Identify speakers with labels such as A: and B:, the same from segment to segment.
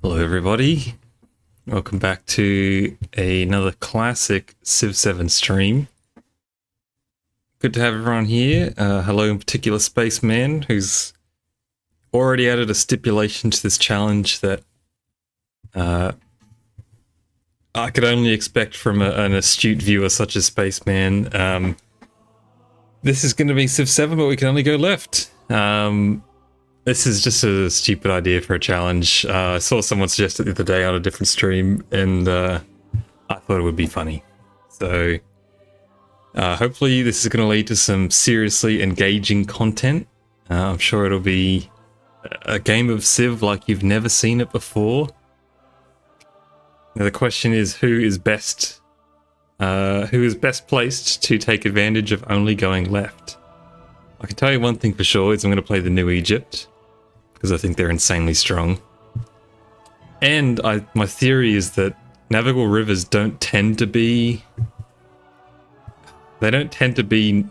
A: Hello everybody, welcome back to another classic Civ 7 stream. Good to have everyone here. Hello in particular Spaceman, who's already added a stipulation to this challenge that I could only expect from an astute viewer such as Spaceman. This is going to be Civ 7, but we can only go left. This is just a stupid idea for a challenge. I saw someone suggest it the other day on a different stream, and I thought it would be funny. So hopefully this is going to lead to some seriously engaging content. I'm sure it'll be a game of Civ like you've never seen it before. Now the question is, who is best placed to take advantage of only going left? I can tell you one thing for sure is I'm going to play the New Egypt, because I think they're insanely strong. And my theory is that navigable rivers don't tend to be... They don't tend to be,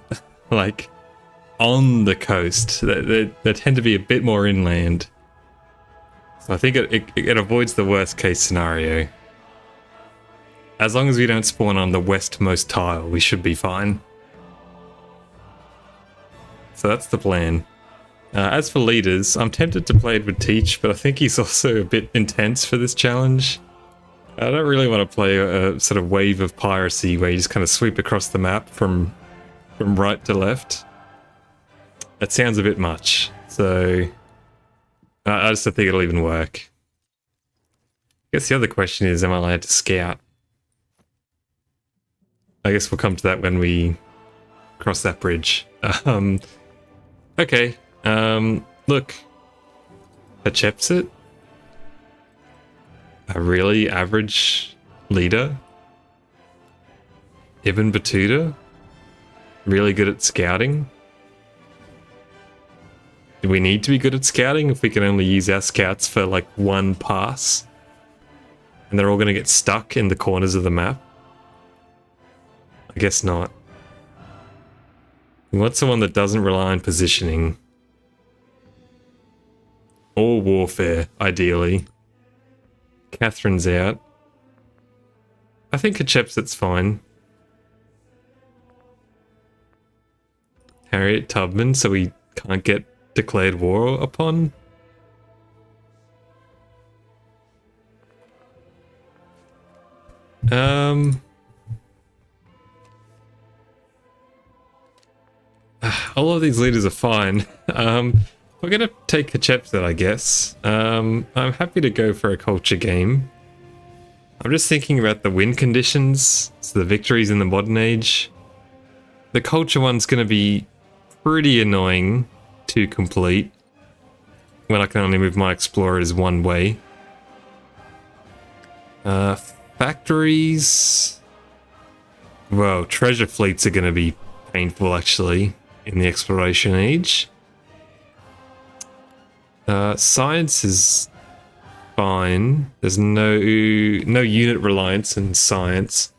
A: like, on the coast. They tend to be a bit more inland. So I think it avoids the worst case scenario. As long as we don't spawn on the westmost tile, we should be fine. So that's the plan. As for leaders, I'm tempted to play Edward Teach, but I think he's also a bit intense for this challenge. I don't really want to play a sort of wave of piracy where you just kind of sweep across the map from right to left. That sounds a bit much, so I just don't think it'll even work. I guess the other question is, am I allowed to scout? I guess we'll come to that when we cross that bridge. Okay, look. Hatshepsut? A really average leader? Ibn Battuta? Really good at scouting? Do we need to be good at scouting if we can only use our scouts for like one pass? And they're all going to get stuck in the corners of the map? I guess not. We want someone that doesn't rely on positioning. Or warfare, ideally. Catherine's out. I think Hatshepsut's fine. Harriet Tubman, so we can't get declared war upon. All of these leaders are fine. We're gonna take Hatshepsut, I guess. I'm happy to go for a culture game. I'm just thinking about the win conditions, so the victories in the modern age. The culture one's gonna be pretty annoying to complete when I can only move my explorers one way. Factories... Well, treasure fleets are gonna be painful, actually, in the exploration age. Science is fine. There's no unit reliance in science.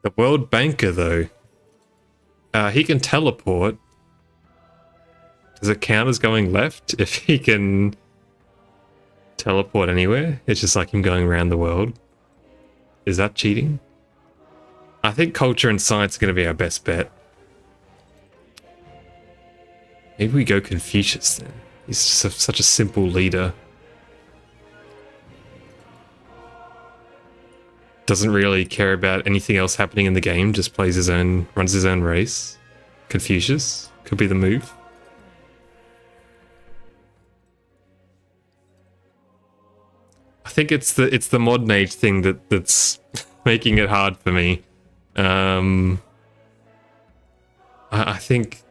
A: The World Banker, though, he can teleport. Does it count as going left if he can teleport anywhere? It's just like him going around the world. Is that cheating? I think culture and science are going to be our best bet. Maybe we go Confucius then. He's such a simple leader. Doesn't really care about anything else happening in the game, just plays his own, runs his own race. Confucius could be the move. I think it's the modern age thing that's making it hard for me. I think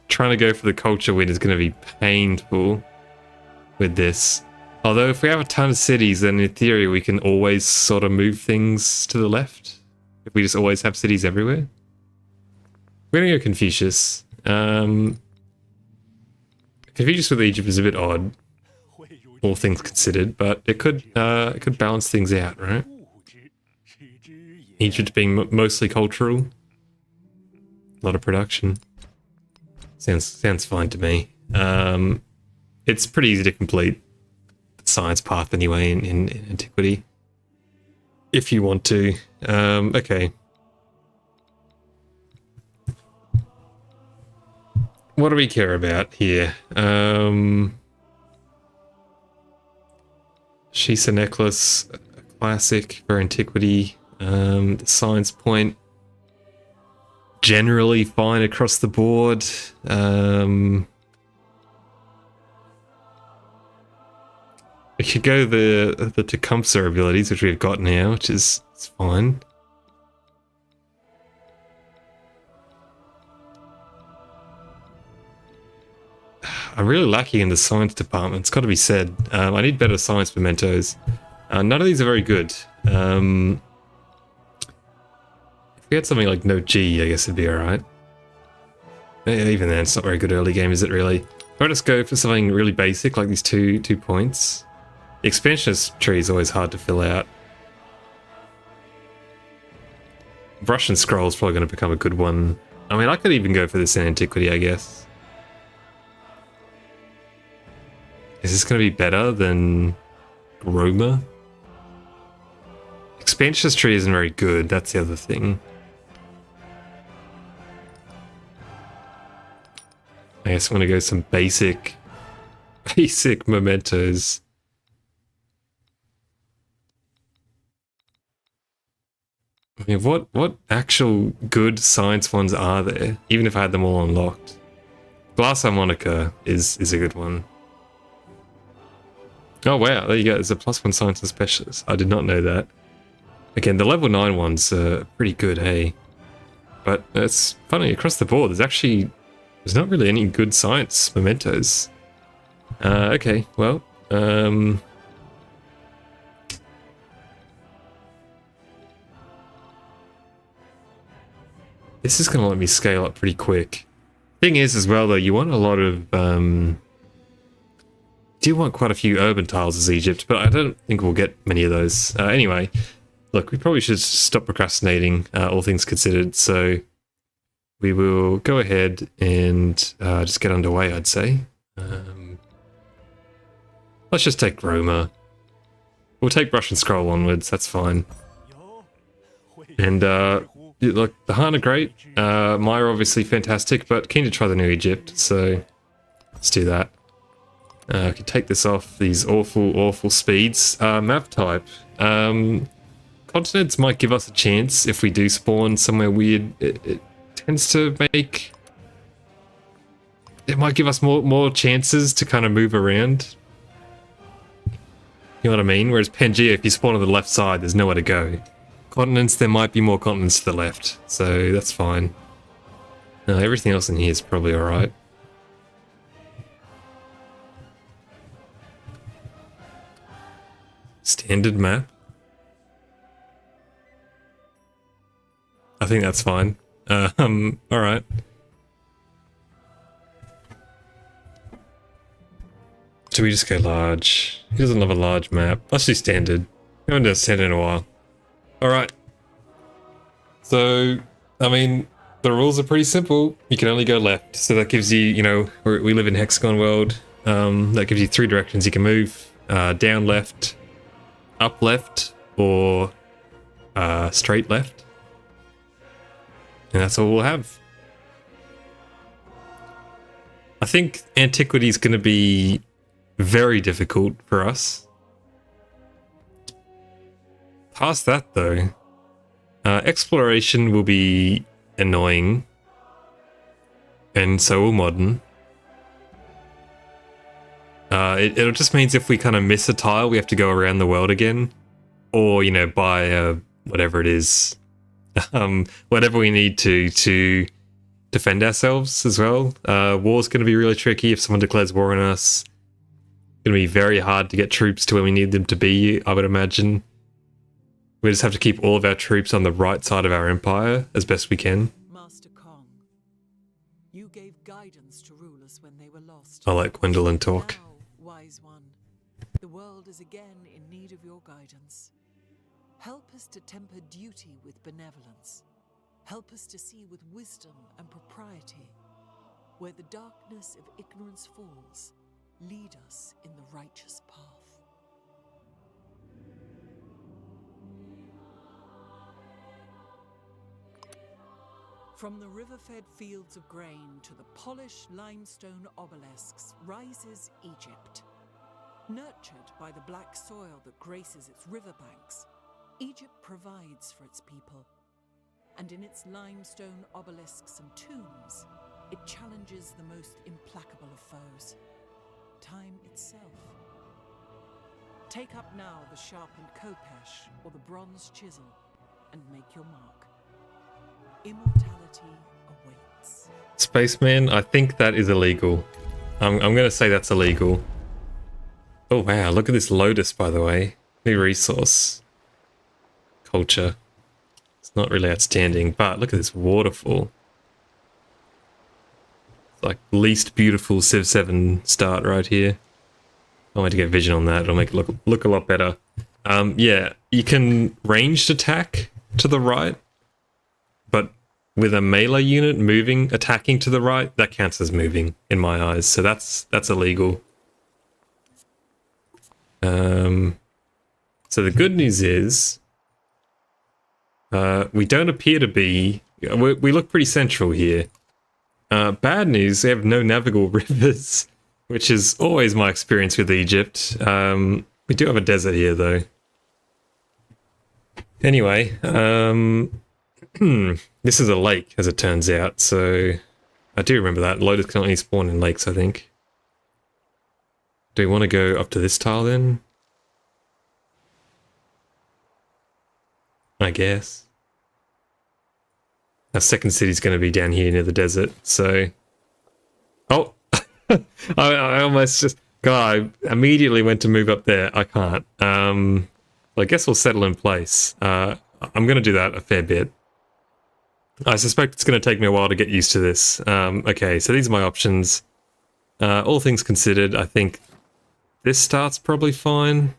A: trying to go for the culture win is going to be painful with this. Although if we have a ton of cities, then in theory we can always sort of move things to the left. If we just always have cities everywhere. We're going to go Confucius. Confucius with Egypt is a bit odd, all things considered, but it could balance things out, right? Egypt being mostly cultural, a lot of production. Sounds fine to me. It's pretty easy to complete the science path anyway in antiquity, if you want to. Okay. What do we care about here? Shisa necklace, a classic for antiquity. The science point, generally fine across the board. We could go the Tecumseh abilities, which we've got now, which is fine. I'm really lacking in the science department, it's got to be said. I need better science mementos. None of these are very good. If we had something like no G, I guess it'd be alright. Even then, it's not very good early game, is it really? I'll just go for something really basic, like these two points. The expansionist tree is always hard to fill out. Russian scroll is probably going to become a good one. I mean, I could even go for this in antiquity, I guess. Is this going to be better than Roma? Expansionist tree isn't very good, that's the other thing. I guess I'm going to go some basic mementos. I mean, what actual good science ones are there? Even if I had them all unlocked. Glass harmonica is a good one. Oh wow, there you go. There's a +1 science and specialist. I did not know that. Again, the level 9 ones are pretty good, hey. But it's funny, across the board, there's not really any good science mementos. Okay, well, this is gonna let me scale up pretty quick. Thing is, as well, though, you want a lot of, do want quite a few urban tiles as Egypt, but I don't think we'll get many of those. Anyway, look, we probably should stop procrastinating, all things considered, so we will go ahead and just get underway, I'd say. Let's just take Roma. We'll take Brush and Scroll onwards, that's fine. And, look, the Han are great, Maya obviously fantastic, but keen to try the New Egypt, so let's do that. I can take this off, these awful speeds. Map type. Continents might give us a chance if we do spawn somewhere weird. It tends to make... It might give us more chances to kind of move around. You know what I mean? Whereas Pangea, if you spawn on the left side, there's nowhere to go. Continents, there might be more continents to the left, so that's fine. Everything else in here is probably alright. Standard map. I think that's fine. Alright. Do we just go large? He doesn't love a large map. Let's do standard. We haven't done standard in a while. Alright. So, I mean, the rules are pretty simple. You can only go left. So that gives you, you know, we live in Hexagon world. That gives you 3 directions you can move. Down left, up left, or straight left. And that's all we'll have. I think antiquity is going to be very difficult for us. Past that, though, exploration will be annoying, and so will modern. It just means if we kind of miss a tile, we have to go around the world again, or, you know, buy whatever it is, whatever we need to defend ourselves as well. War's going to be really tricky if someone declares war on us. It's going to be very hard to get troops to where we need them to be, I would imagine. We just have to keep all of our troops on the right side of our empire as best we can.
B: Master Kong, you gave guidance to rulers when they were lost.
A: I'll let Gwendolyn talk.
B: Now, wise one, the world is again in need of your guidance. Help us to temper duty with benevolence. Help us to see with wisdom and propriety. Where the darkness of ignorance falls, lead us in the righteous path. From the river-fed fields of grain to the polished limestone obelisks rises Egypt. Nurtured by the black soil that graces its riverbanks, Egypt provides for its people. And in its limestone obelisks and tombs, it challenges the most implacable of foes, time itself. Take up now the sharpened khopesh or the bronze chisel and make your mark. Immortality awaits.
A: Spaceman, I think that is illegal. I'm going to say that's illegal. Oh wow, look at this lotus, by the way. New resource. Culture. It's not really outstanding, but look at this waterfall. It's like least beautiful Civ 7 start right here. I'll wait to get vision on that. It'll make it look a lot better. Yeah, you can ranged attack to the right, but with a melee unit attacking to the right, that counts as moving in my eyes. So that's illegal. So the good news is, we don't appear to be. We look pretty central here. Bad news: we have no navigable rivers, which is always my experience with Egypt. We do have a desert here, though. Anyway, this is a lake, as it turns out, so I do remember that. Lotus can only spawn in lakes, I think. Do we want to go up to this tile then? I guess. Our second city's going to be down here near the desert, so... Oh! I almost just... God, I immediately went to move up there. I can't. Well, I guess we'll settle in place. I'm going to do that a fair bit. I suspect it's going to take me a while to get used to this. Okay, so these are my options. All things considered, I think this start's probably fine.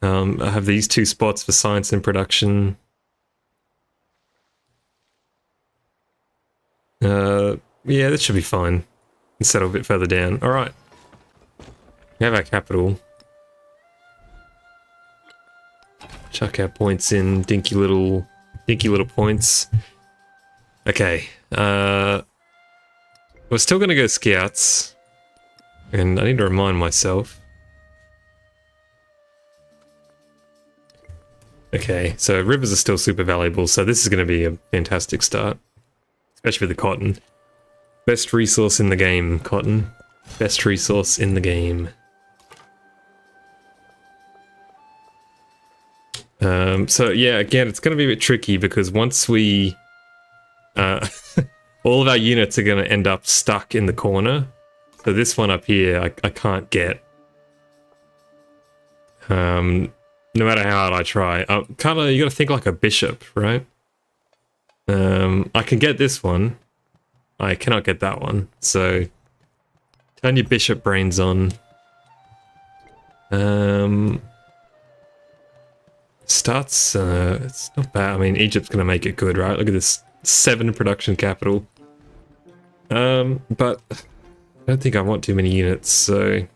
A: I have these two spots for science and production. Yeah, that should be fine. Let's settle a bit further down. Alright. We have our capital. Chuck our points in. Dinky little points. Okay. We're still going to go scouts. And I need to remind myself. Okay, so rivers are still super valuable, so this is going to be a fantastic start. Especially with the cotton. Best resource in the game, cotton. Best resource in the game. So yeah, again, it's going to be a bit tricky because once we... all of our units are going to end up stuck in the corner. So this one up here, I can't get. No matter how hard I try. Kind of, you got to think like a bishop, right? I can get this one. I cannot get that one. So, turn your bishop brains on. Starts, it's not bad. I mean, Egypt's going to make it good, right? Look at this. 7 production capital. But I don't think I want too many units, so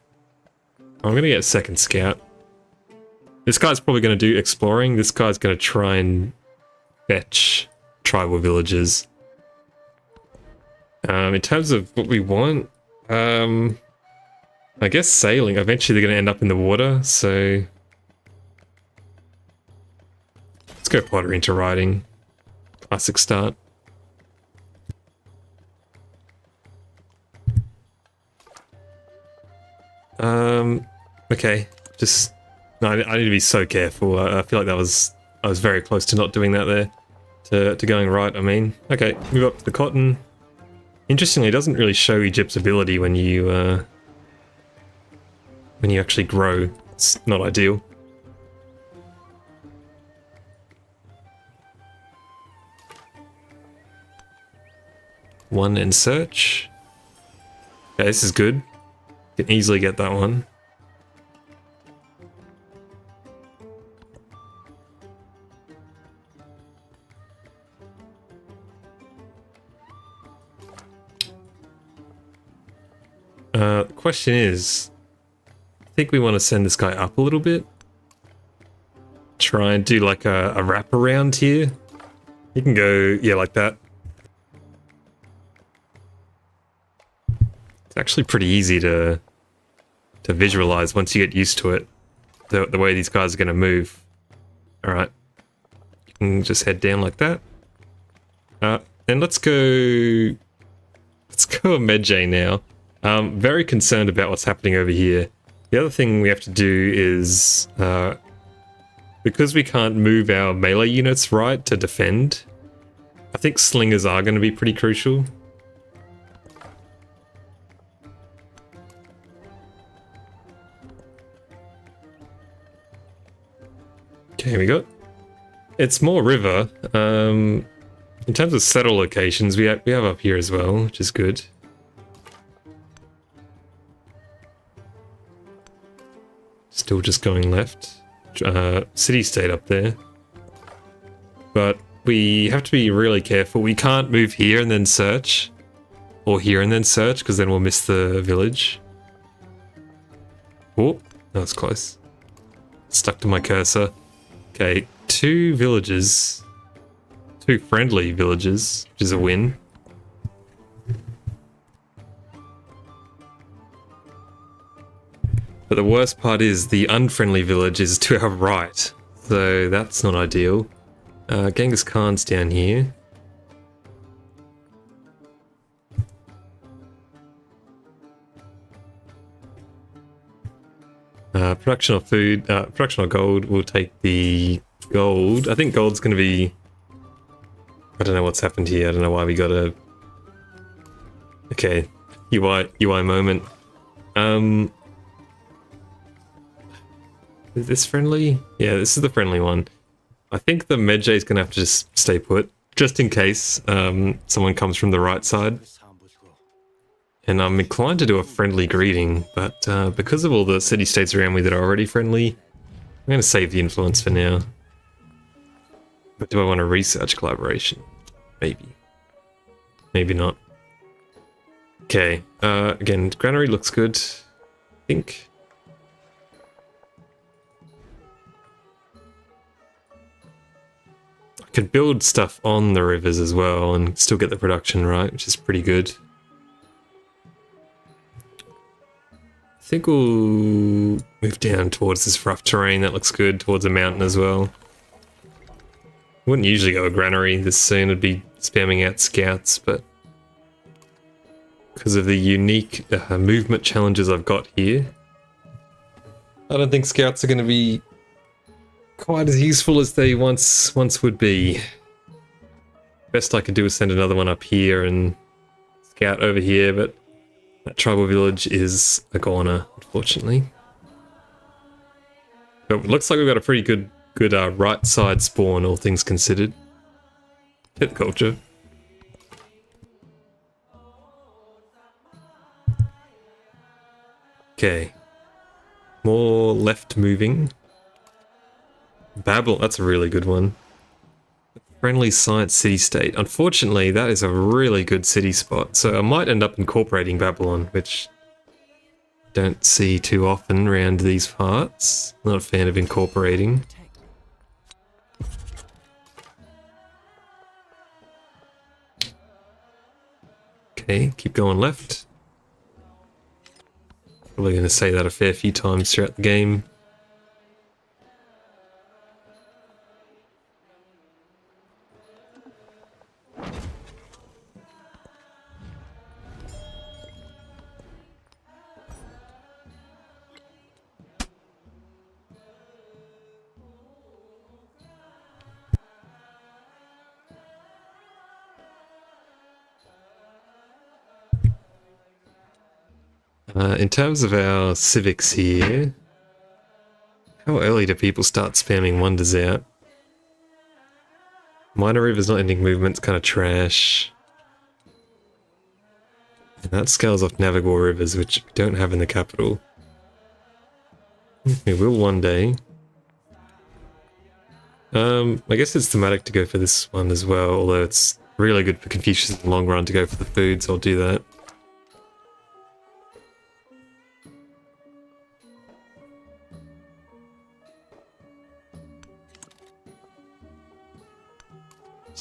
A: I'm going to get a second scout. This guy's probably going to do exploring. This guy's going to try and fetch tribal villages. In terms of what we want, I guess sailing. Eventually they're going to end up in the water, so... Let's go pottery into writing. Classic start. Okay. Just... No, I need to be so careful. I feel like I was very close to not doing that there. To going right, I mean. Okay, move up to the cotton. Interestingly, it doesn't really show Egypt's ability when you actually grow. It's not ideal. One in search. Okay, this is good. Can easily get that one. The question is, I think we want to send this guy up a little bit. Try and do like a wrap around here. You can go, yeah, like that. It's actually pretty easy to visualize once you get used to it. The way these guys are going to move. Alright. You can just head down like that. And let's go a Medjay now. Very concerned about what's happening over here. The other thing we have to do is, because we can't move our melee units right to defend, I think slingers are going to be pretty crucial. Okay, we got... It's more river. In terms of settle locations, we have up here as well, which is good. Still just going left. City-state up there. But we have to be really careful. We can't move here and then search. Or here and then search, because then we'll miss the village. Oh, that was close. Stuck to my cursor. Okay, 2 villages. 2 friendly villages, which is a win. But the worst part is the unfriendly village is to our right. so that's not ideal. Genghis Khan's down here. Production of food, production of gold. We'll take the gold. I think gold's going to be... I don't know what's happened here. I don't know why we got a... Okay, UI moment. Is this friendly? Yeah, this is the friendly one. I think the Medjay is going to have to just stay put, just in case someone comes from the right side. And I'm inclined to do a friendly greeting, but because of all the city-states around me that are already friendly, I'm going to save the influence for now. But do I want a research collaboration? Maybe. Maybe not. Okay, again, granary looks good, I think. I could build stuff on the rivers as well and still get the production right, which is pretty good. I think we'll move down towards this rough terrain. That looks good, towards a mountain as well. Wouldn't usually go a granary this soon. It'd be spamming out scouts, but because of the unique movement challenges I've got here, I don't think scouts are going to be quite as useful as they once would be. Best I could do is send another one up here and scout over here, but that tribal village is a goner, unfortunately. But it looks like we've got a pretty good right side spawn, all things considered. Hit the culture. Okay. More left moving. Babylon, that's a really good one. Friendly science city-state. Unfortunately, that is a really good city spot, so I might end up incorporating Babylon, which I don't see too often around these parts. Not a fan of incorporating. Okay, keep going left. Probably going to say that a fair few times throughout the game. In terms of our civics here, how early do people start spamming wonders out? Minor River's not ending movement's kind of trash. And that scales off navigable rivers, which we don't have in the capital. We will one day. I guess it's thematic to go for this one as well, although it's really good for Confucius in the long run to go for the food, so I'll do that.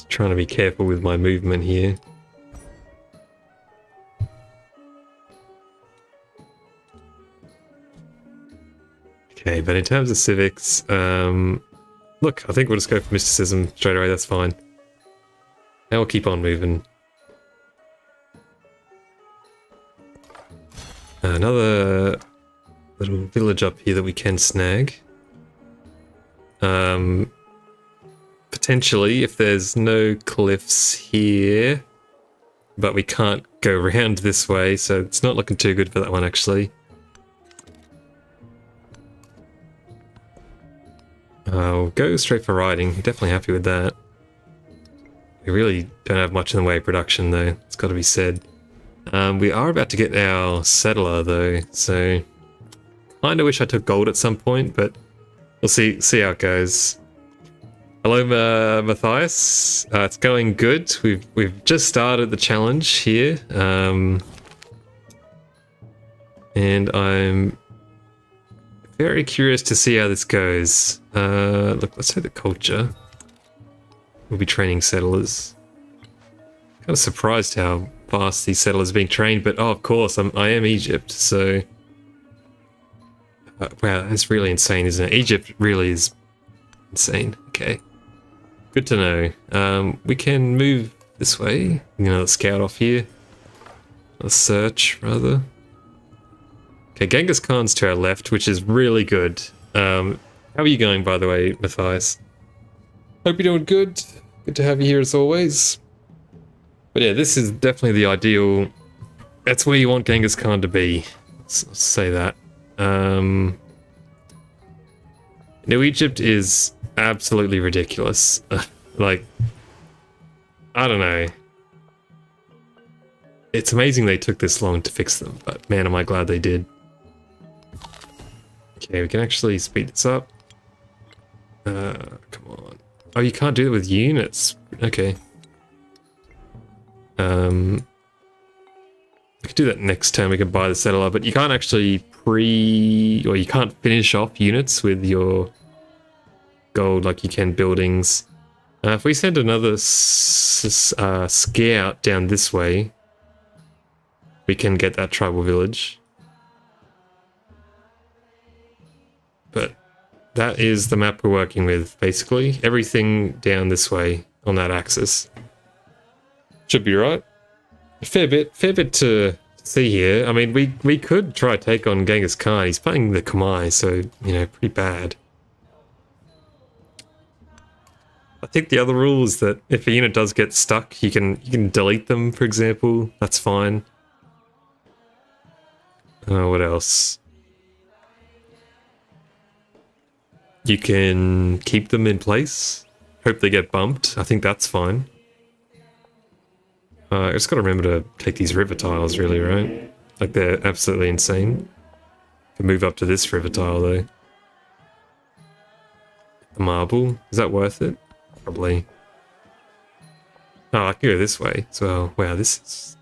A: Trying to be careful with my movement here. Okay, but in terms of civics, look, I think we'll just go for mysticism straight away, that's fine. Now we'll keep on moving. Another little village up here that we can snag. Potentially, if there's no cliffs here, but we can't go around this way, so it's not looking too good for that one, actually. I'll go straight for riding. Definitely happy with that. We really don't have much in the way of production, though. It's got to be said. We are about to get our settler, though, so kind of wish I took gold at some point, but we'll see how it goes. Hello, Matthias. It's going good. We've just started the challenge here, and I'm very curious to see how this goes. Look, let's say the culture. We'll be training settlers. Kind of surprised how fast these settlers are being trained, but oh, of course, I am Egypt, so wow, that's really insane, isn't it? Egypt really is Insane. Okay. Good to know. We can move this way. Let's scout off here. Let's search, rather. Okay, Genghis Khan's to our left, which is really good. How are you going, by the way, Matthias? Hope you're doing good. Good to have you here as always. But yeah, this is definitely the ideal... That's where you want Genghis Khan to be. Let's say that. New Egypt is absolutely ridiculous. Like, I don't know. It's amazing they took this long to fix them, but man, am I glad they did. Okay, we can actually speed this up. Come on. Oh, you can't do it with units. Okay. We could do that next turn. We can buy the settler, but you can't actually or you can't finish off units with your gold like you can buildings. If we send another scout down this way, we can get that tribal village. But that is the map we're working with, basically. Everything down this way on that axis. Should be right. A fair bit to see here. I mean, we could try to take on Genghis Khan. He's playing the Khmer, so, pretty bad. I think the other rule is that if a unit does get stuck, you can delete them, for example. That's fine. What else? You can keep them in place. Hope they get bumped. I think that's fine. I just gotta remember to take these river tiles, really, right? Like, they're absolutely insane. Can move up to this river tile, though. The marble. Is that worth it? Probably. Oh, I can go this way as well. Wow, this is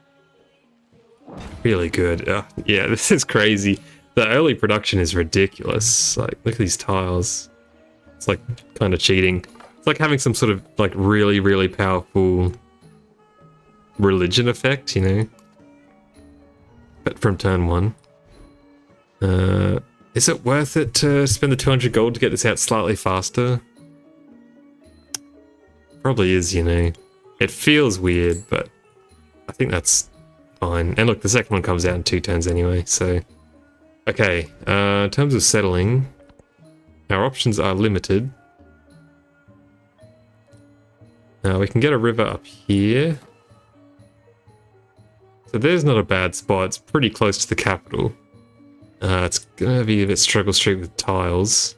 A: really good. Yeah, this is crazy. The early production is ridiculous. Like, look at these tiles. It's like kind of cheating. It's like having some sort of like really, really powerful religion effect, But from turn one. Is it worth it to spend the 200 gold to get this out slightly faster? Probably is, It feels weird, but I think that's fine. And look, the second one comes out in 2 turns anyway, so... Okay, in terms of settling, our options are limited. We can get a river up here. So there's not a bad spot. It's pretty close to the capital. It's gonna be a bit struggle street with tiles.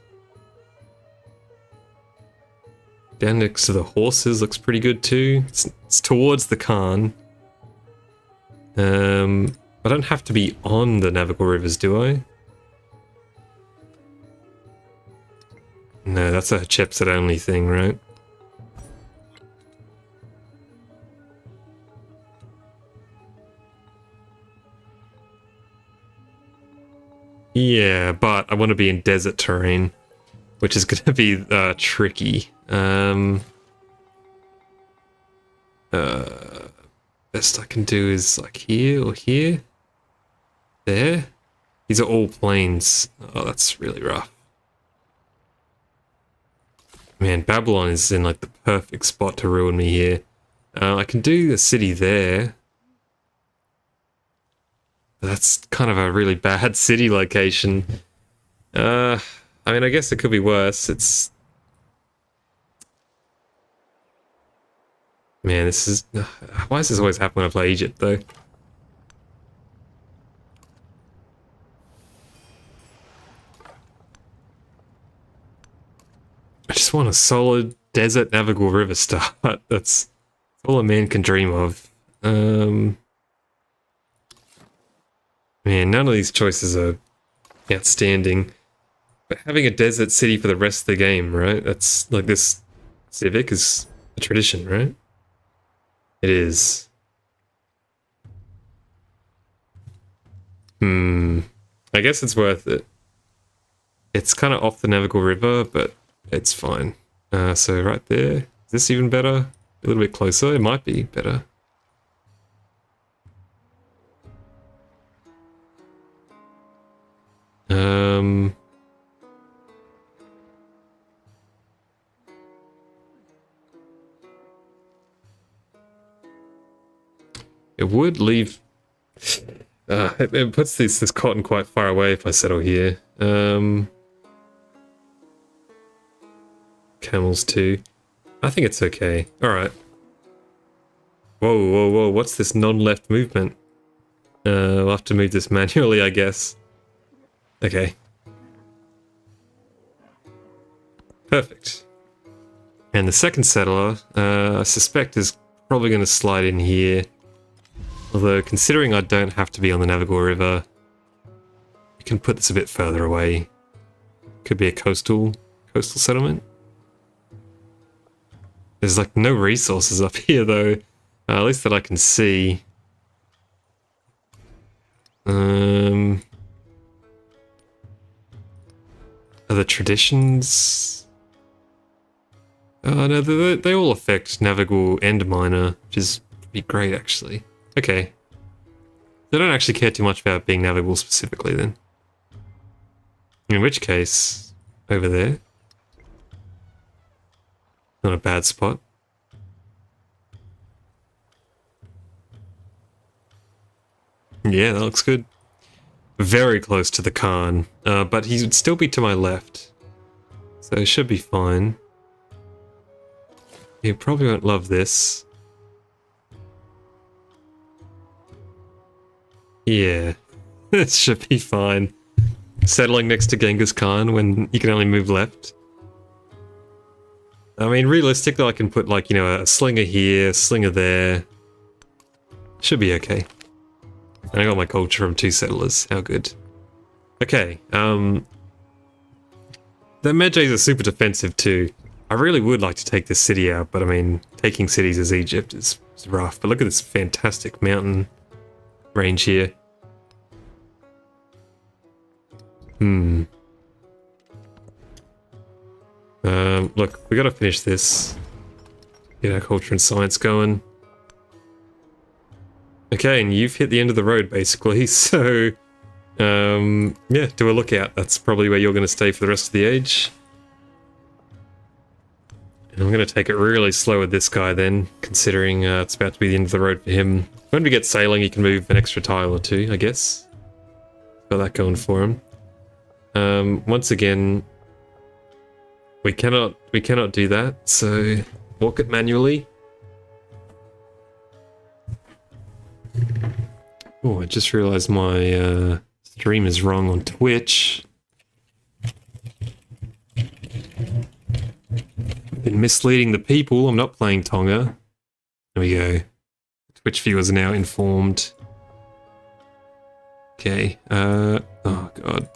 A: Down next to the horses looks pretty good too. It's towards the Khan. I don't have to be on the navigable rivers, do I? No, that's a Hatshepsut only thing, right? Yeah, but I want to be in desert terrain, which is going to be tricky. Best I can do is like here or here. There. These are all plains. Oh, that's really rough. Man, Babylon is in like the perfect spot to ruin me here. I can do the city there. That's kind of a really bad city location. I mean, I guess it could be worse. It's... Man, this is... Why does this always happen when I play Egypt, though? I just want a solid desert navigable river start. That's all a man can dream of. Man, none of these choices are outstanding. But having a desert city for the rest of the game, right? That's like this civic is a tradition, right? It is. I guess it's worth it. It's kind of off the navigable river, but it's fine. So right there. Is this even better? A little bit closer? It might be better. It would leave... it puts this cotton quite far away if I settle here. Camels too. I think it's okay. Alright. Whoa, whoa, whoa. What's this non-left movement? We'll have to move this manually, I guess. Okay. Perfect. And the second settler, I suspect is probably going to slide in here. Although, considering I don't have to be on the Navigor River, we can put this a bit further away. Could be a coastal settlement. There's like no resources up here though, at least that I can see. Are the traditions? Oh no, they all affect Navigor and Minor, which is be great actually. Okay. They don't actually care too much about being navigable specifically then. In which case, over there. Not a bad spot. Yeah, that looks good. Very close to the Khan, but he would still be to my left. So it should be fine. He probably won't love this. Yeah, it should be fine. Settling next to Genghis Khan when you can only move left. I mean, realistically, I can put, like, you know, a slinger here, a slinger there. Should be okay. And I got my culture from 2 settlers. How good. Okay, the Medjays are super defensive too. I really would like to take this city out, but I mean, taking cities as Egypt is rough. But look at this fantastic mountain range here. Look, we gotta finish this. Get our culture and science going. Okay, and you've hit the end of the road, basically, so... yeah, do a lookout. That's probably where you're gonna stay for the rest of the age. And I'm gonna take it really slow with this guy then, considering it's about to be the end of the road for him. When we get sailing, he can move an extra tile or 2, I guess. Got that going for him. Once again... We cannot do that, so walk it manually. Oh, I just realized my stream is wrong on Twitch. I've been misleading the people. I'm not playing Tonga. There we go. Twitch viewers are now informed. Okay, oh god.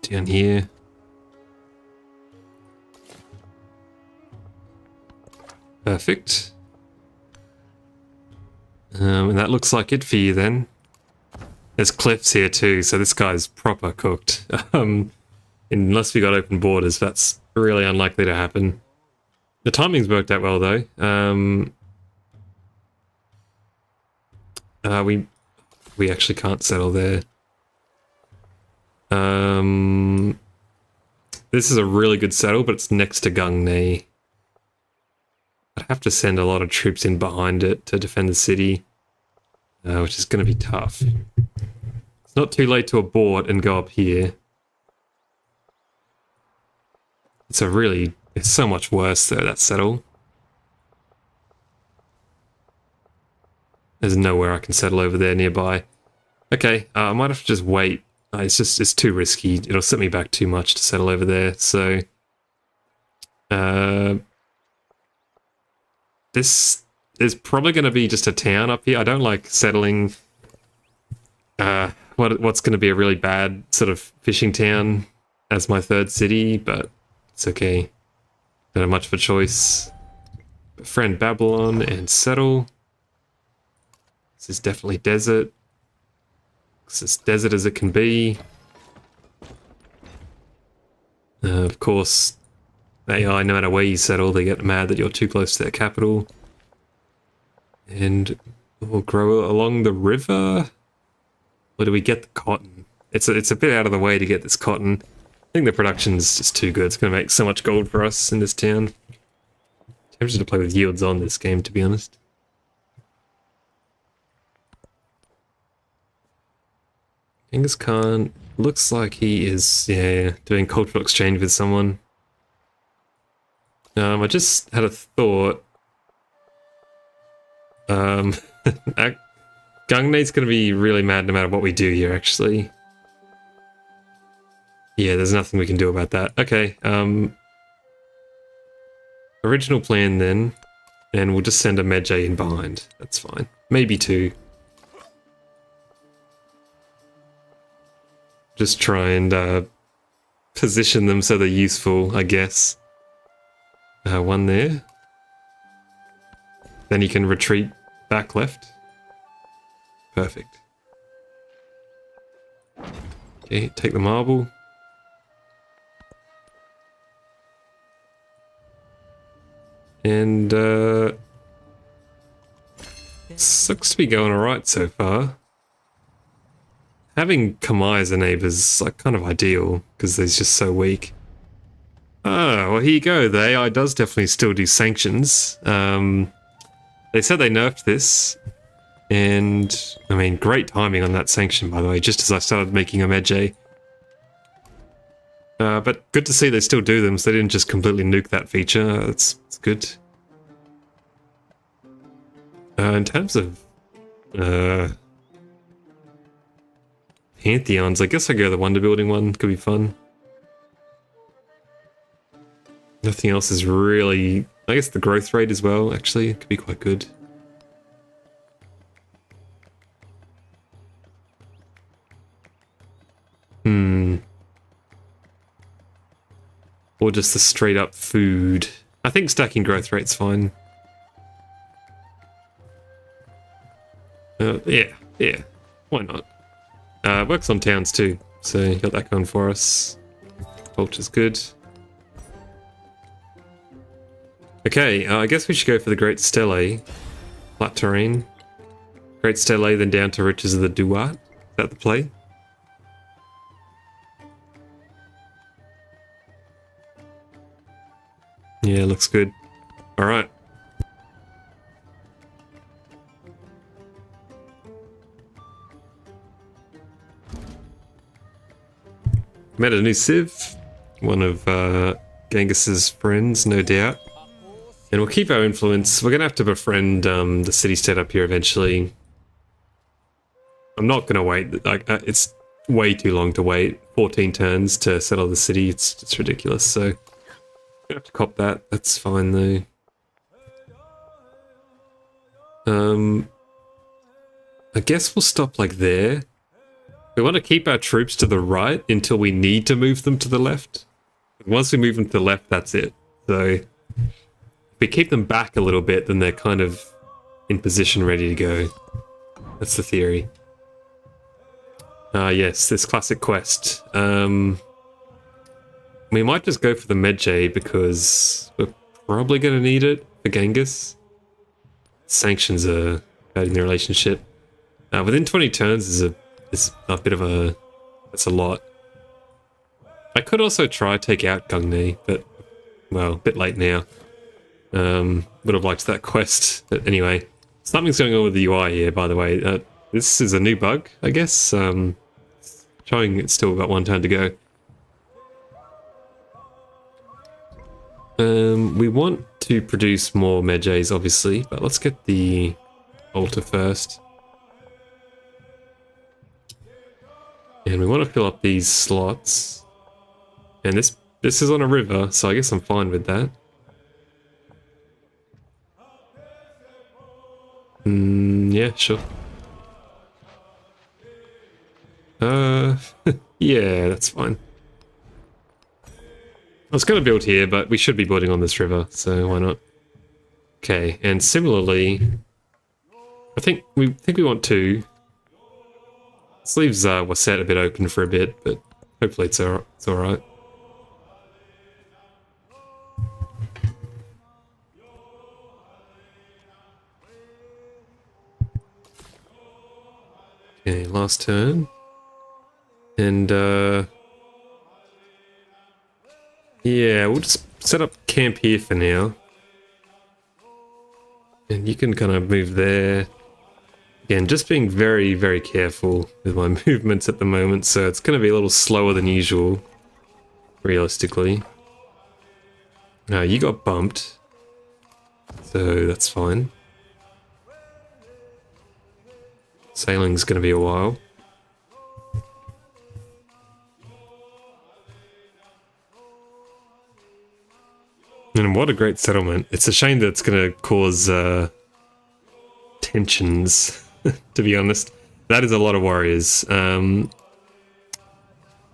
A: Down here. Perfect. And that looks like it for you then. There's cliffs here too, so this guy's proper cooked. Unless we got open borders, that's really unlikely to happen. The timing's worked out well though. We actually can't settle there. This is a really good settle, but it's next to Gung-Ne. I'd have to send a lot of troops in behind it to defend the city, which is going to be tough. It's not too late to abort and go up here. It's so much worse though, that settle. There's nowhere I can settle over there nearby. Okay, I might have to just wait. It's too risky. It'll set me back too much to settle over there, so... this is probably going to be just a town up here. I don't like settling... what's going to be a really bad sort of fishing town as my 3rd city, but it's okay. Don't have much of a choice. Befriend Babylon and settle. This is definitely desert. It's as desert as it can be. Of course, AI, no matter where you settle, they get mad that you're too close to their capital. And we'll grow along the river. Where do we get the cotton? It's a bit out of the way to get this cotton. I think the production's just too good. It's going to make so much gold for us in this town. tempted to play with yields on this game, to be honest. Genghis Khan looks like he is, yeah, doing cultural exchange with someone. I just had a thought. Gangne's gonna be really mad no matter what we do here, actually. Yeah, there's nothing we can do about that. Okay, original plan then, and we'll just send a Medjay in behind. That's fine. Maybe two. Just try and position them so they're useful, I guess. One there. Then you can retreat back left. Perfect. Okay, take the marble. And looks to be going alright so far. Having Kamai as a neighbour is like kind of ideal because he's just so weak. Oh, well here you go. The AI does definitely still do sanctions. They said they nerfed this. And, I mean, great timing on that sanction, by the way, just as I started making a Medjay. But good to see they still do them, so they didn't just completely nuke that feature. That's good. In terms of Pantheons, I guess I go the wonder building one. Could be fun. Nothing else is really... I guess the growth rate as well, actually, could be quite good. Or just the straight up food. I think stacking growth rate's fine. Yeah. Why not? Works on towns too, so you got that going for us. Culture's good. Okay, I guess we should go for the Great Stele. Flat terrain. Great Stele, then down to Riches of the Duat. Is that the play? Yeah, looks good. Alright. Met a new Civ. One of Genghis's friends, no doubt. And we'll keep our influence. We're going to have to befriend the city-state up here eventually. I'm not going to wait. It's way too long to wait. 14 turns to settle the city. It's ridiculous, so... I have to cop that. That's fine though. I guess we'll stop like there. We want to keep our troops to the right until we need to move them to the left. Once we move them to the left, that's it. So if we keep them back a little bit, then they're kind of in position, ready to go. That's the theory. Yes, this classic quest. We might just go for the Medjay because we're probably going to need it for Genghis. Sanctions are bad in the relationship. Within 20 turns is a bit of a... That's a lot. I could also try take out Gungney, but, well, a bit late now. Would have liked that quest. But anyway, something's going on with the UI here, by the way. This is a new bug, I guess. Showing it's still got one turn to go. We want to produce more Medjays, obviously, but let's get the altar first. And we want to fill up these slots. And this is on a river, so I guess I'm fine with that. Yeah, sure. Yeah, that's fine. I was going to build here, but we should be building on this river, so why not? Okay, and similarly, I think we want two. This leaves Waset a bit open for a bit, but hopefully it's alright. Okay, last turn. And yeah, we'll just set up camp here for now. And you can kind of move there. Again, just being very, very careful with my movements at the moment, so it's going to be a little slower than usual, realistically. You got bumped, so that's fine. Sailing's going to be a while. And what a great settlement. It's a shame that it's going to cause tensions, to be honest. That is a lot of warriors. Man,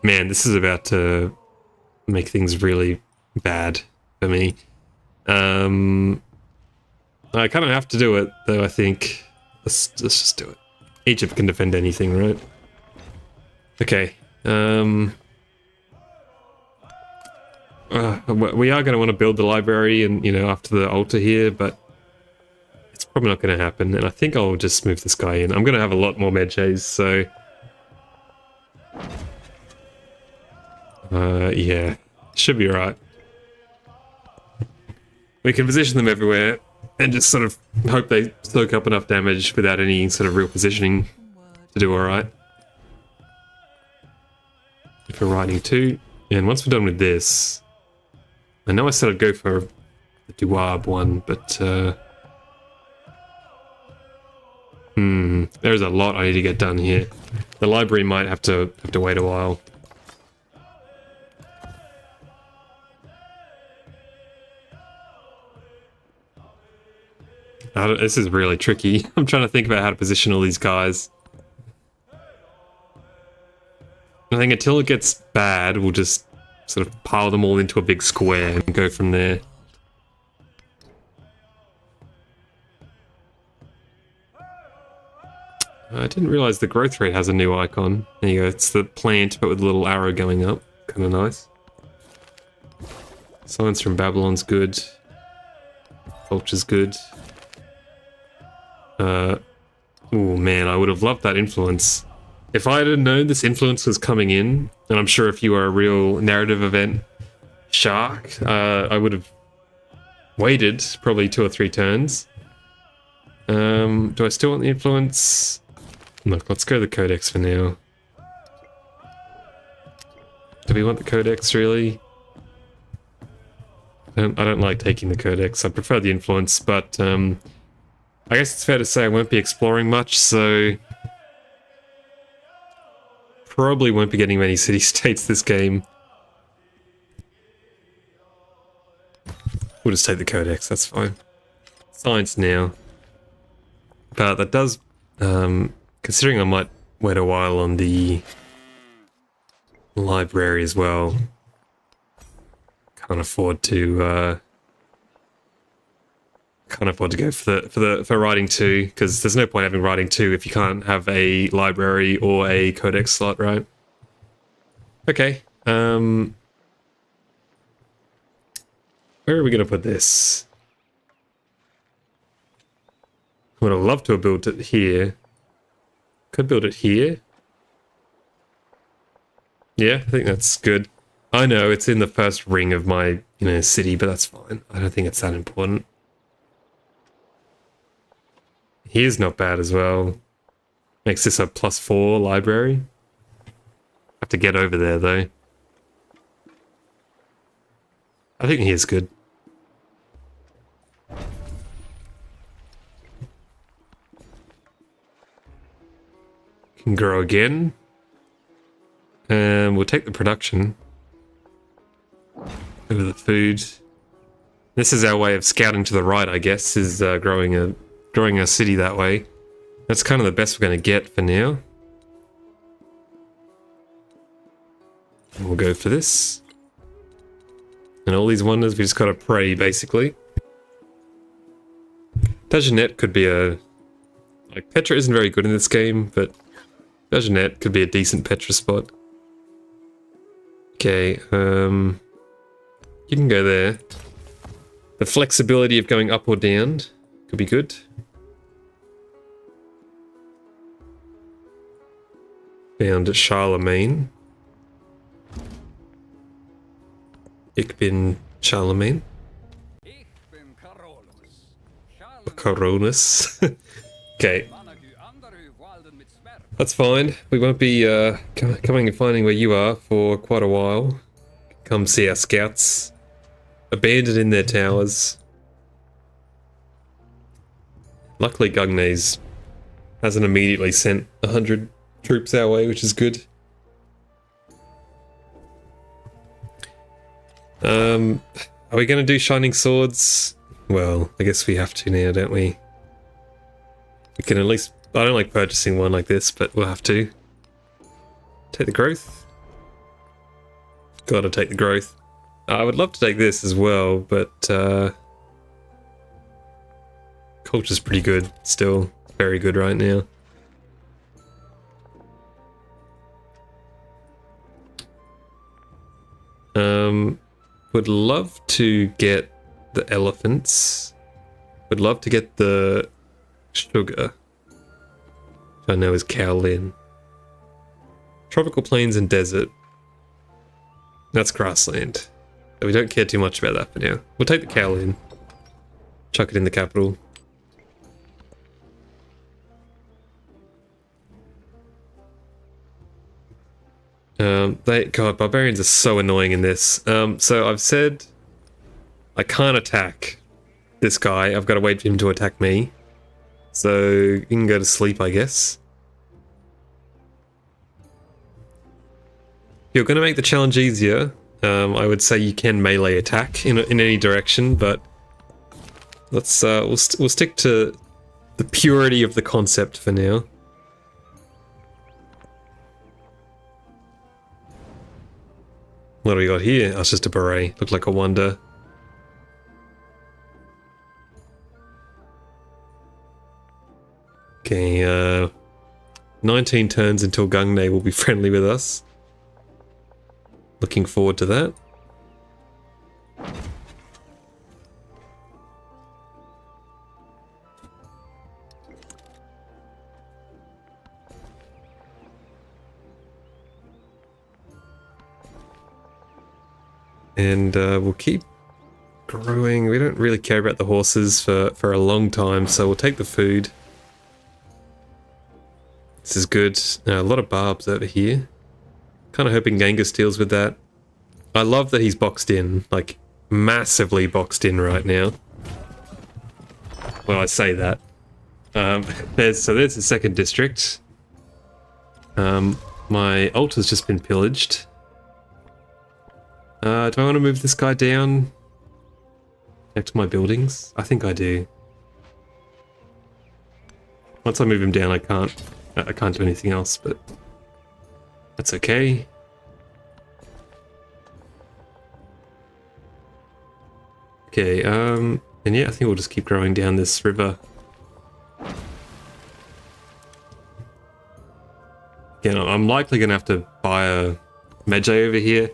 A: this is about to make things really bad for me. I kind of have to do it, though, I think. Let's just do it. Egypt can defend anything, right? Okay. We are going to want to build the library and, you know, after the altar here, but it's probably not going to happen. And I think I'll just move this guy in. I'm going to have a lot more medjays, so... yeah. Should be right. We can position them everywhere and just sort of hope they soak up enough damage without any sort of real positioning to do alright. If we're riding 2. And once we're done with this... I know I said I'd go for the Duab one, but there's a lot I need to get done here. The library might have to wait a while. This is really tricky. I'm trying to think about how to position all these guys. I think until it gets bad, we'll just sort of pile them all into a big square and go from there. I didn't realize the growth rate has a new icon. There you go, it's the plant but with a little arrow going up. Kind of nice. Science from Babylon's good. Culture's good. Oh man, I would have loved that influence. If I had known this influence was coming in, and I'm sure if you are a real narrative event shark, I would have waited probably 2 or 3 turns. Do I still want the influence? Look, let's go the Codex for now. Do we want the Codex, really? I don't like taking the Codex. I prefer the influence, but I guess it's fair to say I won't be exploring much, so... probably won't be getting many city-states this game. We'll just take the Codex, that's fine. Science now. But that does... considering I might wait a while on the library as well. Can't afford to go for writing 2, because there's no point having writing 2 if you can't have a library or a codex slot, right? Okay. Where are we gonna put this? I would have loved to have built it here. Could build it here. Yeah, I think that's good. I know it's in the first ring of my, city, but that's fine. I don't think it's that important. Here's not bad as well. Makes this a +4 library. Have to get over there though. I think here's good. Can grow again. And we'll take the production over the food. This is our way of scouting to the right, I guess, is growing a city that way. That's kind of the best we're going to get for now. And we'll go for this. And all these wonders, we just got to pray, basically. Dagenet could be a... Like, Petra isn't very good in this game, but Dagenet could be a decent Petra spot. Okay, you can go there. The flexibility of going up or down could be good. Found Charlemagne. Ich bin Charlemagne.
C: Ich bin Carolus. Coronas. Okay. That's fine. We won't be coming and finding where you are for quite a while. Come see our scouts. Abandoned in their towers. Luckily Gugnays hasn't immediately sent 100 troops our way, which is good. Are we going to do Shining Swords? Well, I guess we have to now, don't we? We can at least... I don't like purchasing one like this, but we'll have to. Take the growth. Gotta take the growth. I would love to take this as well, but culture's pretty good still. Very good right now. Would love to get the elephants. Would love to get the sugar, which I know is Kowlin. Tropical plains and desert. That's grassland. We don't care too much about that for now. We'll take the Kowlin. Chuck it in the capital. God, barbarians are so annoying in this. So I've said I can't attack this guy. I've got to wait for him to attack me. So you can go to sleep, I guess. If you're going to make the challenge easier, I would say you can melee attack in any direction, but let's we'll stick to the purity of the concept for now. What do we got here? Oh, it's just a beret. Looked like a wonder. Okay, 19 turns until Gungnay will be friendly with us. Looking forward to that. And we'll keep growing. We don't really care about the horses for a long time, so we'll take the food. This is good. A lot of barbs over here. Kind of hoping Genghis deals with that. I love that he's boxed in, like massively boxed in right now. Well, I say that. There's the second district. My altar's just been pillaged. Do I want to move this guy down next to my buildings? I think I do. Once I move him down, I can't do anything else, but that's okay. Okay, and yeah, I think we'll just keep growing down this river. Again, I'm likely going to have to buy a Medjay over here.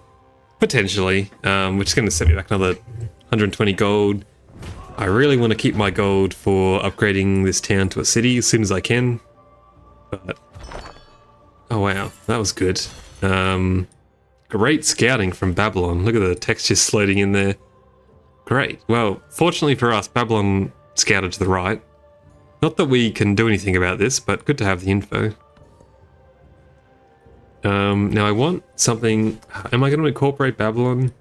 C: Potentially, which is going to set me back another 120 gold. I really want to keep my gold for upgrading this town to a city as soon as I can. But oh wow, that was good. Great scouting from Babylon. Look at the textures floating in there. Great. Well, fortunately for us, Babylon scouted to the right. Not that we can do anything about this, but good to have the info. Now I want something... Am I going to incorporate Babylon?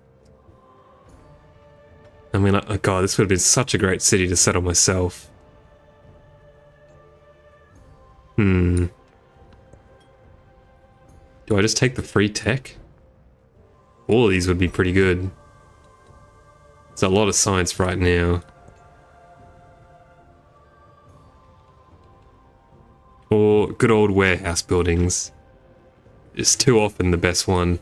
C: I mean, God, this would have been such a great city to settle myself. Do I just take the free tech? All of these would be pretty good. There's a lot of science right now. Or good old warehouse buildings. It's too often the best one.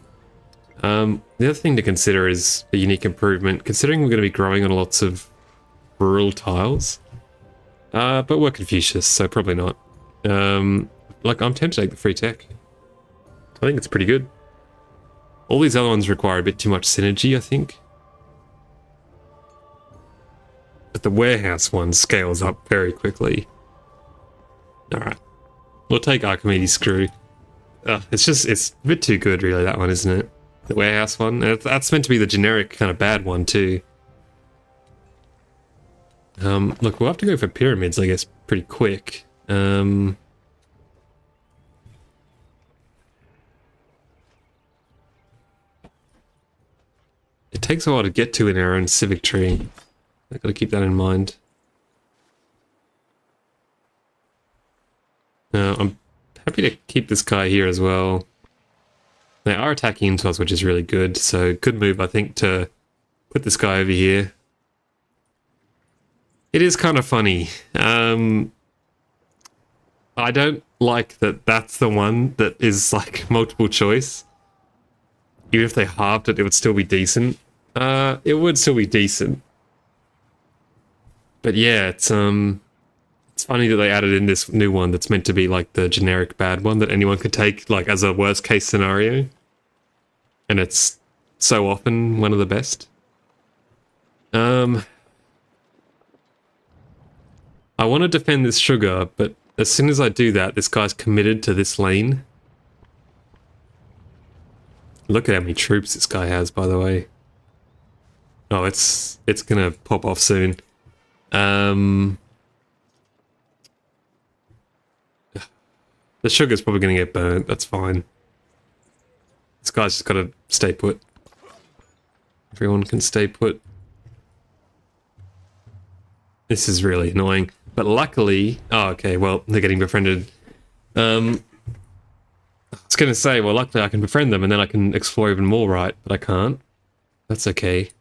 C: The other thing to consider is a unique improvement, considering we're going to be growing on lots of rural tiles. But we're Confucius, so probably not. Like, I'm tempted to take the free tech. I think it's pretty good. All these other ones require a bit too much synergy, I think. But the warehouse one scales up very quickly. Alright. We'll take Archimedes' screw. It's a bit too good, really, that one, isn't it? The warehouse one. That's meant to be the generic kind of bad one, too. Look, we'll have to go for pyramids, I guess, pretty quick. It takes a while to get to in our own civic tree. I've got to keep that in mind. I'm happy to keep this guy here as well. They are attacking into us, which is really good. So good move, I think, to put this guy over here. It is kind of funny. I don't like that that's the one that is like multiple choice. Even if they halved it, it would still be decent. It would still be decent. But yeah, it's funny that they added in this new one that's meant to be like the generic bad one that anyone could take like as a worst case scenario. And it's so often one of the best. I want to defend this sugar, but as soon as I do that, this guy's committed to this lane. Look at how many troops this guy has, by the way. Oh, it's gonna pop off soon. The sugar's probably gonna get burnt, that's fine. This guy's just gotta stay put. Everyone can stay put. This is really annoying. But luckily... Oh, okay, well, they're getting befriended. I was gonna say, well, luckily I can befriend them and then I can explore even more, right? But I can't. That's okay.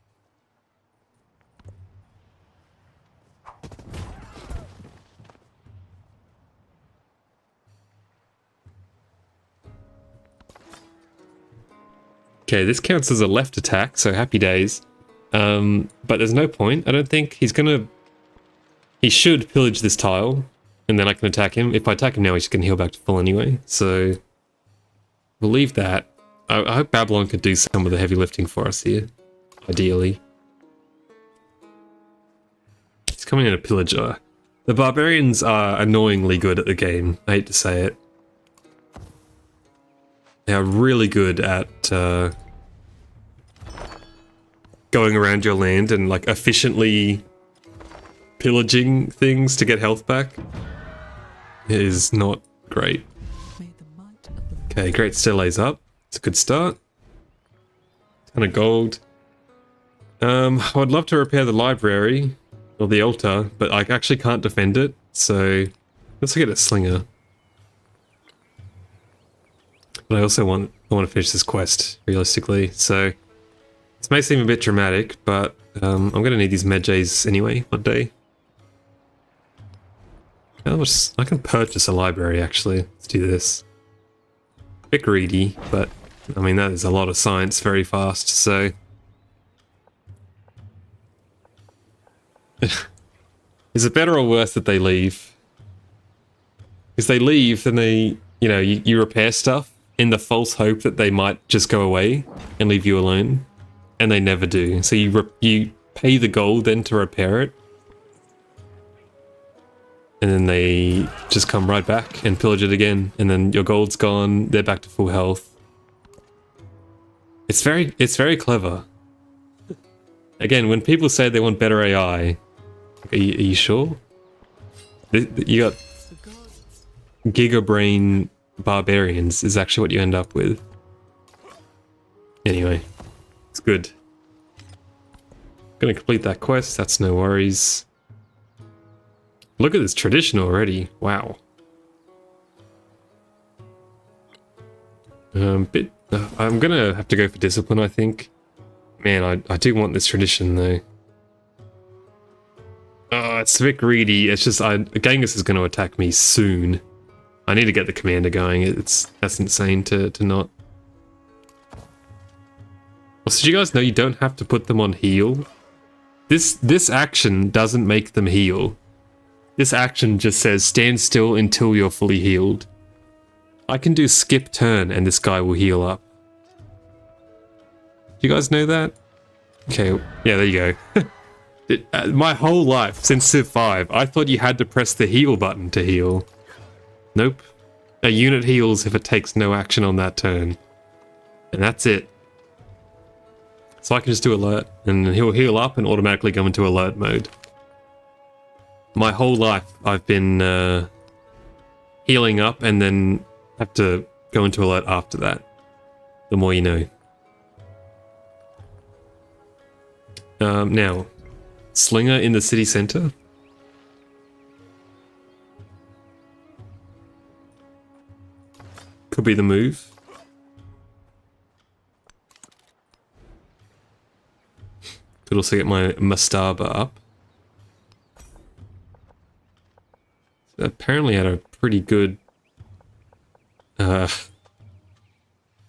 C: Okay, this counts as a left attack, so happy days. But there's no point. I don't think he's gonna... He should pillage this tile, and then I can attack him. If I attack him now, he's going to heal back to full anyway, so... We'll leave that. I hope Babylon could do some of the heavy lifting for us here, ideally. He's coming in a pillager. The barbarians are annoyingly good at the game, I hate to say it. They are really good at going around your land and like efficiently pillaging things to get health back. It is not great. Okay, great stella's up. It's a good start. Ton of gold. I would love to repair the library or the altar, but I actually can't defend it, so let's get a slinger. But I also want to finish this quest realistically, so this may seem a bit dramatic, but I'm going to need these medjays anyway one day. I can purchase a library actually. Let's do this. A bit greedy, but I mean that is a lot of science very fast, so... Is it better or worse that they leave? If they leave, then they, you know, you repair stuff in the false hope that they might just go away and leave you alone, and they never do. So you pay the gold then to repair it, and then they just come right back and pillage it again, and then your gold's gone, they're back to full health. It's very clever. Again, when people say they want better AI, are you sure? You got gigabrain barbarians is actually what you end up with. Anyway, it's good. Gonna complete that quest, that's no worries. Look at this tradition already, wow. I'm gonna have to go for discipline, I think. Man, I do want this tradition though. Oh, it's a bit greedy. It's just Genghis is going to attack me soon. I need to get the commander going. That's insane to not. Also, did you guys know you don't have to put them on heal? This action doesn't make them heal. This action just says stand still until you're fully healed. I can do skip turn and this guy will heal up. Do you guys know that? Okay, yeah, there you go. My whole life, since Civ 5, I thought you had to press the heal button to heal. Nope. A unit heals if it takes no action on that turn. And that's it. So I can just do alert, and he'll heal up and automatically go into alert mode. My whole life I've been healing up and then have to go into alert after that. The more you know. Now, Slinger in the city center. Could be the move. Could also get my Mastaba up. So apparently had a pretty good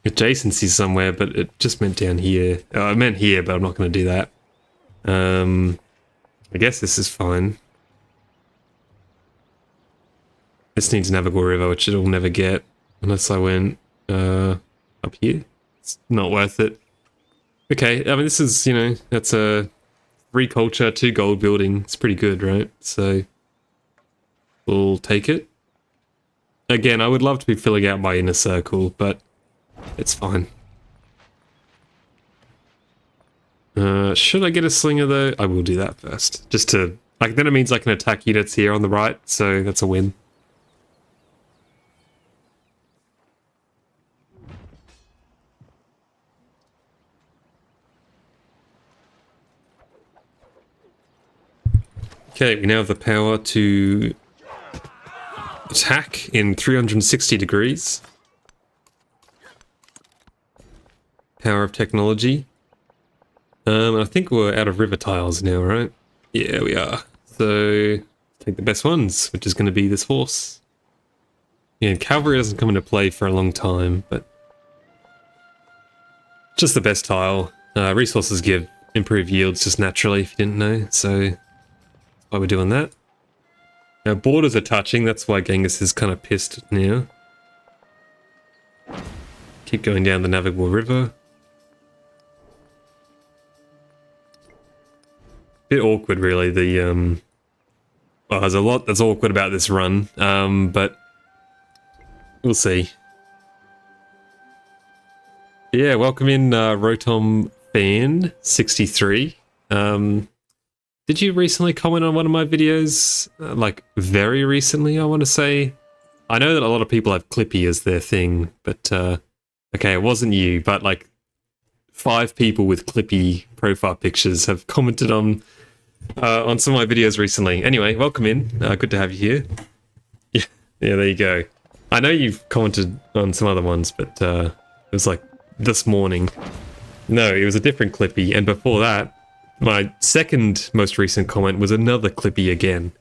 C: adjacency somewhere, but it just meant down here. I meant here, but I'm not going to do that. I guess this is fine. This needs Navigable River, which it'll never get unless I went up here. It's not worth it. Okay, I mean, this is, you know, that's a 3 culture, 2 gold building. It's pretty good, right? So we'll take it. Again, I would love to be filling out my inner circle, but it's fine. Should I get a slinger though? I will do that first. Just to, like, then it means I can attack units here on the right, so that's a win. Okay, we now have the power to attack in 360 degrees. Power of technology. I think we're out of river tiles now, right? Yeah, we are. So, take the best ones, which is going to be this horse. Yeah, cavalry doesn't come into play for a long time, but just the best tile. Resources give improved yields just naturally, if you didn't know, so why we're doing that. Now, borders are touching, that's why Genghis is kind of pissed now. Keep going down the Navigable River. Bit awkward, really. Well, there's a lot that's awkward about this run, but we'll see. Yeah, welcome in, Rotom Fan 63. Did you recently comment on one of my videos? Like, very recently, I want to say. I know that a lot of people have Clippy as their thing, but, okay, it wasn't you, but, like, 5 people with Clippy profile pictures have commented on some of my videos recently. Anyway, welcome in. Good to have you here. Yeah, there you go. I know you've commented on some other ones, but it was like this morning. No, it was a different Clippy, and before that, my second most recent comment was another Clippy again.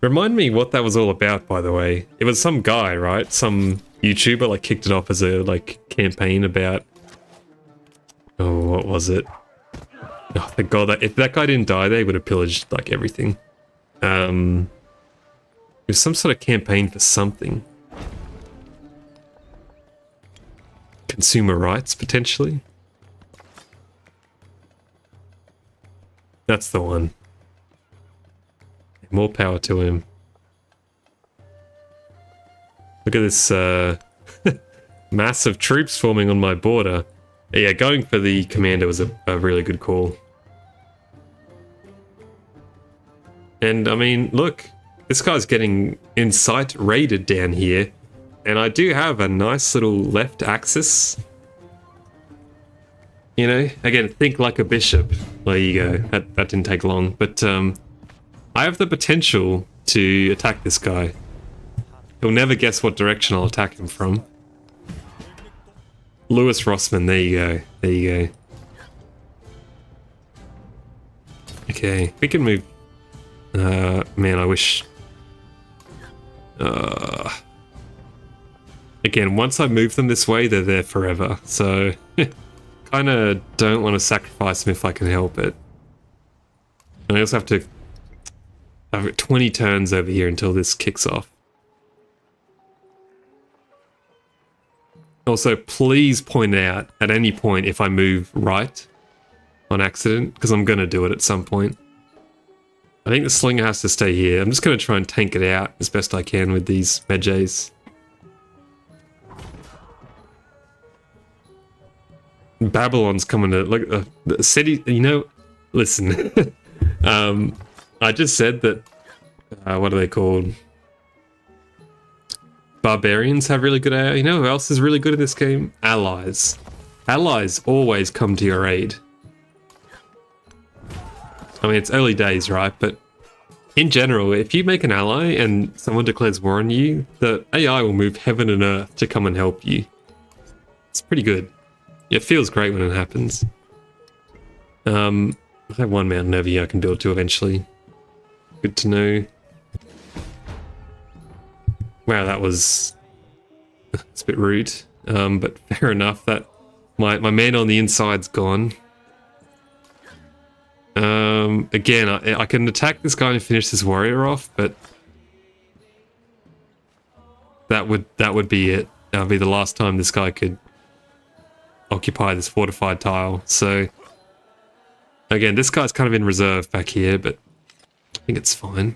C: Remind me what that was all about, by the way. It was some guy, right? Some YouTuber, like, kicked it off as a, like, campaign about... Oh, what was it? Oh, thank God, that if that guy didn't die, they would have pillaged, like, everything. It was some sort of campaign for something. Consumer rights, potentially? That's the one. More power to him. Look at this mass of troops forming on my border. Yeah, going for the commander was a really good call. And I mean, look, this guy's getting in sight raided down here. And I do have a nice little left axis. You know, again, think like a bishop. There you go. That didn't take long. But I have the potential to attack this guy. He'll never guess what direction I'll attack him from. Lewis Rossman, there you go. There you go. Okay, we can move. Man, I wish... Again, once I move them this way, they're there forever. So, kind of don't want to sacrifice them if I can help it. And I also have to... I've got 20 turns over here until this kicks off. Also, please point out at any point if I move right on accident, because I'm going to do it at some point. I think the slinger has to stay here. I'm just going to try and tank it out as best I can with these Medjays. Babylon's coming to... Look, the city... You know... Listen. I just said that, what are they called? Barbarians have really good AI. You know who else is really good in this game? Allies. Allies always come to your aid. I mean, it's early days, right? But in general, if you make an ally and someone declares war on you, the AI will move heaven and earth to come and help you. It's pretty good. It feels great when it happens. I have one mountain over here I can build to eventually. Good to know. Wow, that was... it's a bit rude. But fair enough. That my man on the inside's gone. Again, I can attack this guy and finish this warrior off, but that would be it. That would be the last time this guy could occupy this fortified tile. So again, this guy's kind of in reserve back here, but I think it's fine.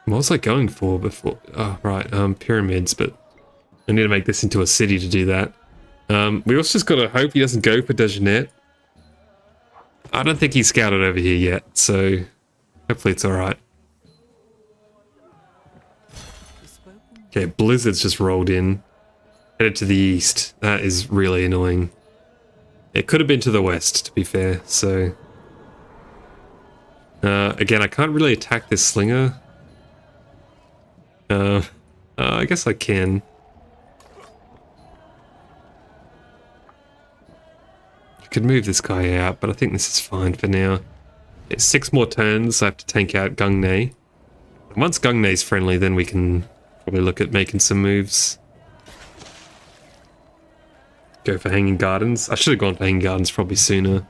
C: What was I going for before? Oh, right, pyramids, but I need to make this into a city to do that. We also just gotta hope he doesn't go for Dejanet. I don't think he's scouted over here yet, so hopefully it's alright. Okay, Blizzard's just rolled in. Headed to the east. That is really annoying. It could have been to the west, to be fair, so... again, I can't really attack this slinger. I guess I can. I could move this guy out, but I think this is fine for now. It's 6 more turns, I have to tank out Gungnei. Once Gungnei's friendly, then we can probably look at making some moves. Go for Hanging Gardens. I should have gone for Hanging Gardens probably sooner.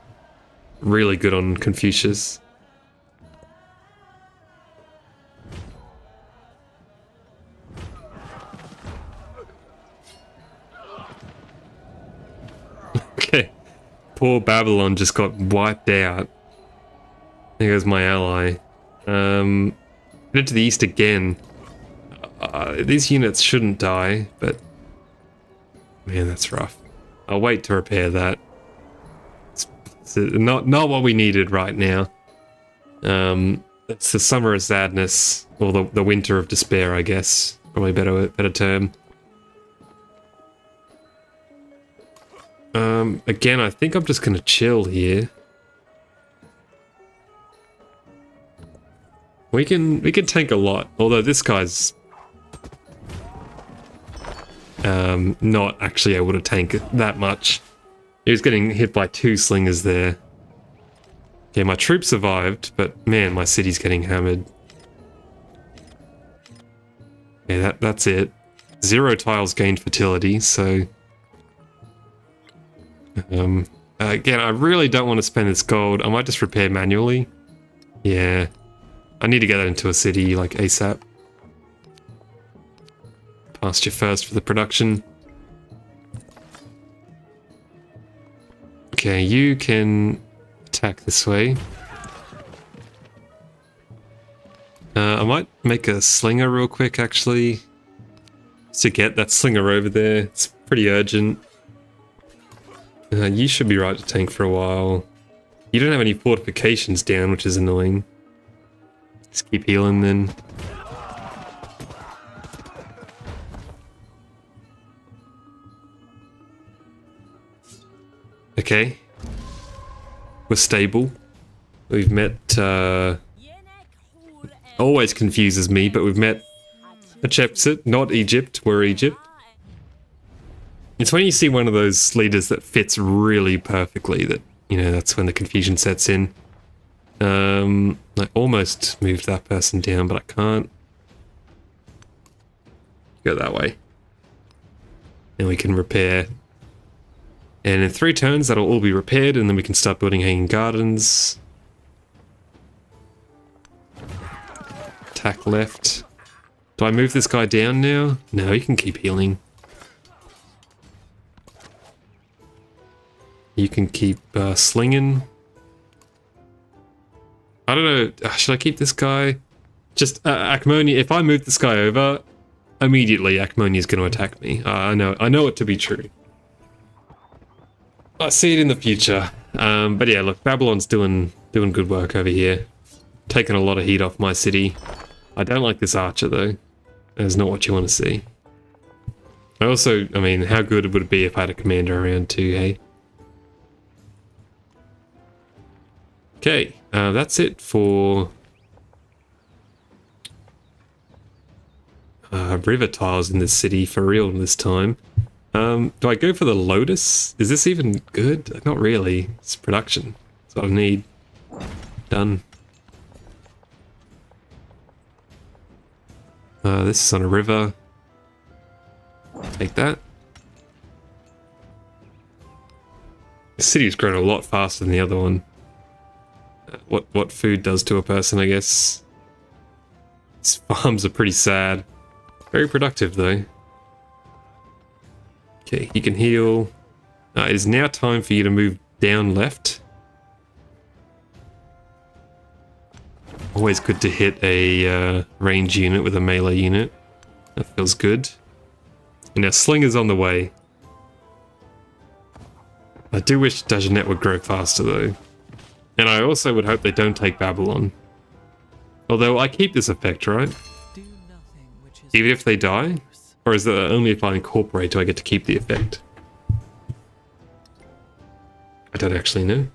C: Really good on Confucius. Okay. Poor Babylon just got wiped out. There goes my ally. Headed to the east again. These units shouldn't die, but... man, that's rough. I'll wait to repair that. It's not what we needed right now. It's the summer of sadness, or the winter of despair, I guess. Probably better term. Again, I think I'm just gonna chill here. We can tank a lot, although this guy's not actually able to tank that much. He was getting hit by 2 slingers there. Yeah, my troop survived, but man, my city's getting hammered. Yeah, that's it. 0 tiles gained fertility, so... again, I really don't want to spend this gold. I might just repair manually. Yeah. I need to get that into a city, like, ASAP. Pasture first for the production. Okay, you can attack this way. I might make a slinger real quick, actually. To get that slinger over there. It's pretty urgent. You should be right to tank for a while. You don't have any fortifications down, which is annoying. Just keep healing then. Okay. We're stable. We've met, always confuses me, but we've met Hatshepsut, not Egypt. We're Egypt. It's when you see one of those leaders that fits really perfectly that, you know, that's when the confusion sets in. I almost moved that person down, but I can't. Go that way. And we can repair. And in 3 turns, that'll all be repaired, and then we can start building Hanging Gardens. Attack left. Do I move this guy down now? No, he can keep healing. You can keep slinging. I don't know. Should I keep this guy? Just Acmonia. If I move this guy over, immediately Acmonia is going to attack me. I know it to be true. I see it in the future. But yeah, look, Babylon's doing good work over here. Taking a lot of heat off my city. I don't like this archer though. That's not what you want to see. I also, I mean, how good would it be if I had a commander around too, hey? Okay, that's it for river tiles in this city for real this time. Do I go for the Lotus? Is this even good? Not really. It's production. That's what I need. Done. This is on a river. Take that. The city's grown a lot faster than the other one. What food does to a person, I guess. These farms are pretty sad. Very productive, though. Okay, you can heal. It is now time for you to move down left. Always good to hit a range unit with a melee unit. That feels good. And now Slinger's on the way. I do wish Dagenet would grow faster, though. And I also would hope they don't take Babylon. Although I keep this effect, right?
B: Do nothing which is
C: Even if they die?
B: dangerous.
C: Or is it only if I incorporate do I get to keep the effect? I don't actually know.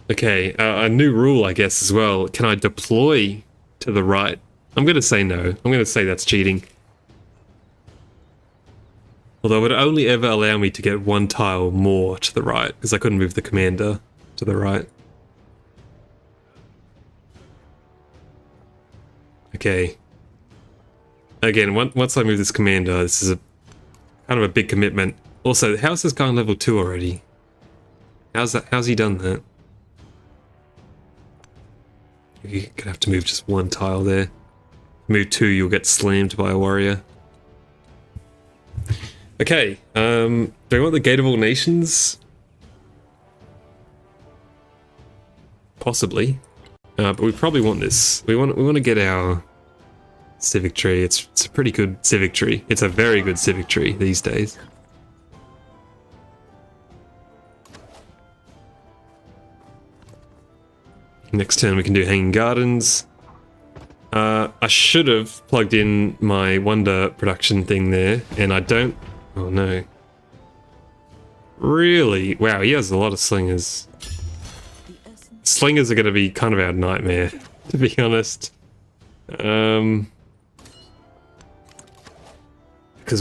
C: Okay, a new rule, I guess, as well. Can I deploy to the right? I'm going to say no. I'm going to say that's cheating. Although it would only ever allow me to get one tile more to the right, because I couldn't move the commander to the right. Okay. Again, once I move this commander, this is a kind of a big commitment. Also, how's this guy on level 2 already? How's he done that? You're gonna have to move just one tile there. Move 2, you'll get slammed by a warrior. Okay, do we want the Gate of All Nations? Possibly. But we probably want this. We want to get our civic tree. It's a pretty good civic tree. It's a very good civic tree these days. Next turn we can do Hanging Gardens. I should have plugged in my Wonder production thing there, and I don't... Oh no. Really? Wow, he has a lot of slingers.
B: The essence
C: Slingers are going to be kind of our nightmare, to be honest. Because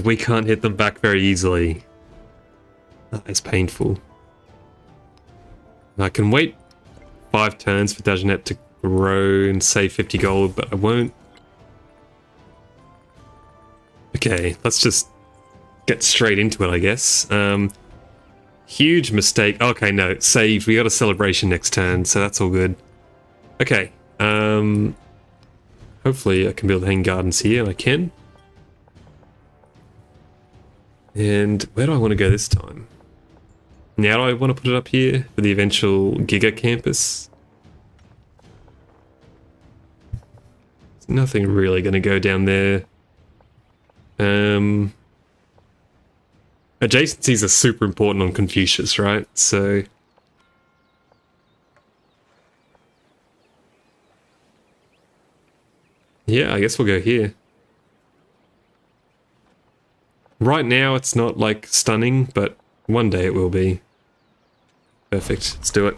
C: we can't hit them back very easily. That is painful. I can wait 5 turns for Dagenet to grow and save 50 gold, but I won't. Okay, let's just get straight into it, I guess. Huge mistake. Okay, no, saved. We got a celebration next turn, so that's all good. Okay, hopefully I can build Hanging Gardens here, and I can. And where do I want to go this time? Now do I want to put it up here for the eventual Giga Campus? There's nothing really going to go down there. Adjacencies are super important on Confucius, right? So... yeah, I guess we'll go here. Right now it's not, like, stunning, but one day it will be. Perfect, let's do it.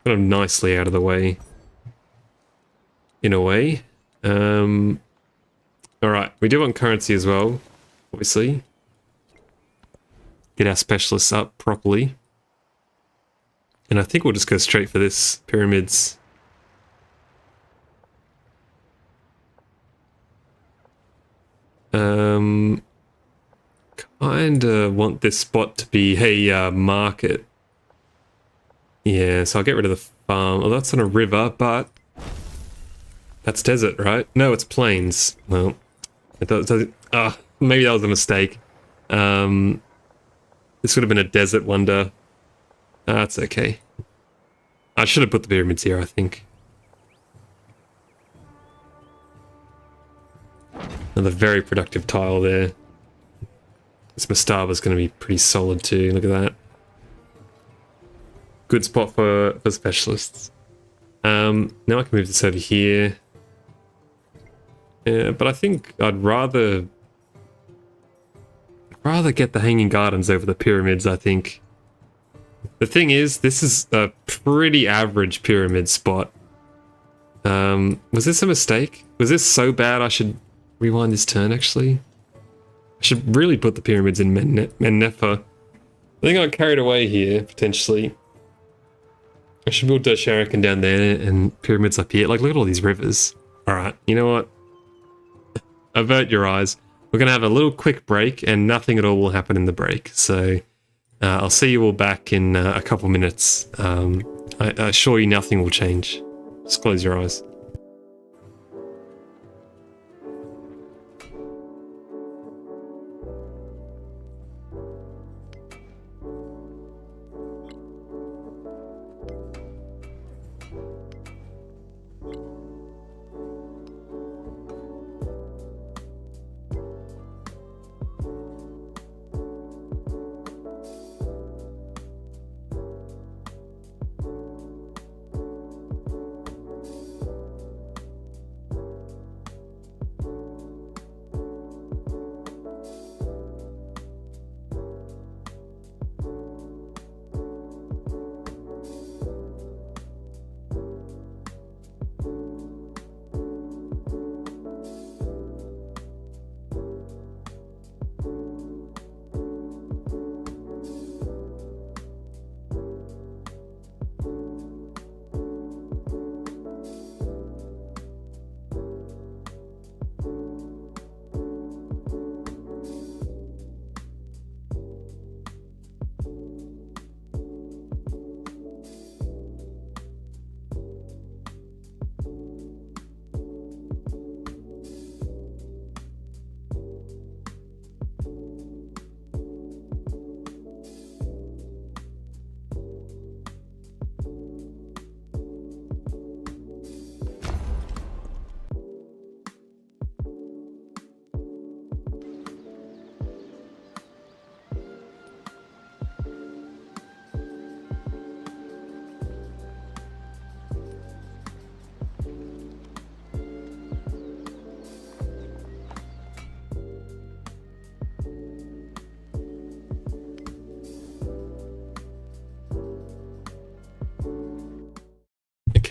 C: Kind of nicely out of the way. In a way. Alright, we do want currency as well, obviously. Get our specialists up properly. And I think we'll just go straight for this, pyramids. Kinda want this spot to be a market. Yeah, so I'll get rid of the farm. Oh, that's on a river, but that's desert, right? No, it's plains. Well, it doesn't. Maybe that was a mistake. This would have been a desert wonder. That's okay. I should have put the pyramids here, I think. Another very productive tile there. This Mastava's going to be pretty solid too. Look at that. Good spot for specialists. Now I can move this over here. Yeah, but I think I'd rather get the Hanging Gardens over the pyramids, I think. The thing is, this is a pretty average pyramid spot. Was this a mistake? Was this so bad I should rewind this turn, actually? I should really put the pyramids in Mennefa. I think I got carried away here, potentially. I should build Sharakan down there and pyramids up here. Like, look at all these rivers. Alright, you know what? Avert your eyes. We're going to have a little quick break, and nothing at all will happen in the break. So, I'll see you all back in a couple minutes. I assure you nothing will change. Just close your eyes.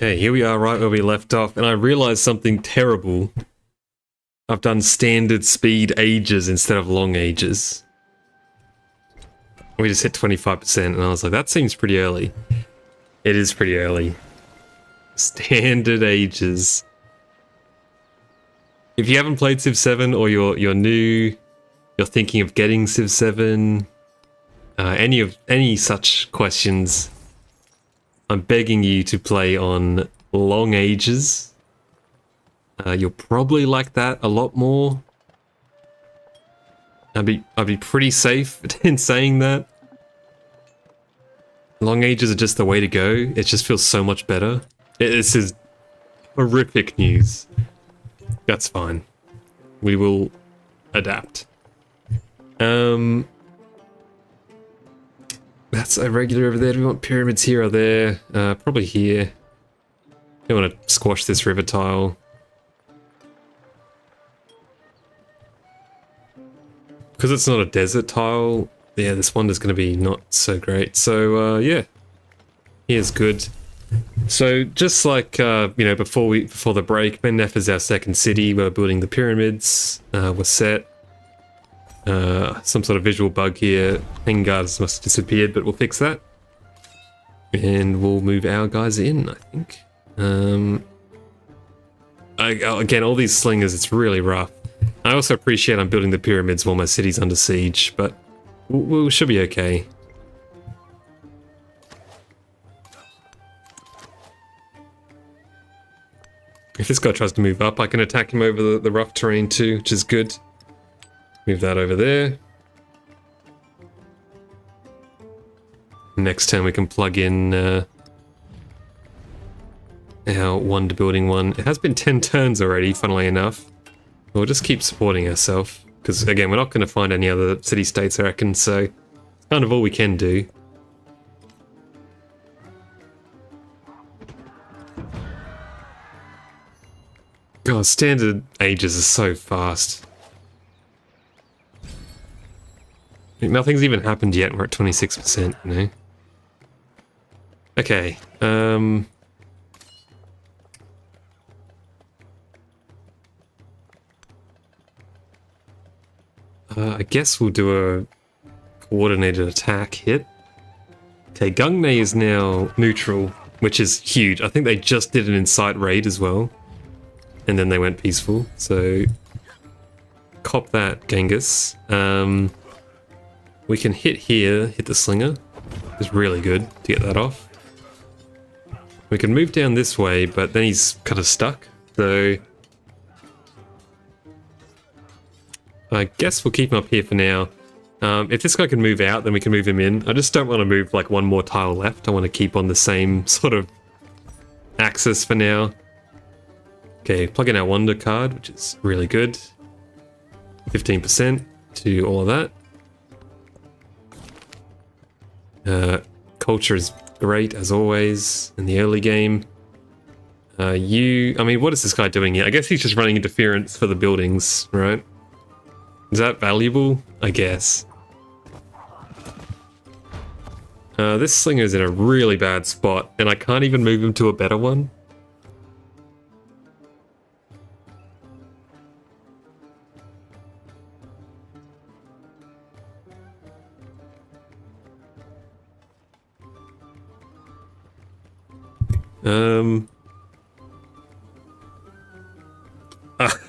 C: Okay, here we are right where we left off, and I realized something terrible. I've done standard speed ages instead of long ages. We just hit 25%, and I was like, that seems pretty early. It is pretty early. Standard ages. If you haven't played Civ 7 or you're new, you're thinking of getting Civ 7, any such questions, I'm begging you to play on long ages. You'll probably like that a lot more. I'd be pretty safe in saying that. Long ages are just the way to go. It just feels so much better. This is horrific news. That's fine. We will adapt. That's irregular over there. Do we want pyramids here or there? Probably here. I want to squash this river tile. Because it's not a desert tile, yeah, this one is going to be not so great. So, yeah. Here's good. So, just like, before the break, Mennefa is our second city. We're building the pyramids. We're set. Some sort of visual bug here. Hanging Gardens must have disappeared, but we'll fix that. And we'll move our guys in, I think. Again, all these slingers, it's really rough. I also appreciate I'm building the pyramids while my city's under siege, but we should be okay. If this guy tries to move up, I can attack him over the rough terrain too, which is good. Move that over there. Next turn we can plug in our wonder building one. It has been 10 turns already, funnily enough. We'll just keep supporting ourselves. Because, again, we're not going to find any other city-states, I reckon, so it's kind of all we can do. God, standard ages are so fast. Like, nothing's even happened yet, we're at 26%, you know? Okay, I guess we'll do a coordinated attack hit. Okay, Gungnei is now neutral, which is huge. I think they just did an incite raid as well. And then they went peaceful, so cop that, Genghis. We can hit here, hit the slinger. It's really good to get that off. We can move down this way, but then he's kind of stuck, so I guess we'll keep him up here for now. If this guy can move out, then we can move him in. I just don't want to move like one more tile left. I want to keep on the same sort of axis for now. Okay, plug in our Wonder card, which is really good. 15% to all of that. Culture is great, as always, in the early game. I mean, what is this guy doing here? I guess he's just running interference for the buildings, right? Is that valuable? I guess. This slinger's in a really bad spot, and I can't even move him to a better one.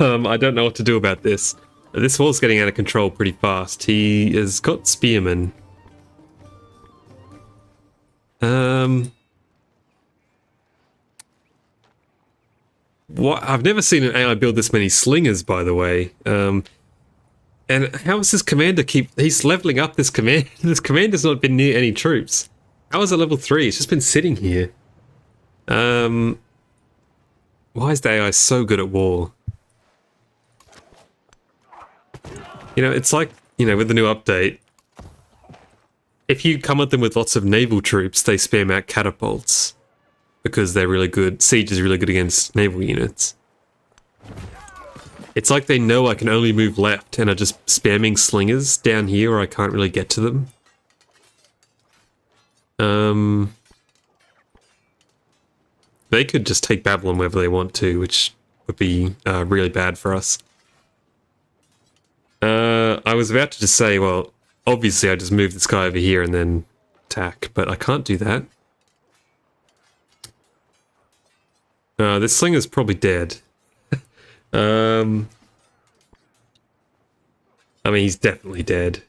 C: I don't know what to do about this. This war's getting out of control pretty fast. He has got spearmen. What? I've never seen an AI build this many slingers, by the way. And how is this commander he's leveling up this command. This commander's not been near any troops. How is it level 3? It's just been sitting here. Why is the AI so good at war? You know, it's like, you know, with the new update, if you come at them with lots of naval troops, they spam out catapults because they're really good. Siege is really good against naval units. It's like they know I can only move left and are just spamming slingers down here where I can't really get to them. They could just take Babylon wherever they want to, which would be really bad for us. I was about to just say, well, obviously I just move this guy over here and then attack, but I can't do that. This slinger's probably dead. I mean, he's definitely dead.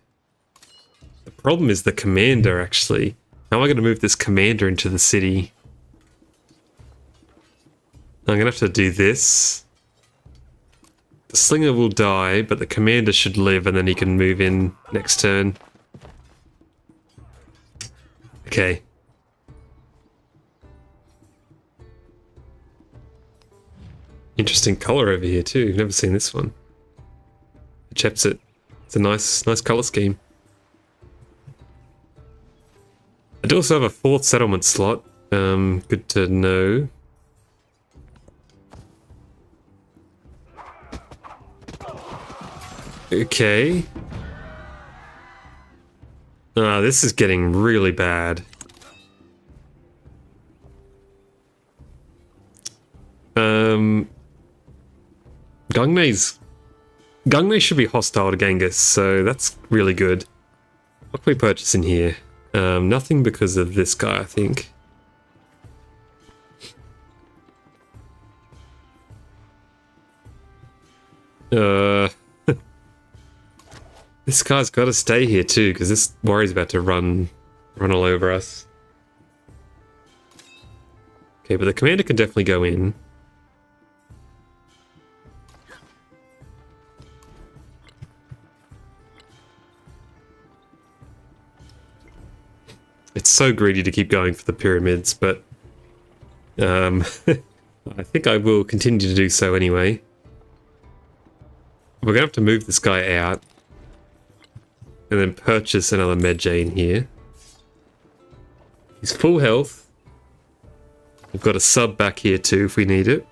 C: The problem is the commander, actually. How am I going to move this commander into the city? I'm going to have to do this. The slinger will die, but the commander should live, and then he can move in next turn. Okay. Interesting color over here too. I've never seen this one. Chepset. It's a nice color scheme. I do also have a 4th settlement slot. Good to know. Okay. This is getting really bad. Gungnei should be hostile to Genghis, so that's really good. What can we purchase in here? Nothing because of this guy, I think. This guy's got to stay here too, because this warrior's about to run all over us. Okay, but the commander can definitely go in. It's so greedy to keep going for the pyramids, but I think I will continue to do so anyway. we're gonna have to move this guy out. And then purchase another Medjay in here. He's full health. We've got a sub back here too if we need it.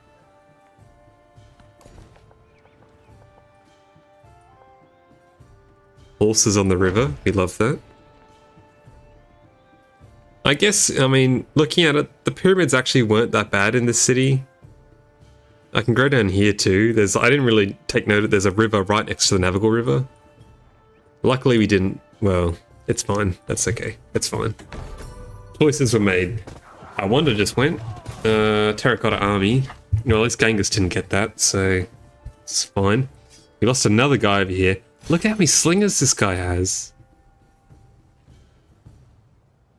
C: Horses on the river, we love that. I guess, I mean, looking at it, the pyramids actually weren't that bad in this city. I can go down here too. I didn't really take note that there's a river right next to the Navigable River. Luckily we didn't. Well, it's fine. That's okay. It's fine. Choices were made. Wanda just went. Terracotta Army. Well, at least Genghis didn't get that, so it's fine. We lost another guy over here. Look how many slingers this guy has.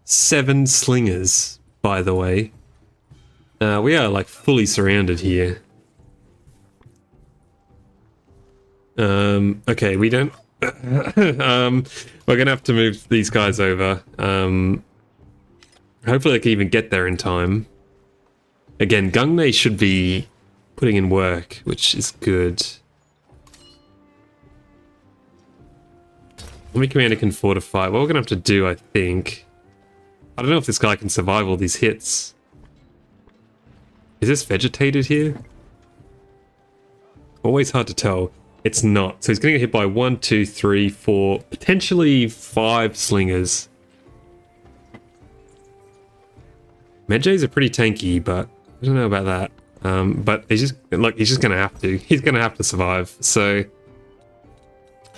C: 7 slingers, by the way. We are like fully surrounded here. Okay, we don't... we're gonna have to move these guys over. Hopefully I can even get there in time. Again, Gungnei should be putting in work, which is good. Army Commander can fortify. What we're gonna have to do, I think... I don't know if this guy can survive all these hits. Is this vegetated here? Always hard to tell. It's not. So he's going to get hit by 1, 2, 3, 4, potentially 5 slingers. Medjays are pretty tanky, but I don't know about that. But he's just going to have to. He's going to have to survive. So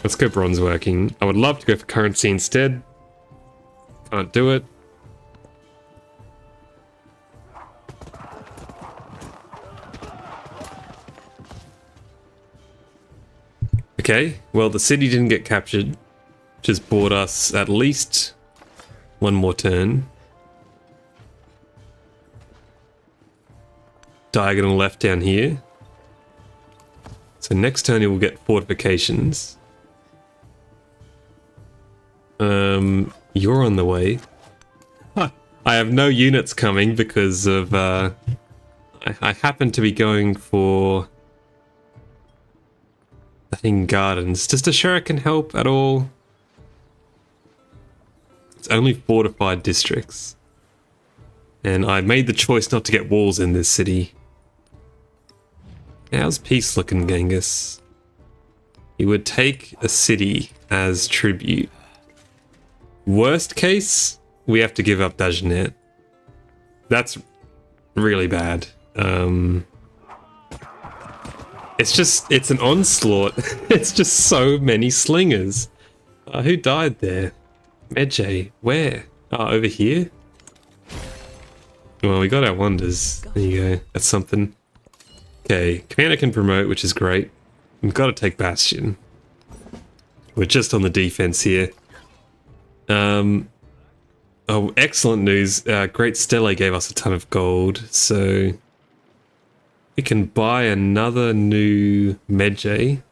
C: let's go bronze working. I would love to go for currency instead. Can't do it. Okay, well the city didn't get captured, which has bought us at least one more turn. Diagonal left down here. So next turn he will get fortifications. You're on the way. Huh. I have no units coming because of I happen to be going for Thing Gardens. Does the Shuriken help at all? It's only fortified districts. And I made the choice not to get walls in this city. How's peace looking, Genghis? You would take a city as tribute. Worst case, we have to give up Dagenet. That's really bad. It's an onslaught. It's just so many slingers. Who died there? Medjay. Where? Oh, over here? Well, we got our wonders. There you go. That's something. Okay, Commander can promote, which is great. We've got to take Bastion. We're just on the defense here. Oh, excellent news. Great Stele gave us a ton of gold, so... we can buy another new Medjay.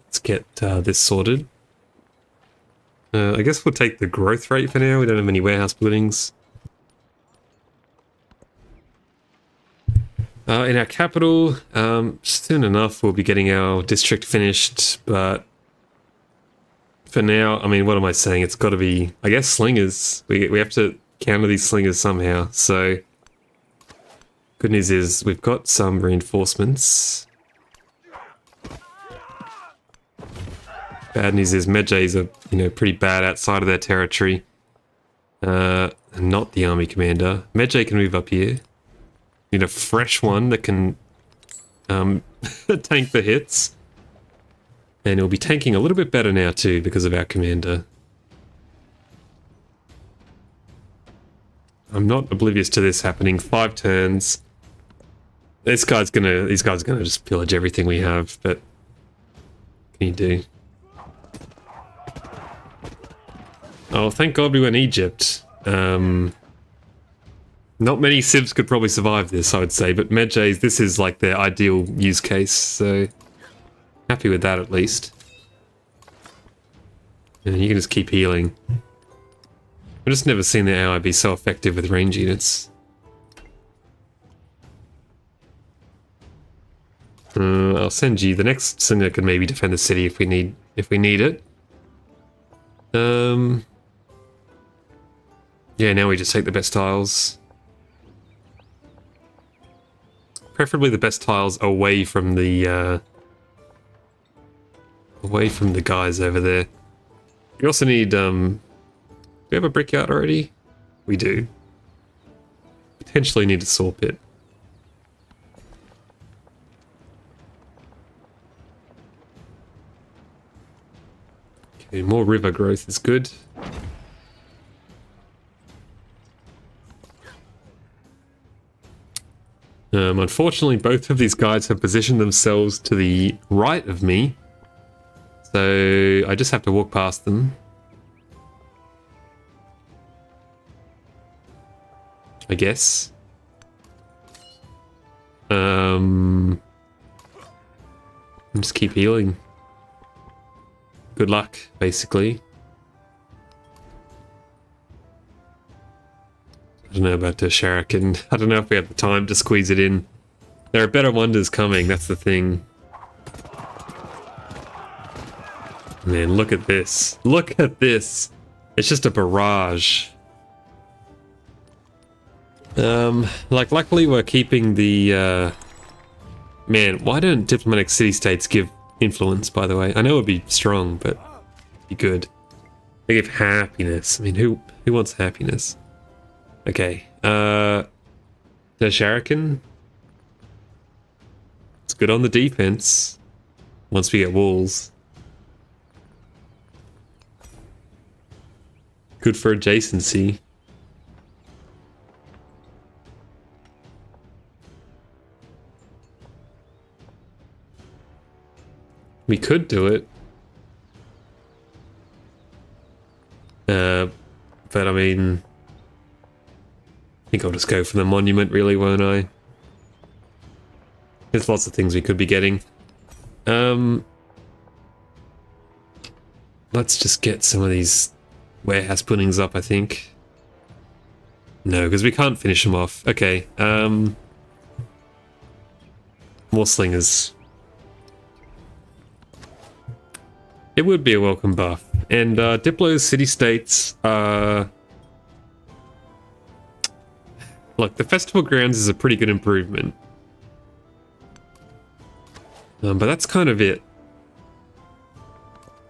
C: Let's get this sorted. I guess we'll take the growth rate for now. We don't have any warehouse buildings. In our capital, soon enough we'll be getting our district finished, but for now, I mean, what am I saying? It's got to be, I guess, slingers. We have to counter these slingers somehow, so... good news is we've got some reinforcements. Bad news is Medjays are, pretty bad outside of their territory. Not the army commander. Medjay can move up here. Need a fresh one that can tank the hits. And it'll be tanking a little bit better now too because of our commander. I'm not oblivious to this happening. 5 turns. These guys are gonna just pillage everything we have, but what can you do? Oh, thank God we went Egypt. Not many civs could probably survive this, I would say, but Medjays, this is like their ideal use case, so happy with that at least. And you can just keep healing. I've just never seen the AI be so effective with range units. I'll send you. The next slinger can maybe defend the city if we need it. Yeah, now we just take the best tiles. Preferably the best tiles away from the guys over there. We also need do we have a brickyard already? We do. Potentially need a saw pit. Okay, more river growth is good. Unfortunately, both of these guys have positioned themselves to the right of me. So I just have to walk past them. I guess. And just keep healing. Good luck, basically. I don't know about the Shuriken. I don't know if we have the time to squeeze it in. There are better wonders coming, that's the thing. Man, look at this. Look at this. It's just a barrage. Like, luckily we're keeping the, Man, why don't diplomatic city-states give influence, by the way? I know it'd be strong, but it'd be good. They give happiness. I mean, who wants happiness? Okay, the Shuriken. It's good on the defense. Once we get walls. Good for adjacency. We could do it. But I mean, I think I'll just go for the monument, really, won't I? There's lots of things we could be getting. Let's just get some of these warehouse puddings up, I think. No, because we can't finish them off. Okay, more slingers. It would be a welcome buff. And Diplo's city-states are... Look, the festival grounds is a pretty good improvement. But that's kind of it.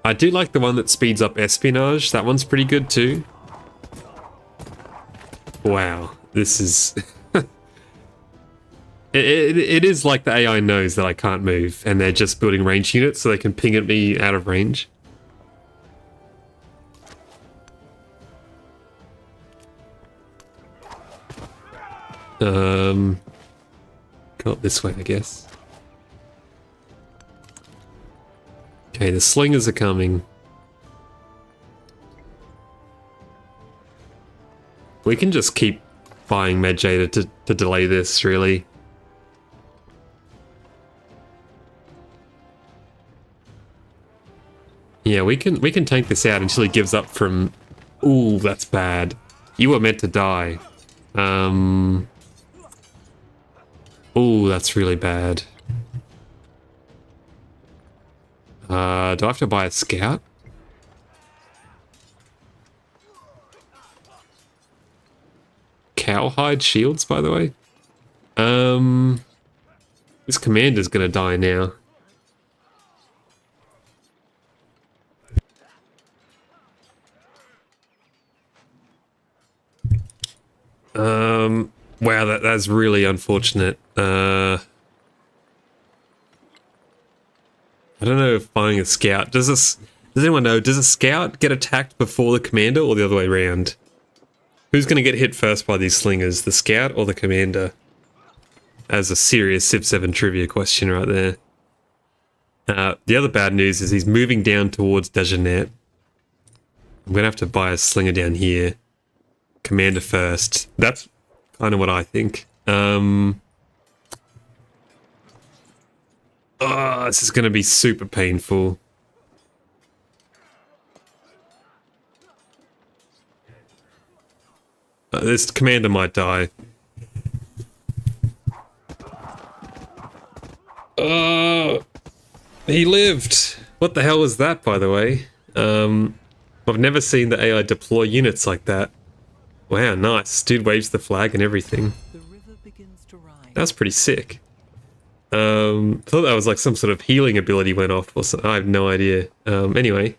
C: I do like the one that speeds up espionage. That one's pretty good too. Wow, this is... it is like the AI knows that I can't move, and they're just building range units so they can ping at me out of range. Go up this way, I guess. Okay, the slingers are coming. We can just keep buying Medjay to delay this, really. Yeah, we can tank this out until he gives up from... Ooh, that's bad. You were meant to die. Ooh, that's really bad. Do I have to buy a scout? Cowhide shields, by the way. This commander's gonna die now. Wow, that's really unfortunate. I don't know if buying a scout... Does anyone know, does a scout get attacked before the commander or the other way around? Who's going to get hit first by these slingers, the scout or the commander? As a serious Civ 7 trivia question right there. The other bad news is he's moving down towards Dagenet. I'm going to have to buy a slinger down here. Commander first. That's kind of what I think. Oh, this is going to be super painful. This commander might die. He lived. What the hell was that, by the way? I've never seen the AI deploy units like that. Wow, nice. Dude waves the flag and everything.
B: The river begins to rise.
C: That's pretty sick. Thought that was like some sort of healing ability went off or something. I have no idea. Anyway.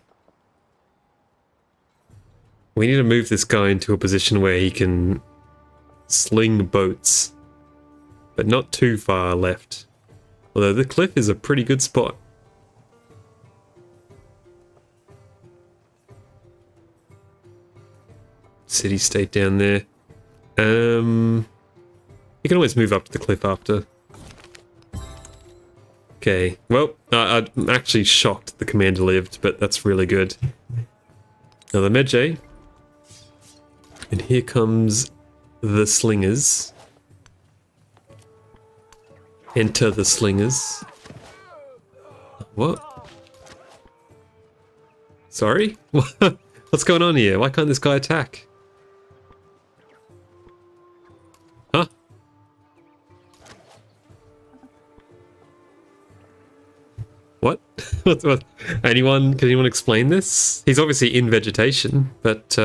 C: We need to move this guy into a position where he can sling boats. But not too far left. Although the cliff is a pretty good spot. City state down there. You can always move up to the cliff after. Okay, well, I'm actually shocked the commander lived, but that's really good. Another Medjay. And here comes the slingers. Enter the slingers. What? Sorry? What's going on here? Why can't this guy attack? Huh? What? What? Anyone? Can anyone explain this? He's obviously in vegetation, but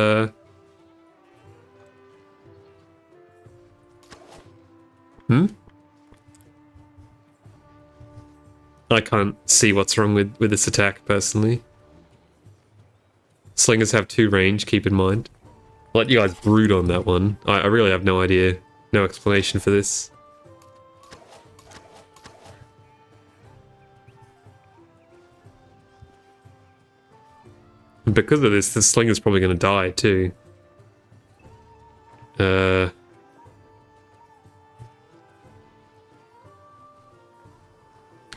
C: I can't see what's wrong with this attack personally. Slingers have 2 range, keep in mind. I'll let you guys brood on that one. I really have no idea. No explanation for this. And because of this, the slinger's probably going to die too.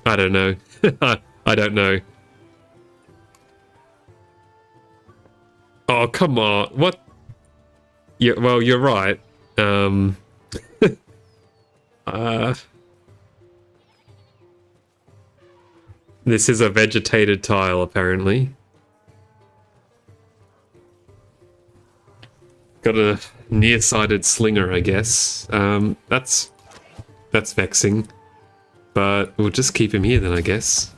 C: I don't know. I don't know. Oh, come on. What? Yeah, well, you're right. This is a vegetated tile, apparently. Got a nearsighted slinger, I guess. That's vexing. But we'll just keep him here then, I guess.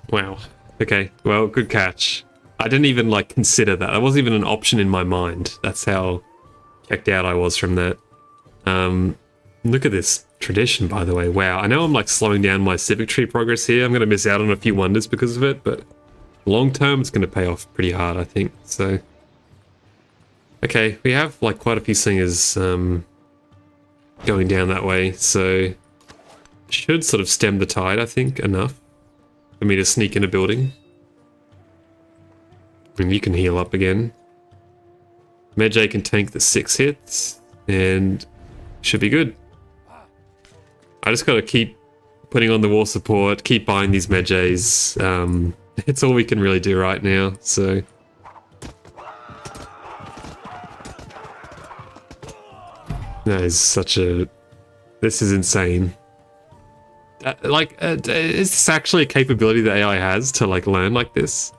C: Wow. Okay, well, good catch. I didn't even, like, consider that. That wasn't even an option in my mind. That's how checked out I was from that. Look at this tradition, by the way. Wow, I know I'm, like, slowing down my civic tree progress here. I'm going to miss out on a few wonders because of it, but long term, it's going to pay off pretty hard, I think. So, okay, we have, like, quite a few singers going down that way, so should sort of stem the tide, I think, enough for me to sneak in a building. And you can heal up again. Medjay can tank the 6 hits, and should be good. I just gotta keep putting on the war support, keep buying these Medjays. It's all we can really do right now, so... That is such a... This is insane. Is this actually a capability that AI has to, like, learn like this?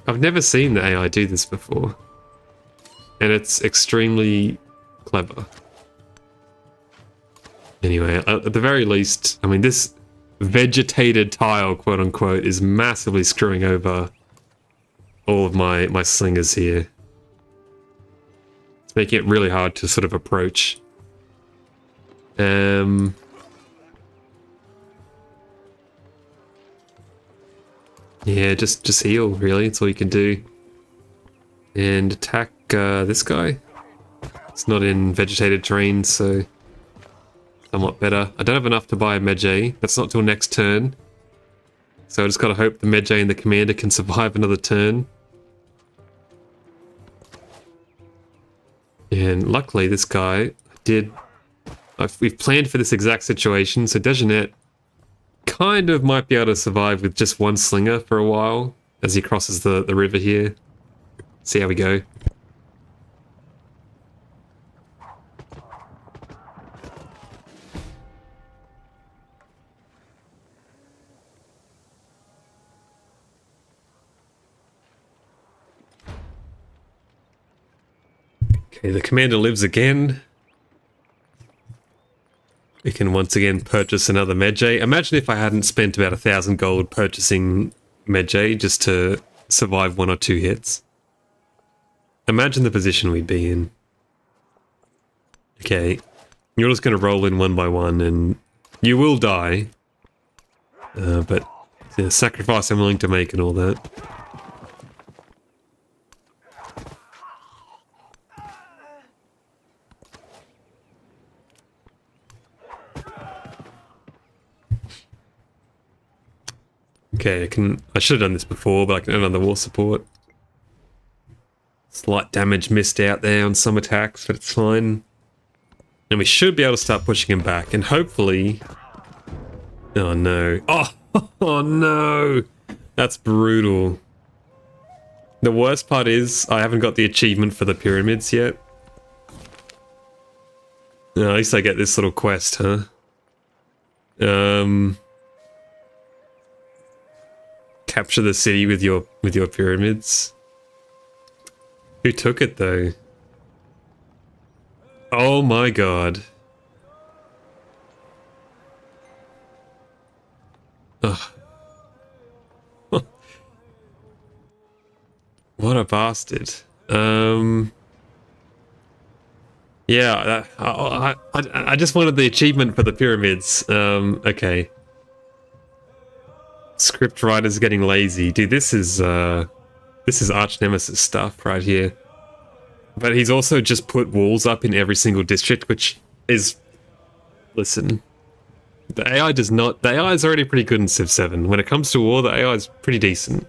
C: I've never seen the AI do this before. And it's extremely clever. Anyway, at the very least, I mean, this vegetated tile, quote-unquote, is massively screwing over all of my slingers here. It's making it really hard to sort of approach. Yeah, just heal, really. That's all you can do. And attack this guy. It's not in vegetated terrain, so somewhat better. I don't have enough to buy a Medjay. That's not till next turn. So I just gotta hope the Medjay and the commander can survive another turn. And luckily this guy did... we've planned for this exact situation, so Dejanet kind of might be able to survive with just one slinger for a while as he crosses the river here. See how we go. Okay, the commander lives again. We can once again purchase another Medjay. Imagine if I hadn't spent about 1,000 gold purchasing Medjay just to survive 1 or 2 hits. Imagine the position we'd be in. Okay, you're just going to roll in one by one and you will die. But the sacrifice I'm willing to make and all that. Okay, I should have done this before, but I can add another war support. Slight damage missed out there on some attacks, but it's fine. And we should be able to start pushing him back, and hopefully... Oh no. Oh no! That's brutal. The worst part is, I haven't got the achievement for the pyramids yet. No, at least I get this little quest, huh? Capture the city with your pyramids. Who took it though? Oh my god. Ugh. What a bastard. Yeah, I just wanted the achievement for the pyramids. Okay. Script writer's getting lazy. Dude, this is arch nemesis stuff right here. But he's also just put walls up in every single district, which is... Listen. The AI does not... The AI is already pretty good in Civ 7. When it comes to war, the AI is pretty decent.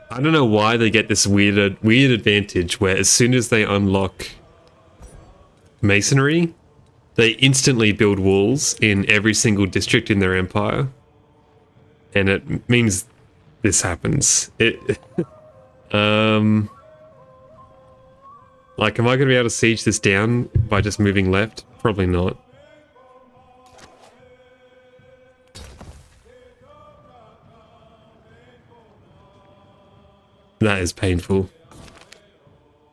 C: I don't know why they get this weird advantage where as soon as they unlock masonry, they instantly build walls in every single district in their empire. And it means this happens. Like, am I going to be able to siege this down by just moving left? Probably not. That is painful.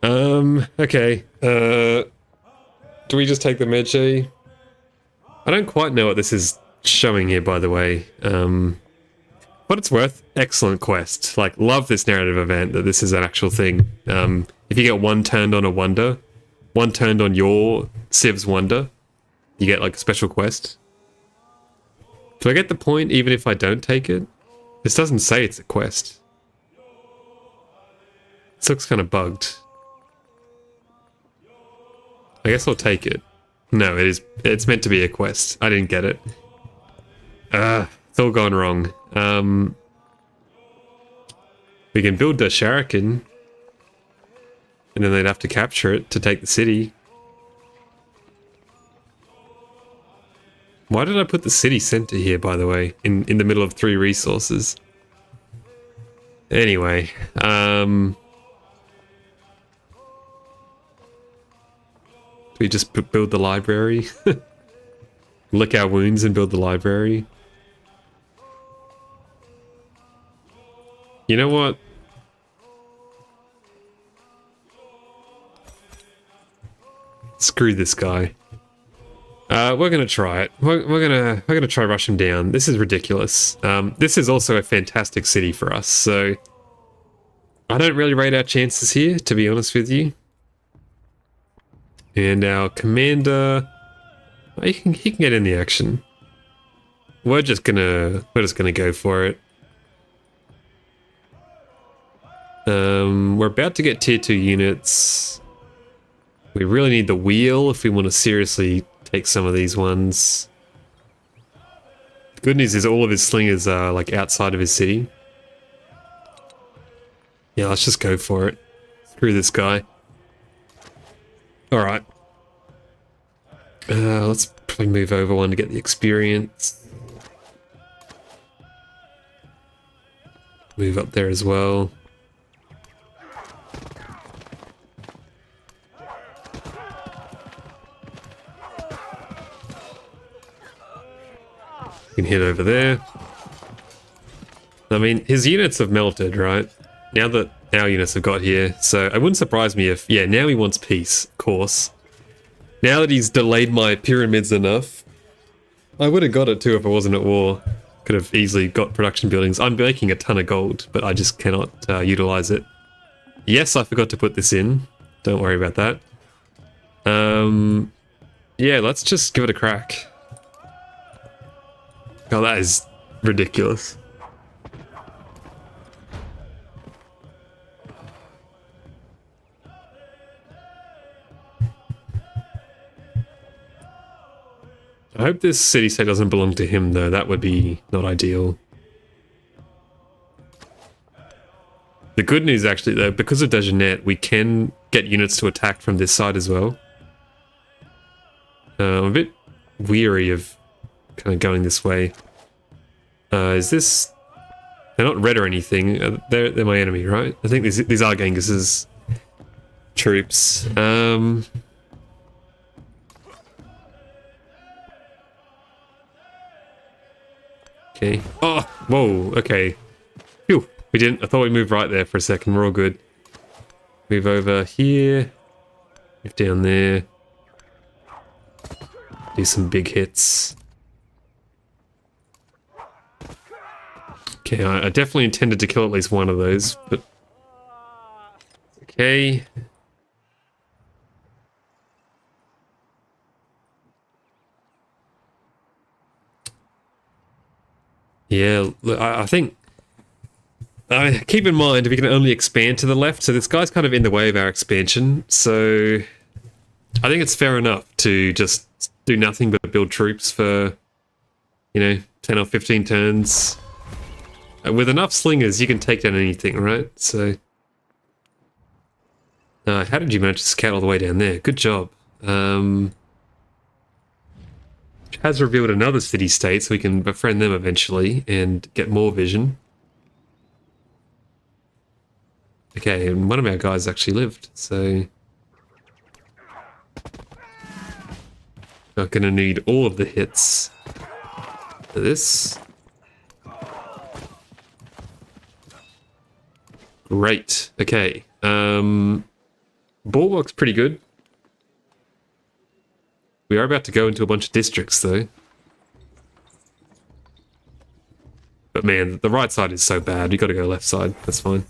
C: Okay. Do we just take the Medjay? I don't quite know what this is showing here, by the way. What it's worth, excellent quest. Like, love this narrative event that this is an actual thing. If you get one turned on a wonder, one turned on your Civ's wonder, you get like a special quest. Do I get the point even if I don't take it? This doesn't say it's a quest. This looks kind of bugged. I guess I'll take it. No, it's meant to be a quest. I didn't get it. It's all gone wrong. We can build the Shuriken, and then they'd have to capture it to take the city. Why did I put the city center here, by the way, in the middle of 3 resources? Anyway, do we just build the library? Lick our wounds and build the library? You know what? Screw this guy. We're gonna try it. We're gonna try rush him down. This is ridiculous. This is also a fantastic city for us, so I don't really rate our chances here, to be honest with you. And our commander, he can get in the action. We're just gonna go for it. We're about to get tier 2 units. We really need the wheel if we want to seriously take some of these ones. The good news is all of his slingers are like outside of his city. Yeah, let's just go for it. Screw this guy. Alright. Let's probably move over one to get the experience. Move up there as well. Can hit over there. I mean, his units have melted, right? Now that our units have got here. So it wouldn't surprise me if, yeah, now he wants peace, of course. Now that he's delayed my pyramids enough, I would have got it too if I wasn't at war. Could have easily got production buildings. I'm making a ton of gold, but I just cannot utilize it. Yes, I forgot to put this in. Don't worry about that. Yeah, let's just give it a crack. Oh, that is ridiculous. I hope this city-state doesn't belong to him, though. That would be not ideal. The good news, actually, though, because of Dejanet, we can get units to attack from this side as well. I'm a bit weary of kind of going this way. Is this... They're not red or anything. They're my enemy, right? I think these are Genghis's troops. Okay. Oh, whoa, okay. Phew, we didn't. I thought we moved right there for a second. We're all good. Move over here. Move down there. Do some big hits. Okay, I definitely intended to kill at least one of those, but... Okay. Yeah, I think... keep in mind, we can only expand to the left, so this guy's kind of in the way of our expansion, so... I think it's fair enough to just do nothing but build troops for, you know, 10 or 15 turns. With enough slingers, you can take down anything, right? So... how did you manage to scout all the way down there? Good job. Has revealed another city-state, so we can befriend them eventually and get more vision. Okay, and one of our guys actually lived, so... Not gonna need all of the hits for this. Great, okay. Bulwark's pretty good. We are about to go into a bunch of districts, though. But man, the right side is so bad. You gotta go left side. That's fine.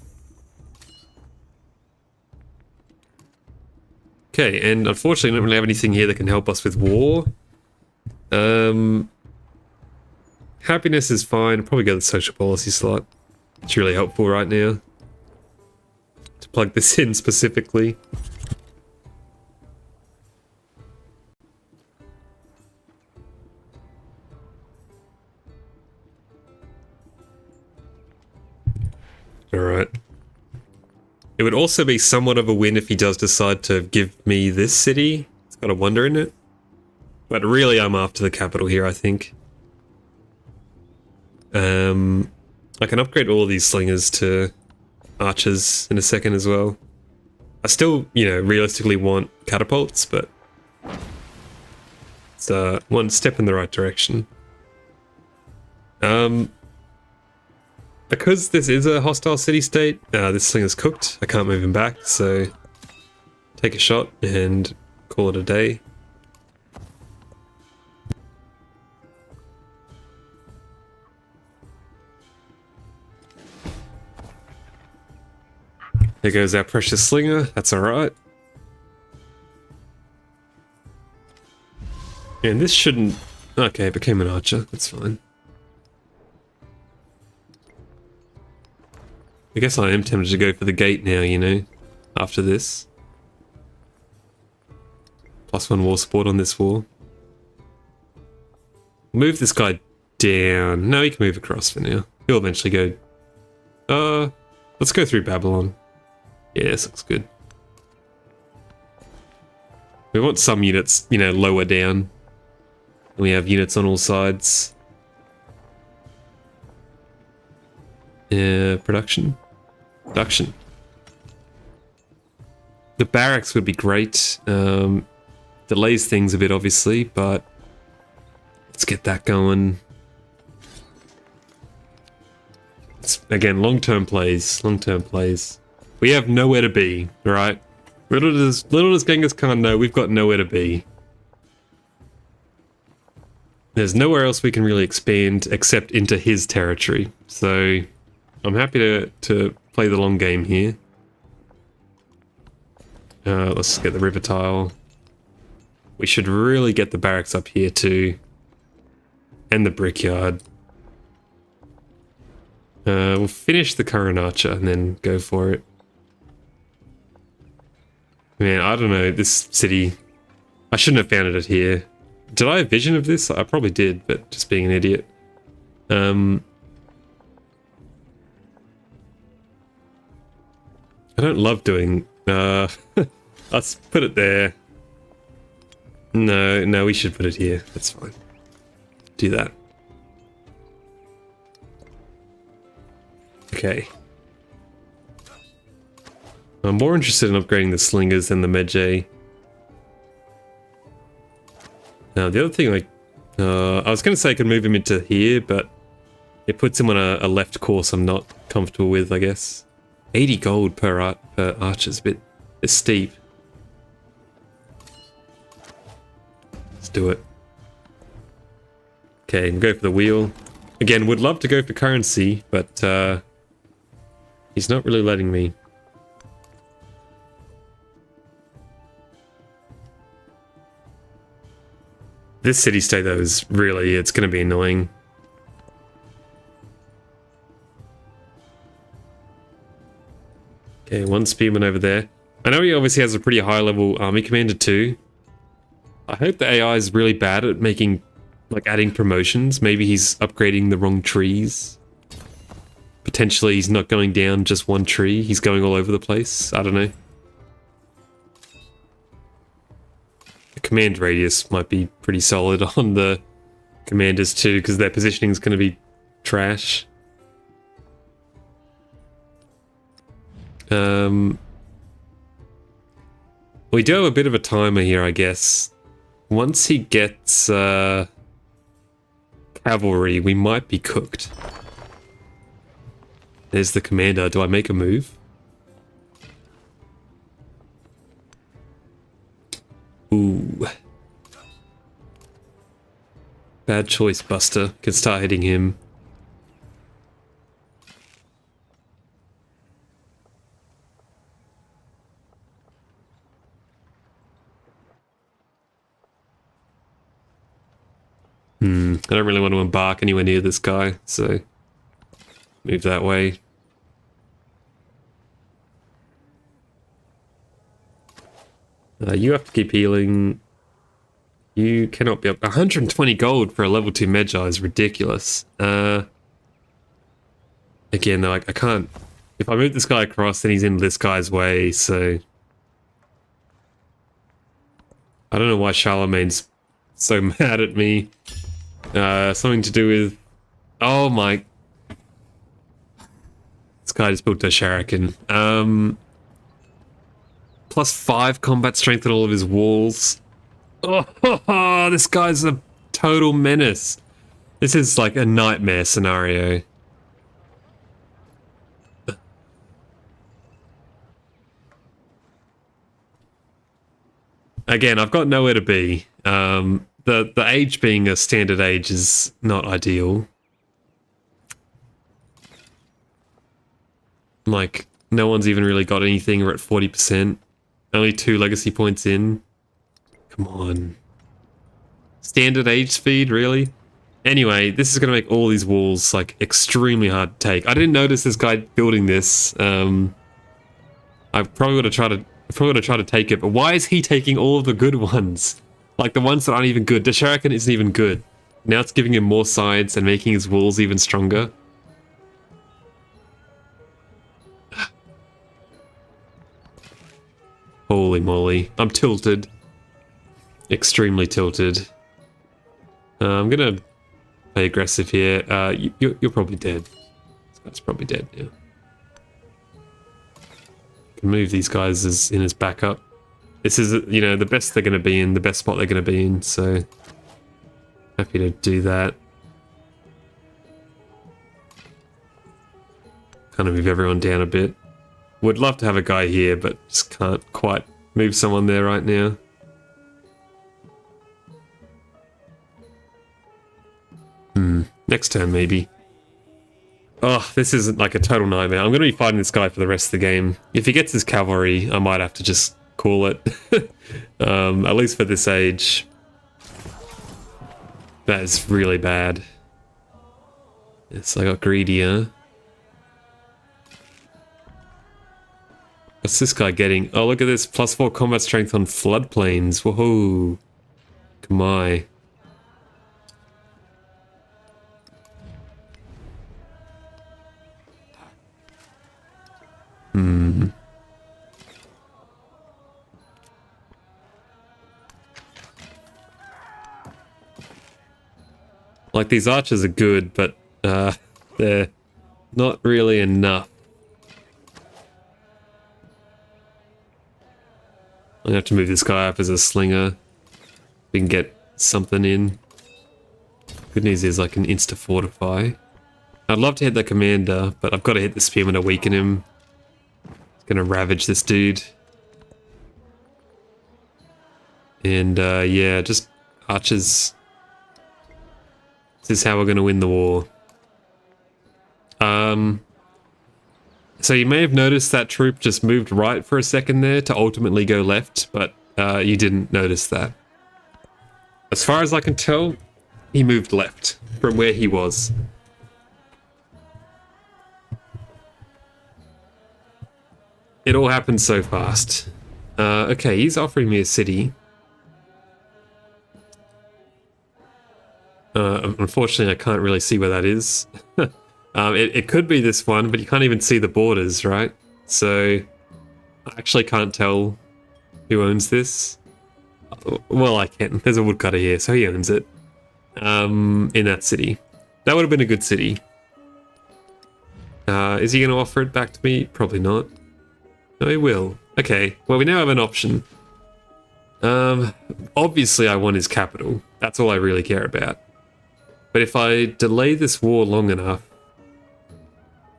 C: Okay, and unfortunately, I don't really have anything here that can help us with war. Happiness is fine. I'll probably go to the social policy slot. It's really helpful right now. To plug this in specifically. Alright. It would also be somewhat of a win if he does decide to give me this city. It's got a wonder in it. But really, I'm after the capital here, I think. I can upgrade all of these slingers to archers in a second as well. I still, you know, realistically want catapults, but it's one step in the right direction. Because this is a hostile city-state, this thing is cooked. I can't move him back, so take a shot and call it a day. There goes our precious slinger. That's alright. And this shouldn't... Okay, it became an archer. That's fine. I guess I am tempted to go for the gate now, you know, after this. +1 war support on this war. Move this guy down. No, he can move across for now. He'll eventually go... let's go through Babylon. Yeah, this looks good. We want some units, you know, lower down. And we have units on all sides. Production. The barracks would be great. Delays things a bit, obviously, but let's get that going. It's, again, long-term plays. We have nowhere to be, right? Little does Genghis Khan know we've got nowhere to be. There's nowhere else we can really expand except into his territory. So I'm happy to play the long game here. Let's get the river tile. We should really get the barracks up here too. And the brickyard. We'll finish the current archer and then go for it. Man, I don't know, this city... I shouldn't have founded it here. Did I have vision of this? I probably did, but just being an idiot. I don't love doing... let's put it there. No, we should put it here. That's fine. Do that. Okay. I'm more interested in upgrading the slingers than the Medjay. Now, the other thing, like, I was going to say I could move him into here, but it puts him on a left course I'm not comfortable with, I guess. 80 gold per archer is a bit steep. Let's do it. Okay, go for the wheel. Again, would love to go for currency, but he's not really letting me. This city-state, though, is really... it's going to be annoying. Okay, one spearman over there. I know he obviously has a pretty high-level army commander, too. I hope the AI is really bad at making... like, adding promotions. Maybe he's upgrading the wrong trees. Potentially, he's not going down just one tree. He's going all over the place. I don't know. Command radius might be pretty solid on the commanders too, because their positioning is going to be trash. We do have a bit of a timer here, I guess. Once he gets cavalry, we might be cooked. There's the commander. Do I make a move? Ooh. Bad choice, Buster. Can start hitting him. I don't really want to embark anywhere near this guy, so move that way. You have to keep healing. You cannot be up. 120 gold for a level 2 Medjay is ridiculous. Again, though, I can't... if I move this guy across, then he's in this guy's way, so... I don't know why Charlemagne's so mad at me. Something to do with... oh my... this guy just built a shuriken. +5 combat strength on all of his walls. Oh, this guy's a total menace. This is like a nightmare scenario. Again, I've got nowhere to be. The age being a standard age is not ideal. Like, no one's even really got anything. We're at 40%. Only 2 legacy points in. Come on. Standard age speed, really? Anyway, this is going to make all these walls, like, extremely hard to take. I didn't notice this guy building this. I probably would have tried to take it, but why is he taking all of the good ones? Like, the ones that aren't even good. The shuriken isn't even good. Now it's giving him more sides and making his walls even stronger. Holy moly. I'm tilted. Extremely tilted. I'm gonna play aggressive here. You're probably dead. This guy's probably dead, yeah. Can move these guys in as backup. This is, you know, the best they're gonna be in, the best spot they're gonna be in, so... happy to do that. Kind of move everyone down a bit. Would love to have a guy here, but just can't quite move someone there right now. Next turn, maybe. Oh, this isn't like a total nightmare. I'm going to be fighting this guy for the rest of the game. If he gets his cavalry, I might have to just call it. At least for this age. That is really bad. Yes, I got greedy, huh? What's this guy getting? Oh, look at this. +4 combat strength on floodplains. Whoa. Come on. Like, these archers are good, but they're not really enough. I'm gonna have to move this guy up as a slinger. We can get something in. Good news is I can insta-fortify. I'd love to hit the commander, but I've got to hit the spearman to weaken him. It's gonna ravage this dude. And yeah, just archers. This is how we're gonna win the war. So you may have noticed that troop just moved right for a second there to ultimately go left, but you didn't notice that. As far as I can tell, he moved left from where he was. It all happened so fast. Okay, he's offering me a city. Unfortunately, I can't really see where that is. It could be this one, but you can't even see the borders, right? So I actually can't tell who owns this. Well, I can. There's a woodcutter here, so he owns it. In that city. That would have been a good city. Is he going to offer it back to me? Probably not. No, he will. Okay, well, we now have an option. Obviously, I want his capital. That's all I really care about. But if I delay this war long enough,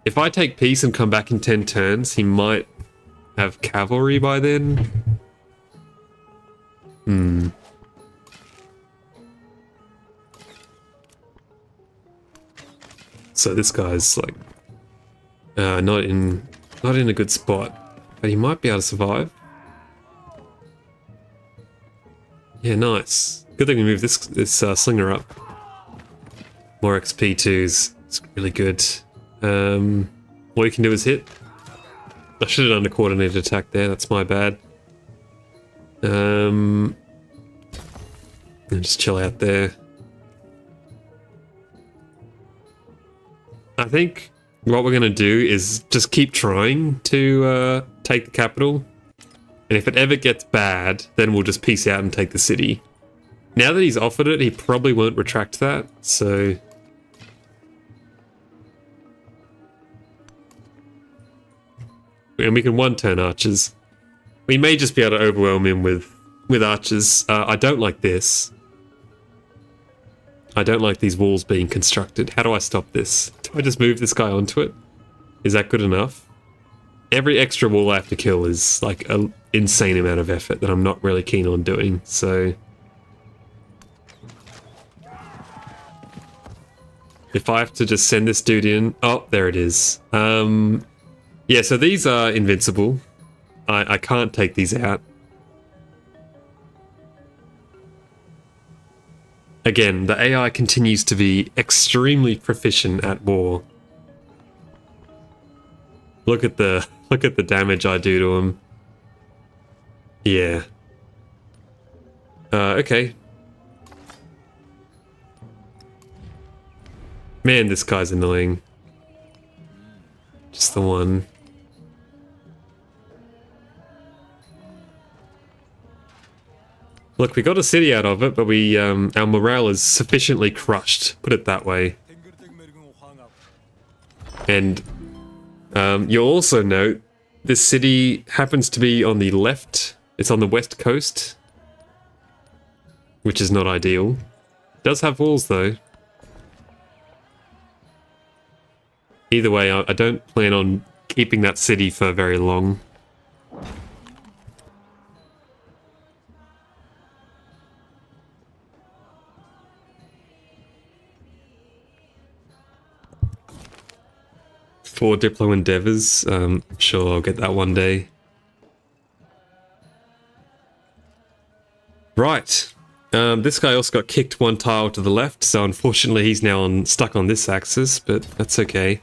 C: if I take peace and come back in 10 turns, he might have cavalry by then. So this guy's like not in a good spot, but he might be able to survive. Yeah, nice. Good thing we moved this slinger up. More XP twos. It's really good. All you can do is hit. I should have done a coordinated attack there. That's my bad. And just chill out there. I think what we're going to do is just keep trying to take the capital. And if it ever gets bad, then we'll just peace out and take the city. Now that he's offered it, he probably won't retract that, so... And we can one-turn archers. We may just be able to overwhelm him with archers. I don't like this. I don't like these walls being constructed. How do I stop this? Do I just move this guy onto it? Is that good enough? Every extra wall I have to kill is like an insane amount of effort that I'm not really keen on doing, so... If I have to just send this dude in... Oh, there it is. Yeah, so these are invincible. I can't take these out. Again, the AI continues to be extremely proficient at war. Look at the damage I do to him. Yeah. Okay. Man, this guy's annoying. Just the one. Look, we got a city out of it, but we our morale is sufficiently crushed, put it that way. And you'll also note this city happens to be on the left. It's on the west coast, which is not ideal. It does have walls though. Either way, I don't plan on keeping that city for very long. For Diplo endeavors, sure, I'll get that one day. Right. This guy also got kicked one tile to the left, so unfortunately he's now stuck on this axis, but that's okay.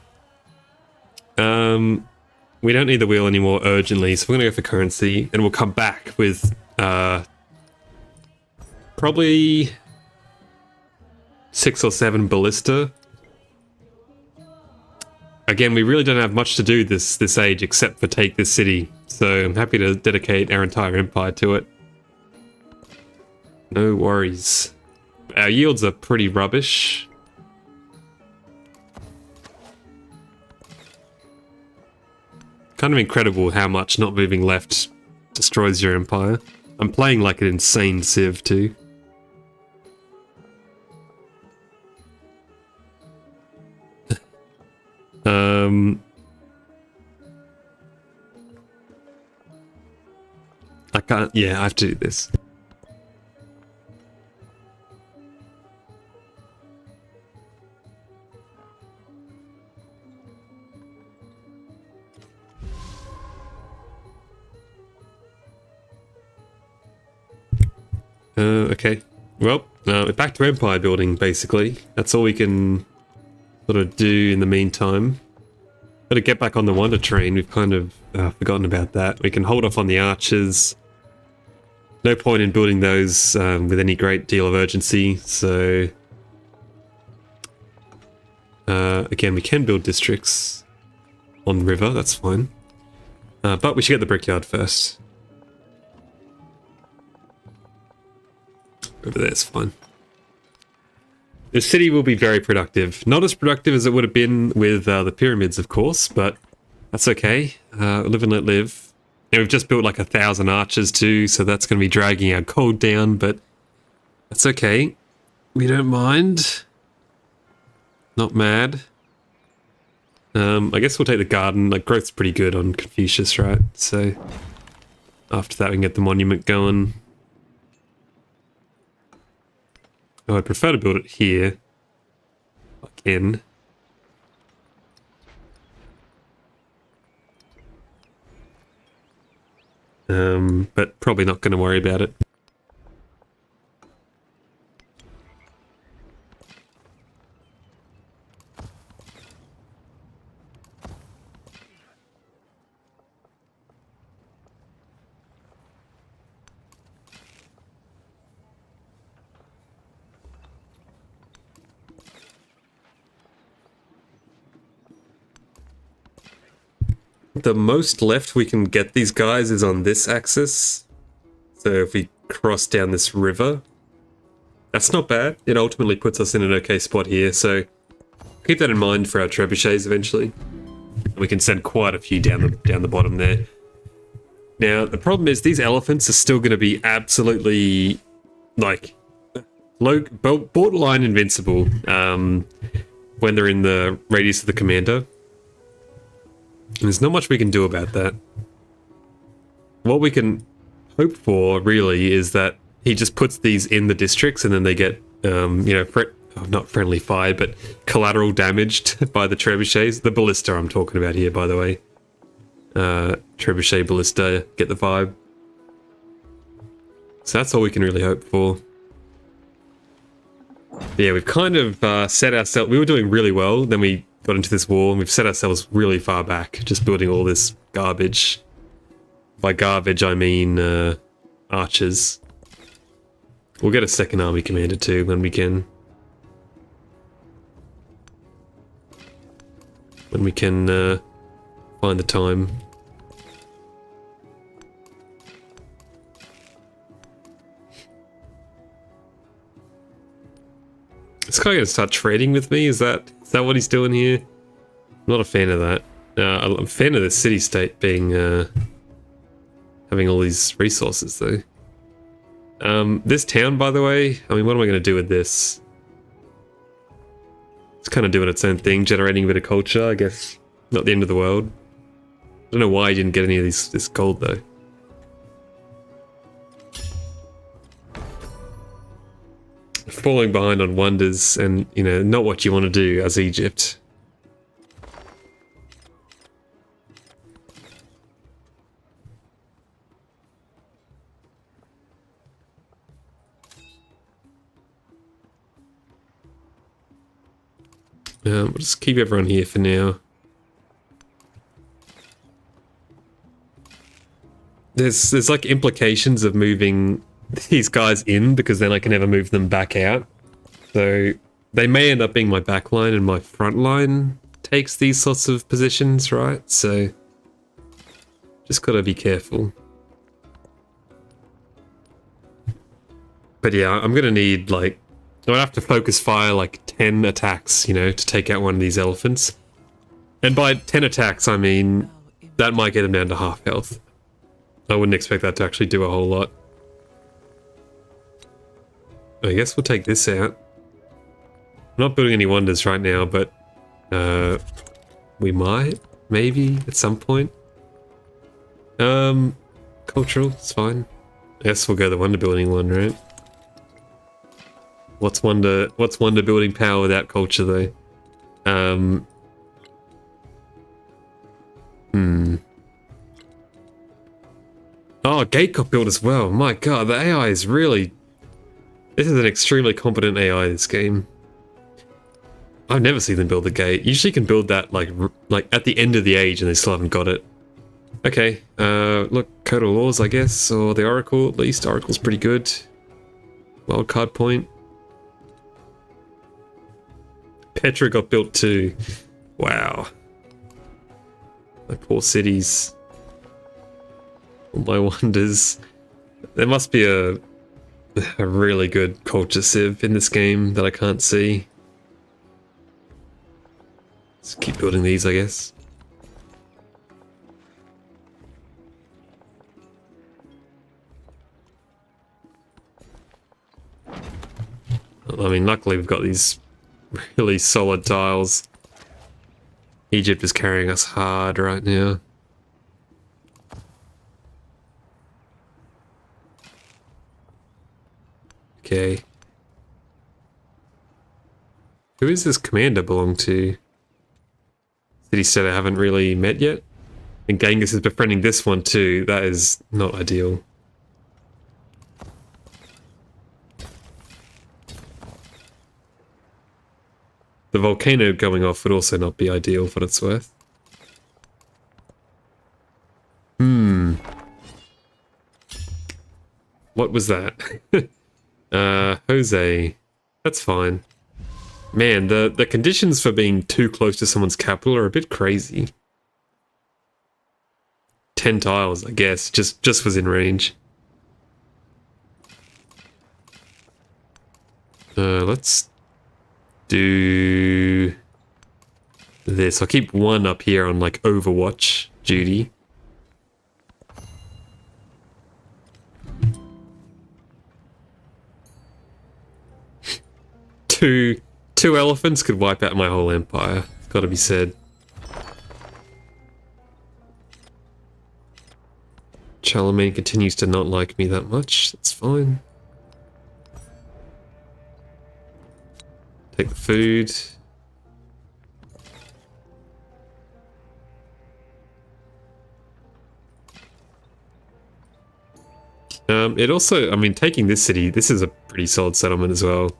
C: We don't need the wheel anymore urgently, so we're going to go for currency, and we'll come back with probably 6 or 7 ballista. Again, we really don't have much to do this age except for take this city, so I'm happy to dedicate our entire empire to it. No worries. Our yields are pretty rubbish. Kind of incredible how much not moving left destroys your empire. I'm playing like an insane civ too. I can't, yeah, I have to do this. Okay. Well, back to empire building, basically. That's all we can sort of do in the meantime. Gotta get back on the Wonder Train. We've kind of forgotten about that. We can hold off on the archers. No point in building those with any great deal of urgency, so... again, we can build districts on river, that's fine. But we should get the brickyard first. Over there's fine. The city will be very productive. Not as productive as it would have been with the pyramids, of course, but that's okay. Live and let live. And we've just built like 1,000 archers too, so that's going to be dragging our gold down, but that's okay. We don't mind. Not mad. I guess we'll take the garden. Like, growth's pretty good on Confucius, right? So after that we can get the monument going. Oh, I'd prefer to build it here. Again. But probably not going to worry about it. The most left we can get these guys is on this axis. So if we cross down this river, that's not bad. It ultimately puts us in an okay spot here, so keep that in mind for our trebuchets eventually. We can send quite a few down the bottom there. Now, the problem is these elephants are still going to be absolutely, like, borderline invincible when they're in the radius of the commander. There's not much we can do about that. What we can hope for, really, is that he just puts these in the districts and then they get, you know, not friendly fire, but collateral damaged by the trebuchets. The ballista I'm talking about here, by the way. Trebuchet ballista, get the vibe. So that's all we can really hope for. But yeah, we've kind of set ourselves... We were doing really well, then we got into this war, and we've set ourselves really far back, just building all this garbage. By garbage, I mean archers. We'll get a second army commander too when we can. When we can find the time. This guy gonna start trading with me? Is that what he's doing here? I'm not a fan of that. I'm a fan of the city-state being having all these resources though. This town, by the way, I mean, what am I going to do with this? It's kind of doing its own thing, generating a bit of culture, I guess. Not the end of the world. I don't know why I didn't get any of this gold though. Falling behind on wonders and, you know, not what you want to do as Egypt. We'll just keep everyone here for now. There's like implications of moving these guys in because then I can never move them back out. So they may end up being my back line and my front line takes these sorts of positions, right? So just gotta be careful. But yeah, I'm gonna need like, I'm gonna have to focus fire like 10 attacks, you know, to take out one of these elephants. And by 10 attacks, I mean that might get him down to half health. I wouldn't expect that to actually do a whole lot. I guess we'll take this out. I'm not building any wonders right now, but we might, maybe, at some point. Cultural, it's fine. I guess we'll go the wonder building one, right? What's wonder building power without culture though? Oh, gate got built as well. My god, the AI is really... This is an extremely competent AI, this game. I've never seen them build a gate. Usually you can build that like at the end of the age and they still haven't got it. Okay, look, Code of Laws, I guess, or the Oracle at least. Oracle's pretty good. Wildcard point. Petra got built too. Wow. My poor cities. All my wonders. There must be a really good culture civ in this game that I can't see. Let's keep building these, I guess. I mean, luckily we've got these really solid tiles. Egypt is carrying us hard right now. Okay. Who is this commander belong to? City state I haven't really met yet. And Genghis is befriending this one too. That is not ideal. The volcano going off would also not be ideal for what it's worth. What was that? Jose. That's fine. Man, the conditions for being too close to someone's capital are a bit crazy. 10 tiles, I guess, just was in range. Let's do this. I'll keep one up here on like Overwatch duty. Two elephants could wipe out my whole empire. It's got to be said. Charlemagne continues to not like me that much. That's fine. Take the food. It also, I mean, taking this city, this is a pretty solid settlement as well.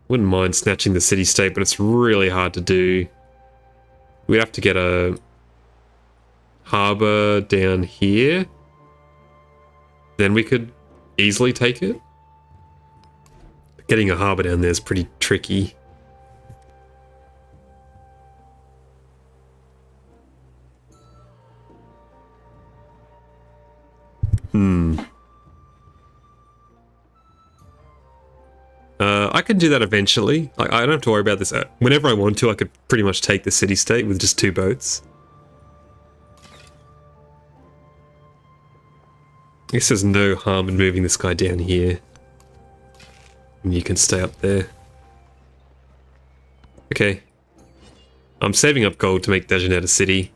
C: Wouldn't mind snatching the city-state, but it's really hard to do. We'd have to get a harbour down here. Then we could easily take it. Getting a harbour down there is pretty tricky. I can do that eventually. I don't have to worry about this. Whenever I want to, I could pretty much take the city-state with just 2 boats. I guess there's no harm in moving this guy down here. And you can stay up there. Okay. I'm saving up gold to make Dagenheta a city.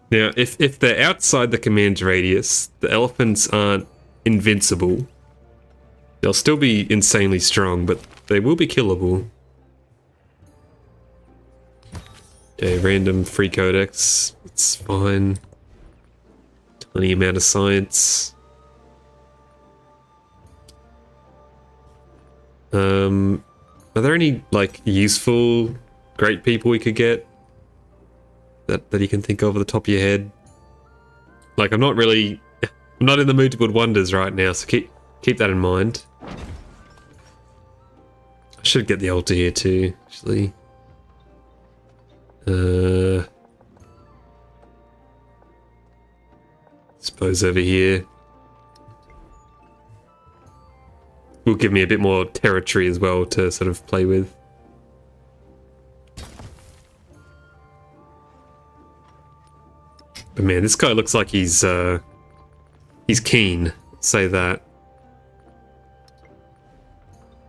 C: Now, if they're outside the command radius, the elephants aren't invincible. They'll still be insanely strong, but they will be killable. Okay, random free codex. It's fine. Tiny amount of science. Are there any, like, useful great people we could get? That you can think of at the top of your head? Like, I'm not in the mood to build wonders right now, so keep that in mind. I should get the altar here too, actually. Suppose over here will give me a bit more territory as well to sort of play with. But man, this guy looks like he's keen. Say that.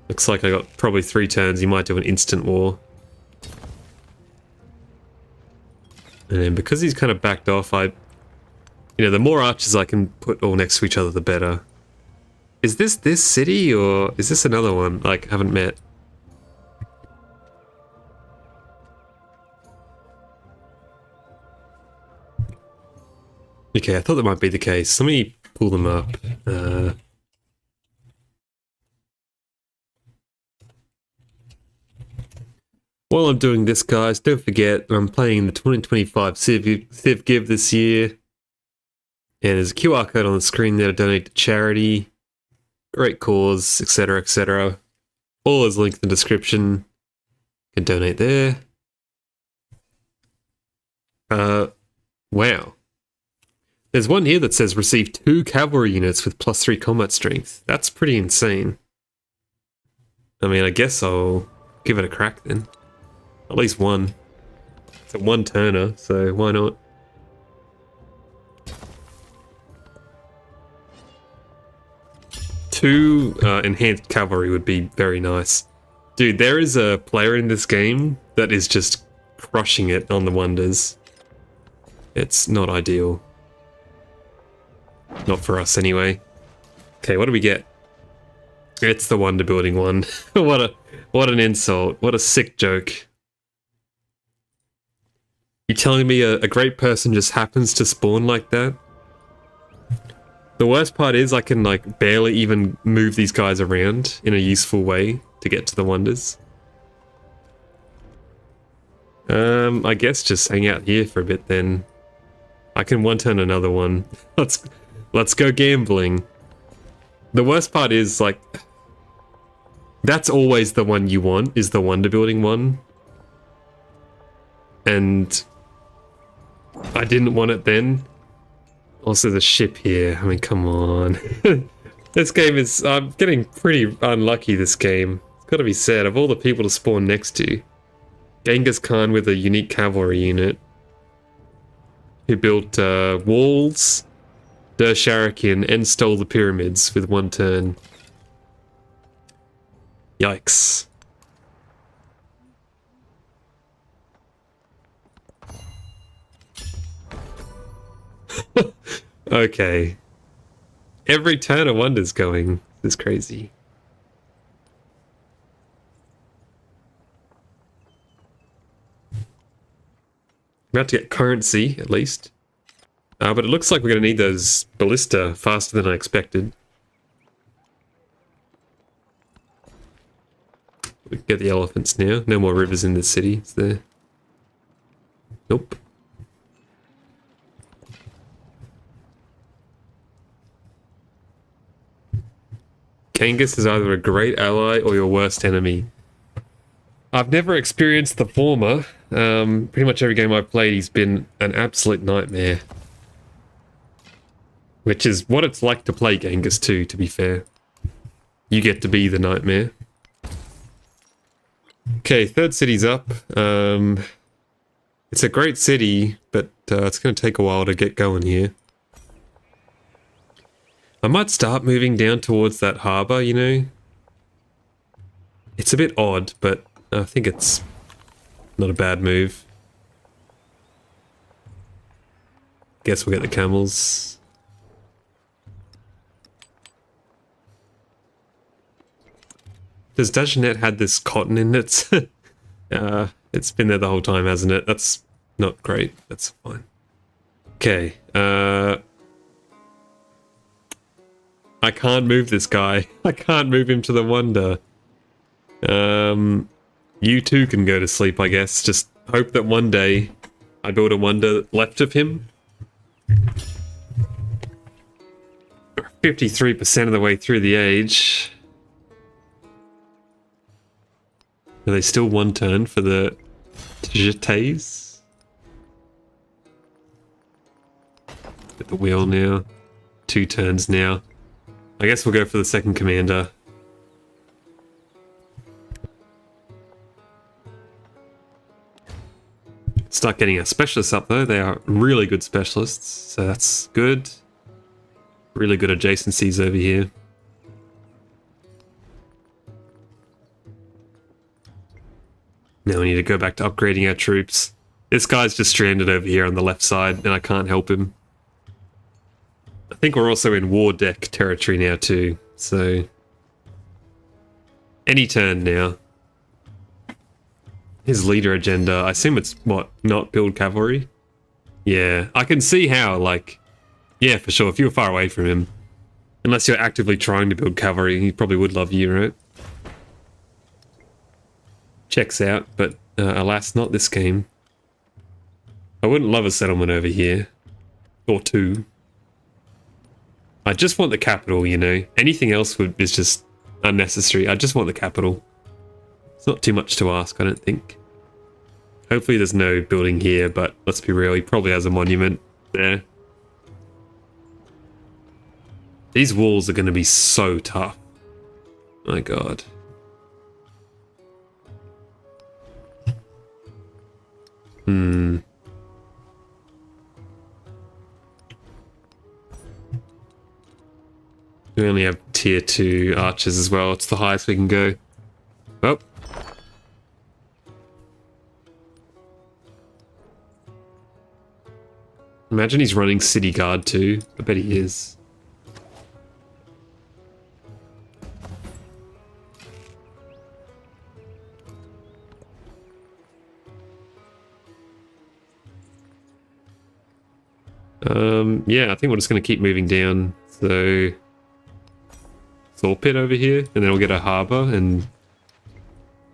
C: Looks like I got probably 3 turns. He might do an instant war. And because he's kind of backed off, the more archers I can put all next to each other, the better. Is this city, or is this another one? Like, haven't met. Okay, I thought that might be the case. Let me pull them up. While I'm doing this, guys, don't forget I'm playing the 2025 Civ Give this year. And there's a QR code on the screen there to donate to charity. Great cause, etc, etc. All is linked in the description. You can donate there. Wow. There's one here that says receive 2 cavalry units with +3 combat strength. That's pretty insane. I mean, I guess I'll give it a crack then. At least one. It's a 1-turner, so why not? Two enhanced cavalry would be very nice. Dude, there is a player in this game that is just crushing it on the wonders. It's not ideal. Not for us anyway. Okay, what do we get? It's the wonder building one. What an insult. What a sick joke. You telling me a great person just happens to spawn like that? The worst part is I can like barely even move these guys around in a useful way to get to the wonders. I guess just hang out here for a bit then. I can 1-turn another one. Let's go gambling. The worst part is like that's always the one you want, is the wonder building one. And I didn't want it then. Also the ship here, I mean, come on. This game is, I'm getting pretty unlucky this game. It's gotta be said, of all the people to spawn next to. Genghis Khan with a unique cavalry unit. Who built walls, Der Sharakin, and stole the pyramids with 1 turn. Yikes. Okay. Every turn a wonder's going. This is crazy. About to get currency, at least. But it looks like we're going to need those ballista faster than I expected. We can get the elephants now. No more rivers in this city, is there? Nope. Genghis is either a great ally or your worst enemy. I've never experienced the former. Pretty much every game I've played, he's been an absolute nightmare. Which is what it's like to play Genghis too, to be fair. You get to be the nightmare. Okay, 3rd city's up. It's a great city, but it's going to take a while to get going here. I might start moving down towards that harbour, you know? It's a bit odd, but I think it's not a bad move. Guess we'll get the camels. Does Dagenet had this cotton in it? It's been there the whole time, hasn't it? That's not great. That's fine. Okay. I can't move this guy. I can't move him to the Wonder. You too can go to sleep, I guess. Just hope that one day I build a Wonder left of him. 53% of the way through the age. Are they still one turn for the Jetés? Get the wheel now. 2 turns now. I guess we'll go for the second commander. Start getting our specialists up though. They are really good specialists, so that's good. Really good adjacencies over here. Now we need to go back to upgrading our troops. This guy's just stranded over here on the left side, and I can't help him. I think we're also in war deck territory now too, so... Any turn now. His leader agenda, I assume it's, what, not build cavalry? Yeah, I can see how, like... Yeah, for sure, if you were far away from him. Unless you're actively trying to build cavalry, he probably would love you, right? Checks out, but alas, not this game. I wouldn't love a settlement over here. Or 2. I just want the capital, you know. Anything else is just unnecessary. I just want the capital. It's not too much to ask, I don't think. Hopefully there's no building here, but let's be real, he probably has a monument there. These walls are going to be so tough. My god. We only have tier 2 archers as well. It's the highest we can go. Oh. Imagine he's running city guard too. I bet he is. Yeah, I think we're just going to keep moving down. So, Thor Pit over here, and then we'll get a harbour, and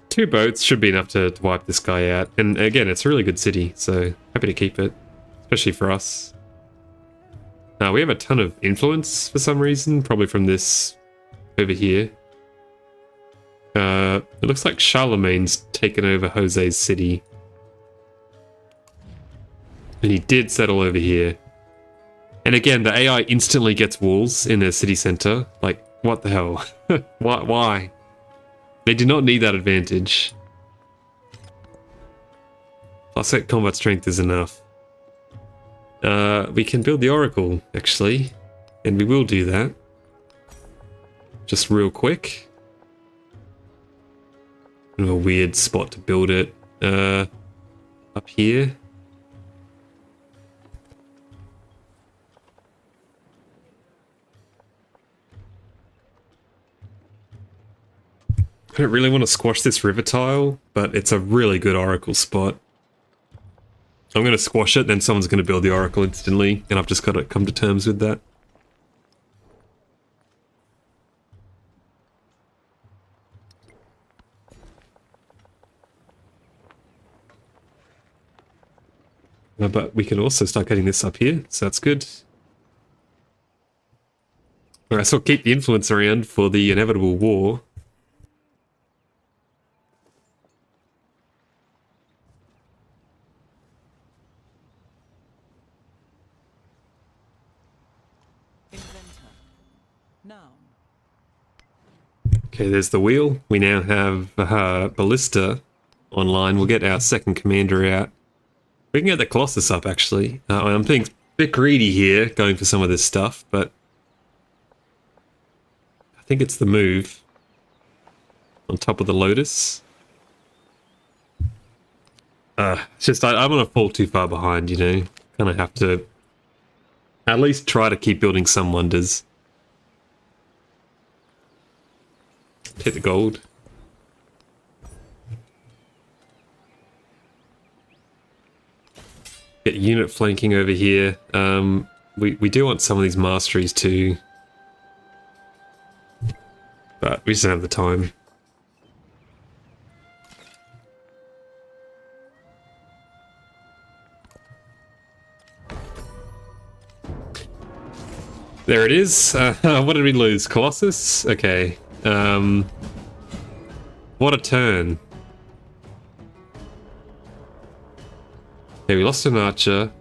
C: 2 boats should be enough to wipe this guy out. And again, it's a really good city, so happy to keep it, especially for us. We have a ton of influence for some reason, probably from this over here. It looks like Charlemagne's taken over Jose's city. And he did settle over here. And again, the AI instantly gets walls in their city center. Like, what the hell? Why? They do not need that advantage. Plus that combat strength is enough. We can build the Oracle, actually. And we will do that. Just real quick. Kind of a weird spot to build it. Up here. I don't really want to squash this river tile, but it's a really good Oracle spot. I'm going to squash it, then someone's going to build the Oracle instantly, and I've just got to come to terms with that. But we can also start getting this up here, so that's good. Alright, so we'll keep the influence around for the inevitable war. Okay, there's the wheel. We now have Ballista online. We'll get our second commander out. We can get the Colossus up, actually. I'm being a bit greedy here, going for some of this stuff, but I think it's the move. On top of the Lotus. It's just I don't want to fall too far behind, you know? Kind of have to at least try to keep building some wonders. Hit the gold. Get unit flanking over here. We do want some of these masteries too. But we just don't have the time. There it is. What did we lose? Colossus? Okay. What a turn. Okay, we lost an archer.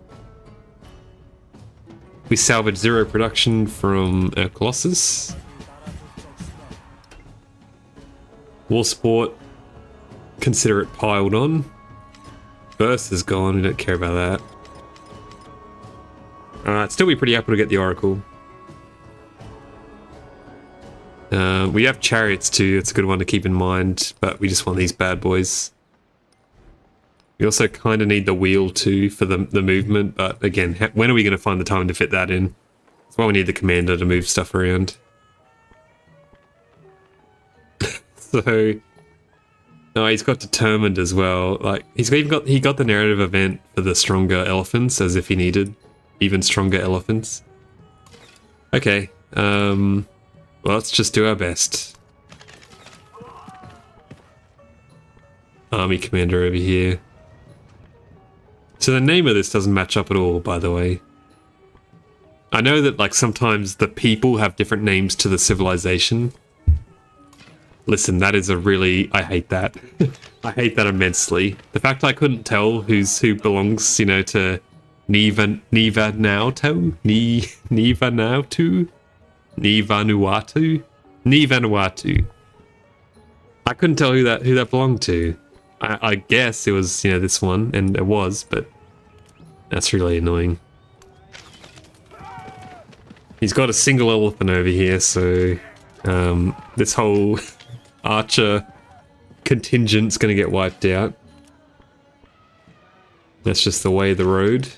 C: We salvaged 0 production from Colossus. War Sport. Consider it piled on. Burst is gone. We don't care about that. I'd still be pretty happy to get the Oracle. We have chariots too, it's a good one to keep in mind, but we just want these bad boys. We also kind of need the wheel too for the movement, but again, when are we going to find the time to fit that in? That's why we need the commander to move stuff around. So, no, he's got determined as well. Like he got the narrative event for the stronger elephants, as if he needed even stronger elephants. Okay, well, let's just do our best. Army commander over here. So the name of this doesn't match up at all, by the way. I know that like sometimes the people have different names to the civilization. Listen, that is a really... I hate that. I hate that immensely. The fact I couldn't tell who belongs, you know, to Niva Nautu? Nivanuatu. I couldn't tell who that belonged to. I guess it was, you know, this one, and it was, but that's really annoying. He's got a single elephant over here, so this whole archer contingent's gonna get wiped out. That's just the way of the road.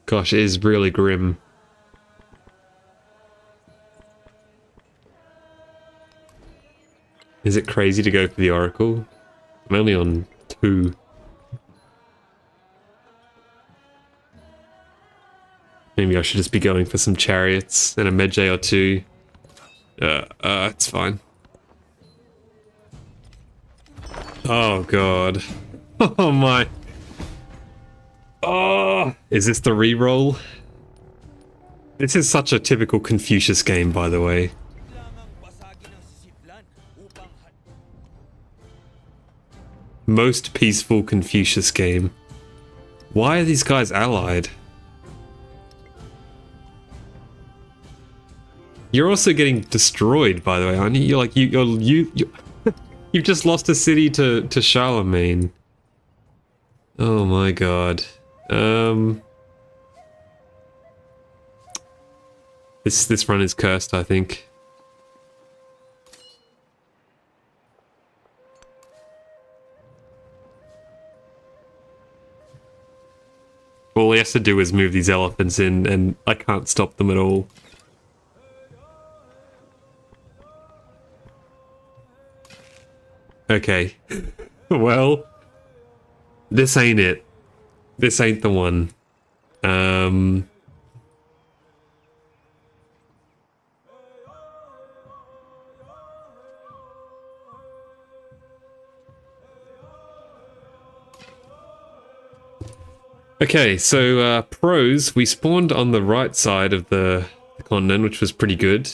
C: Gosh, it is really grim. Is it crazy to go for the Oracle? I'm only on 2. Maybe I should just be going for some chariots and a Medjay or 2. It's fine. Oh god. Oh my. Oh, is this the reroll? This is such a typical Confucius game, by the way. Most peaceful Confucius game. Why are these guys allied? You're also getting destroyed, by the way, aren't you? You're like you've just lost a city to Charlemagne. Oh my god. This run is cursed, I think. All he has to do is move these elephants in, and I can't stop them at all. Okay. Well, this ain't it. This ain't the one. Okay, so pros, we spawned on the right side of the continent, which was pretty good.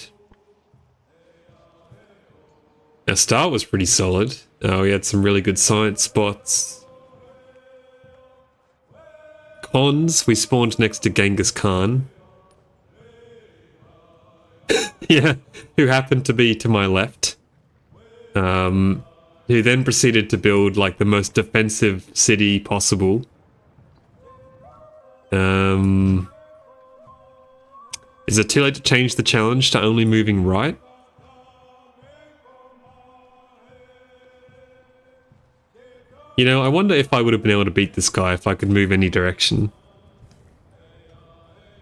C: Our start was pretty solid. We had some really good science spots. Cons, we spawned next to Genghis Khan. Yeah, who happened to be to my left. Who then proceeded to build like the most defensive city possible. Is it too late to change the challenge to only moving right? You know, I wonder if I would have been able to beat this guy if I could move any direction.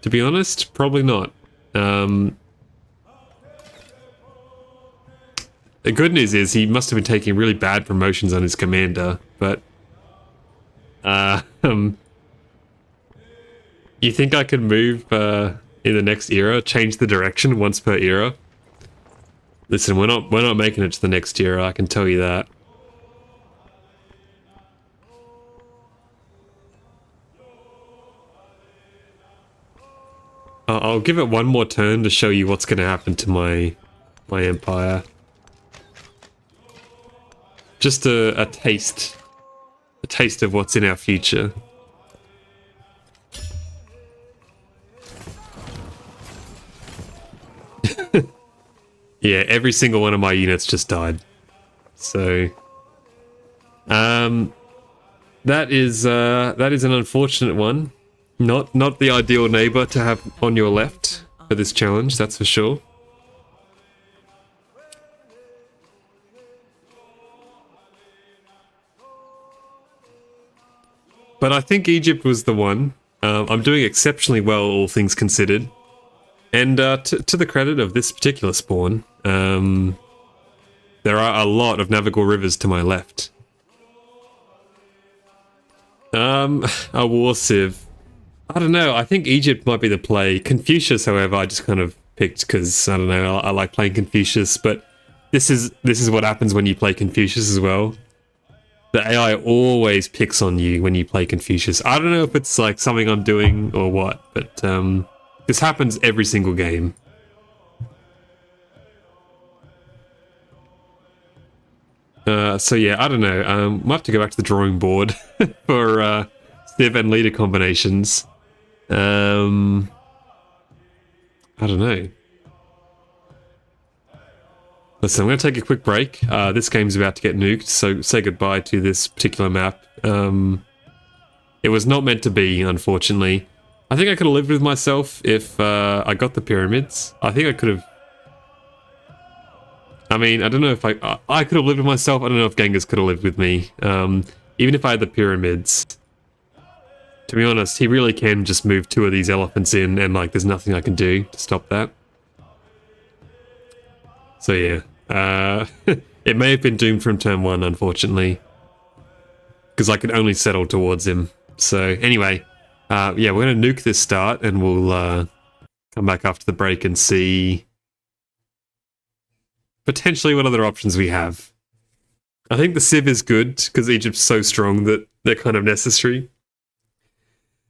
C: To be honest, probably not. The good news is he must have been taking really bad promotions on his commander, but... you think I could move in the next era, change the direction once per era? Listen, we're not making it to the next era, I can tell you that. I'll give it one more turn to show you what's going to happen to my empire. Just a taste of what's in our future. Yeah, every single one of my units just died. So, that is an unfortunate one. Not the ideal neighbor to have on your left for this challenge, that's for sure. But I think Egypt was the one. I'm doing exceptionally well, all things considered. And to the credit of this particular spawn, there are a lot of navigable rivers to my left. A war civ. I don't know, I think Egypt might be the play. Confucius, however, I just kind of picked because, I don't know, I like playing Confucius, but this is what happens when you play Confucius as well. The AI always picks on you when you play Confucius. I don't know if it's like something I'm doing or what, but this happens every single game. So yeah, I don't know. Might have to go back to the drawing board for civ and leader combinations. I don't know. Listen, I'm going to take a quick break. This game's about to get nuked, so say goodbye to this particular map. It was not meant to be, unfortunately. I think I could have lived with myself if I got the pyramids. I think I could have... I mean, I don't know if I could have lived with myself. I don't know if Genghis could have lived with me. Even if I had the pyramids. To be honest, he really can just move 2 of these elephants in and like there's nothing I can do to stop that. So yeah, it may have been doomed from turn 1, unfortunately. Because I could only settle towards him. So anyway, yeah, we're going to nuke this start and we'll come back after the break and see potentially what other options we have. I think the Civ is good because Egypt's so strong that they're kind of necessary.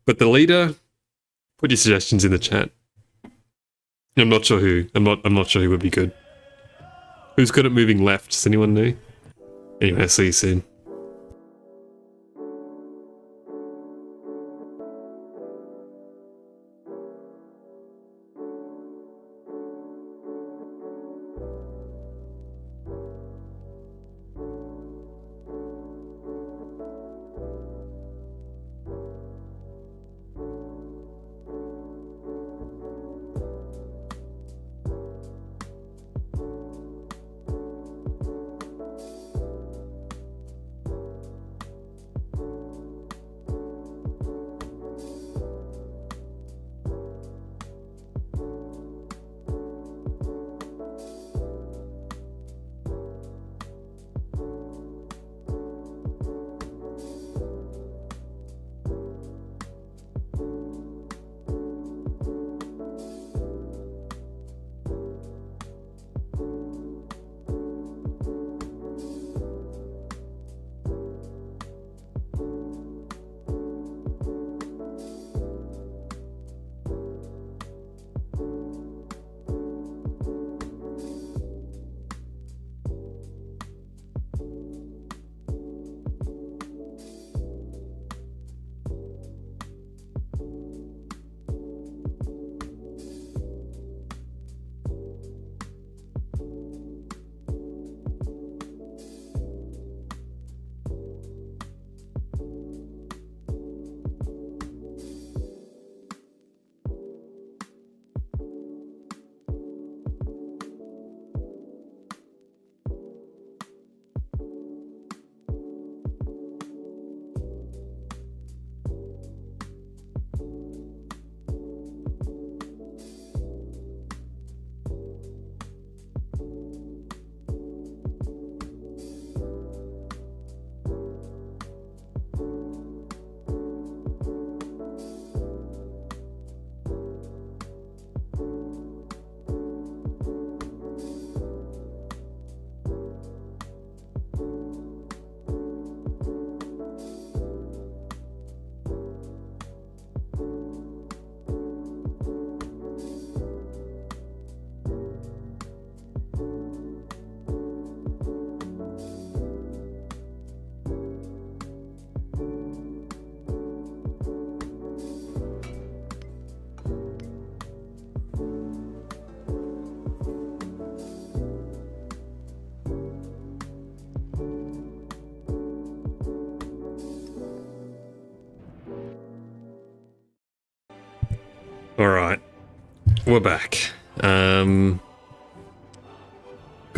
C: But the leader, put your suggestions in the chat. I'm not sure who. I'm not sure who would be good. Who's good at moving left? Does anyone know? Anyway, I'll see you soon. Alright. We're back. Got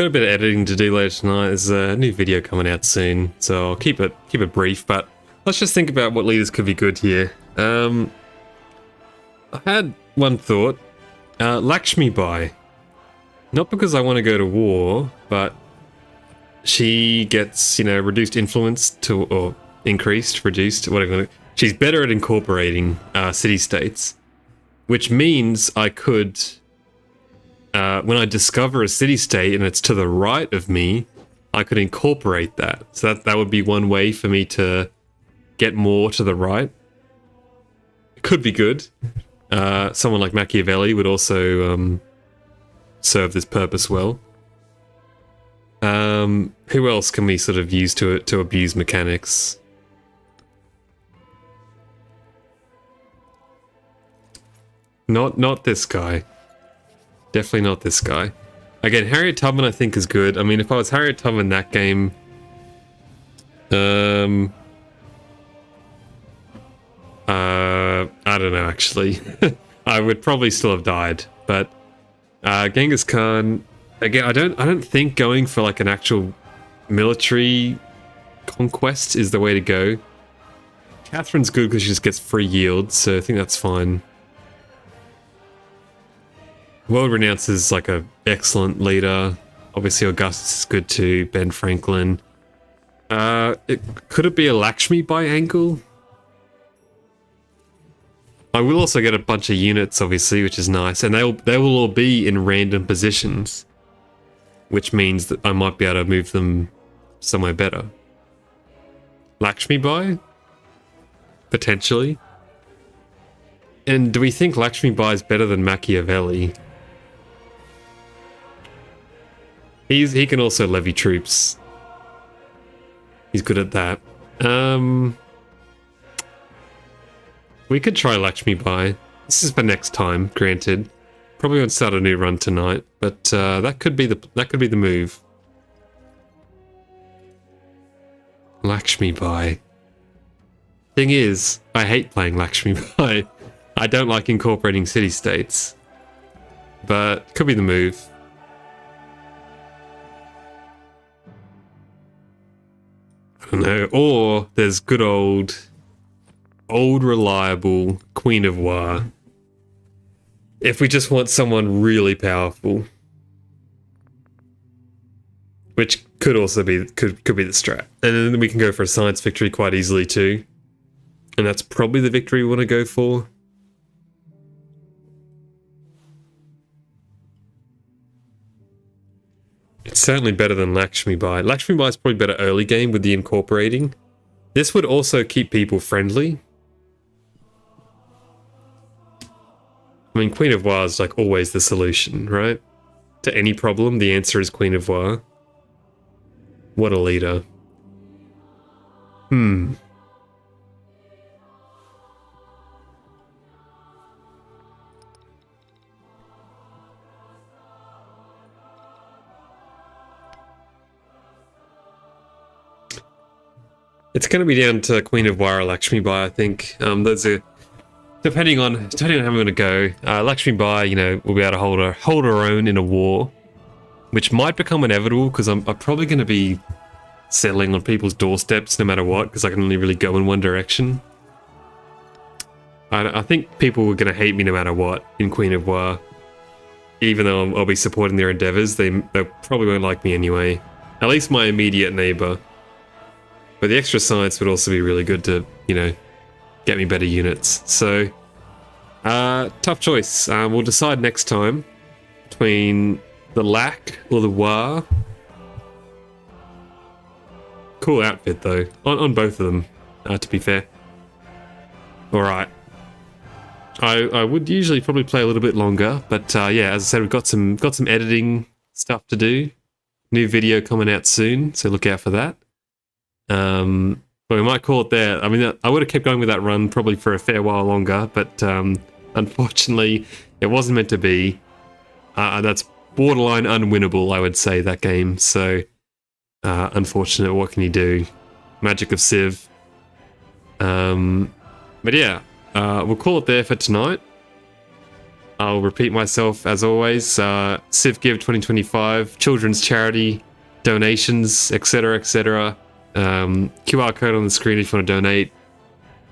C: a bit of editing to do later tonight. There's a new video coming out soon, so I'll keep it brief, but let's just think about what leaders could be good here. I had one thought. Lakshmi Bai. Not because I want to go to war, but she gets, reduced influence to, or increased, reduced, whatever. She's better at incorporating city-states, which means I could, when I discover a city-state and it's to the right of me, I could incorporate that. So that would be one way for me to get more to the right. It could be good. Someone like Machiavelli would also serve this purpose well. Who else can we sort of use to abuse mechanics? Not this guy. Definitely not this guy. Again, Harriet Tubman I think is good. I mean, if I was Harriet Tubman in that game, I don't know actually. I would probably still have died, but Genghis Khan, again, I don't think going for like an actual military conquest is the way to go. Catherine's good because she just gets free yield, so I think that's fine. World Renounce is like a excellent leader. Obviously Augustus is good too, Ben Franklin. Could it be a Lakshmi Bai angle? I will also get a bunch of units, obviously, which is nice, and they will all be in random positions, which means that I might be able to move them somewhere better. Lakshmi Bai? Potentially. And do we think Lakshmi Bai is better than Machiavelli? He can also levy troops. He's good at that. We could try Lakshmi Bai. This is for next time, granted. Probably won't start a new run tonight, but that could be the move. Lakshmi Bai. Thing is, I hate playing Lakshmi Bai. I don't like incorporating city-states, but could be the move. I don't know. Or there's good old reliable Queen of War. If we just want someone really powerful, which could also be could be the strat, and then we can go for a science victory quite easily too, and that's probably the victory we want to go for. It's certainly better than Lakshmi Bai. Lakshmi Bai is probably better early game with the incorporating. This would also keep people friendly. I mean, Queen of War is like always the solution, right? To any problem, the answer is Queen of War. What a leader. It's going to be down to Queen of War or Lakshmi Bai, I think. Those are depending on how we're going to go. Lakshmi Bai, will be able to hold her own in a war, which might become inevitable because I'm probably going to be settling on people's doorsteps no matter what, because I can only really go in one direction. I think people are going to hate me no matter what in Queen of War, even though I'll be supporting their endeavors. They probably won't like me anyway. At least my immediate neighbor. But the extra science would also be really good to, get me better units. So, tough choice. We'll decide next time between the Lak or the War. Cool outfit though, on both of them, to be fair. Alright. I would usually probably play a little bit longer, but yeah, as I said, we've got some editing stuff to do. New video coming out soon, so look out for that. But we might call it there. I mean, I would have kept going with that run probably for a fair while longer, but unfortunately, it wasn't meant to be. That's borderline unwinnable, I would say, that game. So, unfortunate. What can you do? Magic of Civ. But yeah, we'll call it there for tonight. I'll repeat myself as always. CivGive 2025, children's charity, donations, etc., etc. QR code on the screen if you want to donate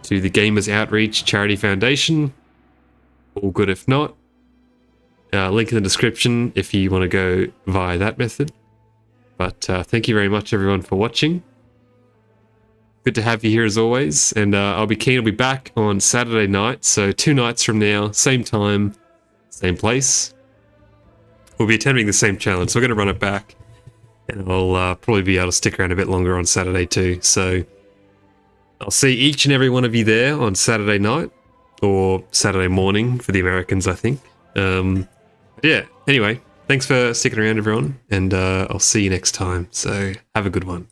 C: to the Gamers Outreach Charity Foundation. All good if not. Link in the description if you want to go via that method. But thank you very much everyone for watching. Good to have you here as always, and I'll be back on Saturday night, so 2 nights from now, same time, same place. We'll be attempting the same challenge, so we're going to run it back, and I'll probably be able to stick around a bit longer on Saturday too. So I'll see each and every one of you there on Saturday night, or Saturday morning for the Americans, I think. Yeah, anyway, thanks for sticking around everyone, and I'll see you next time, so have a good one.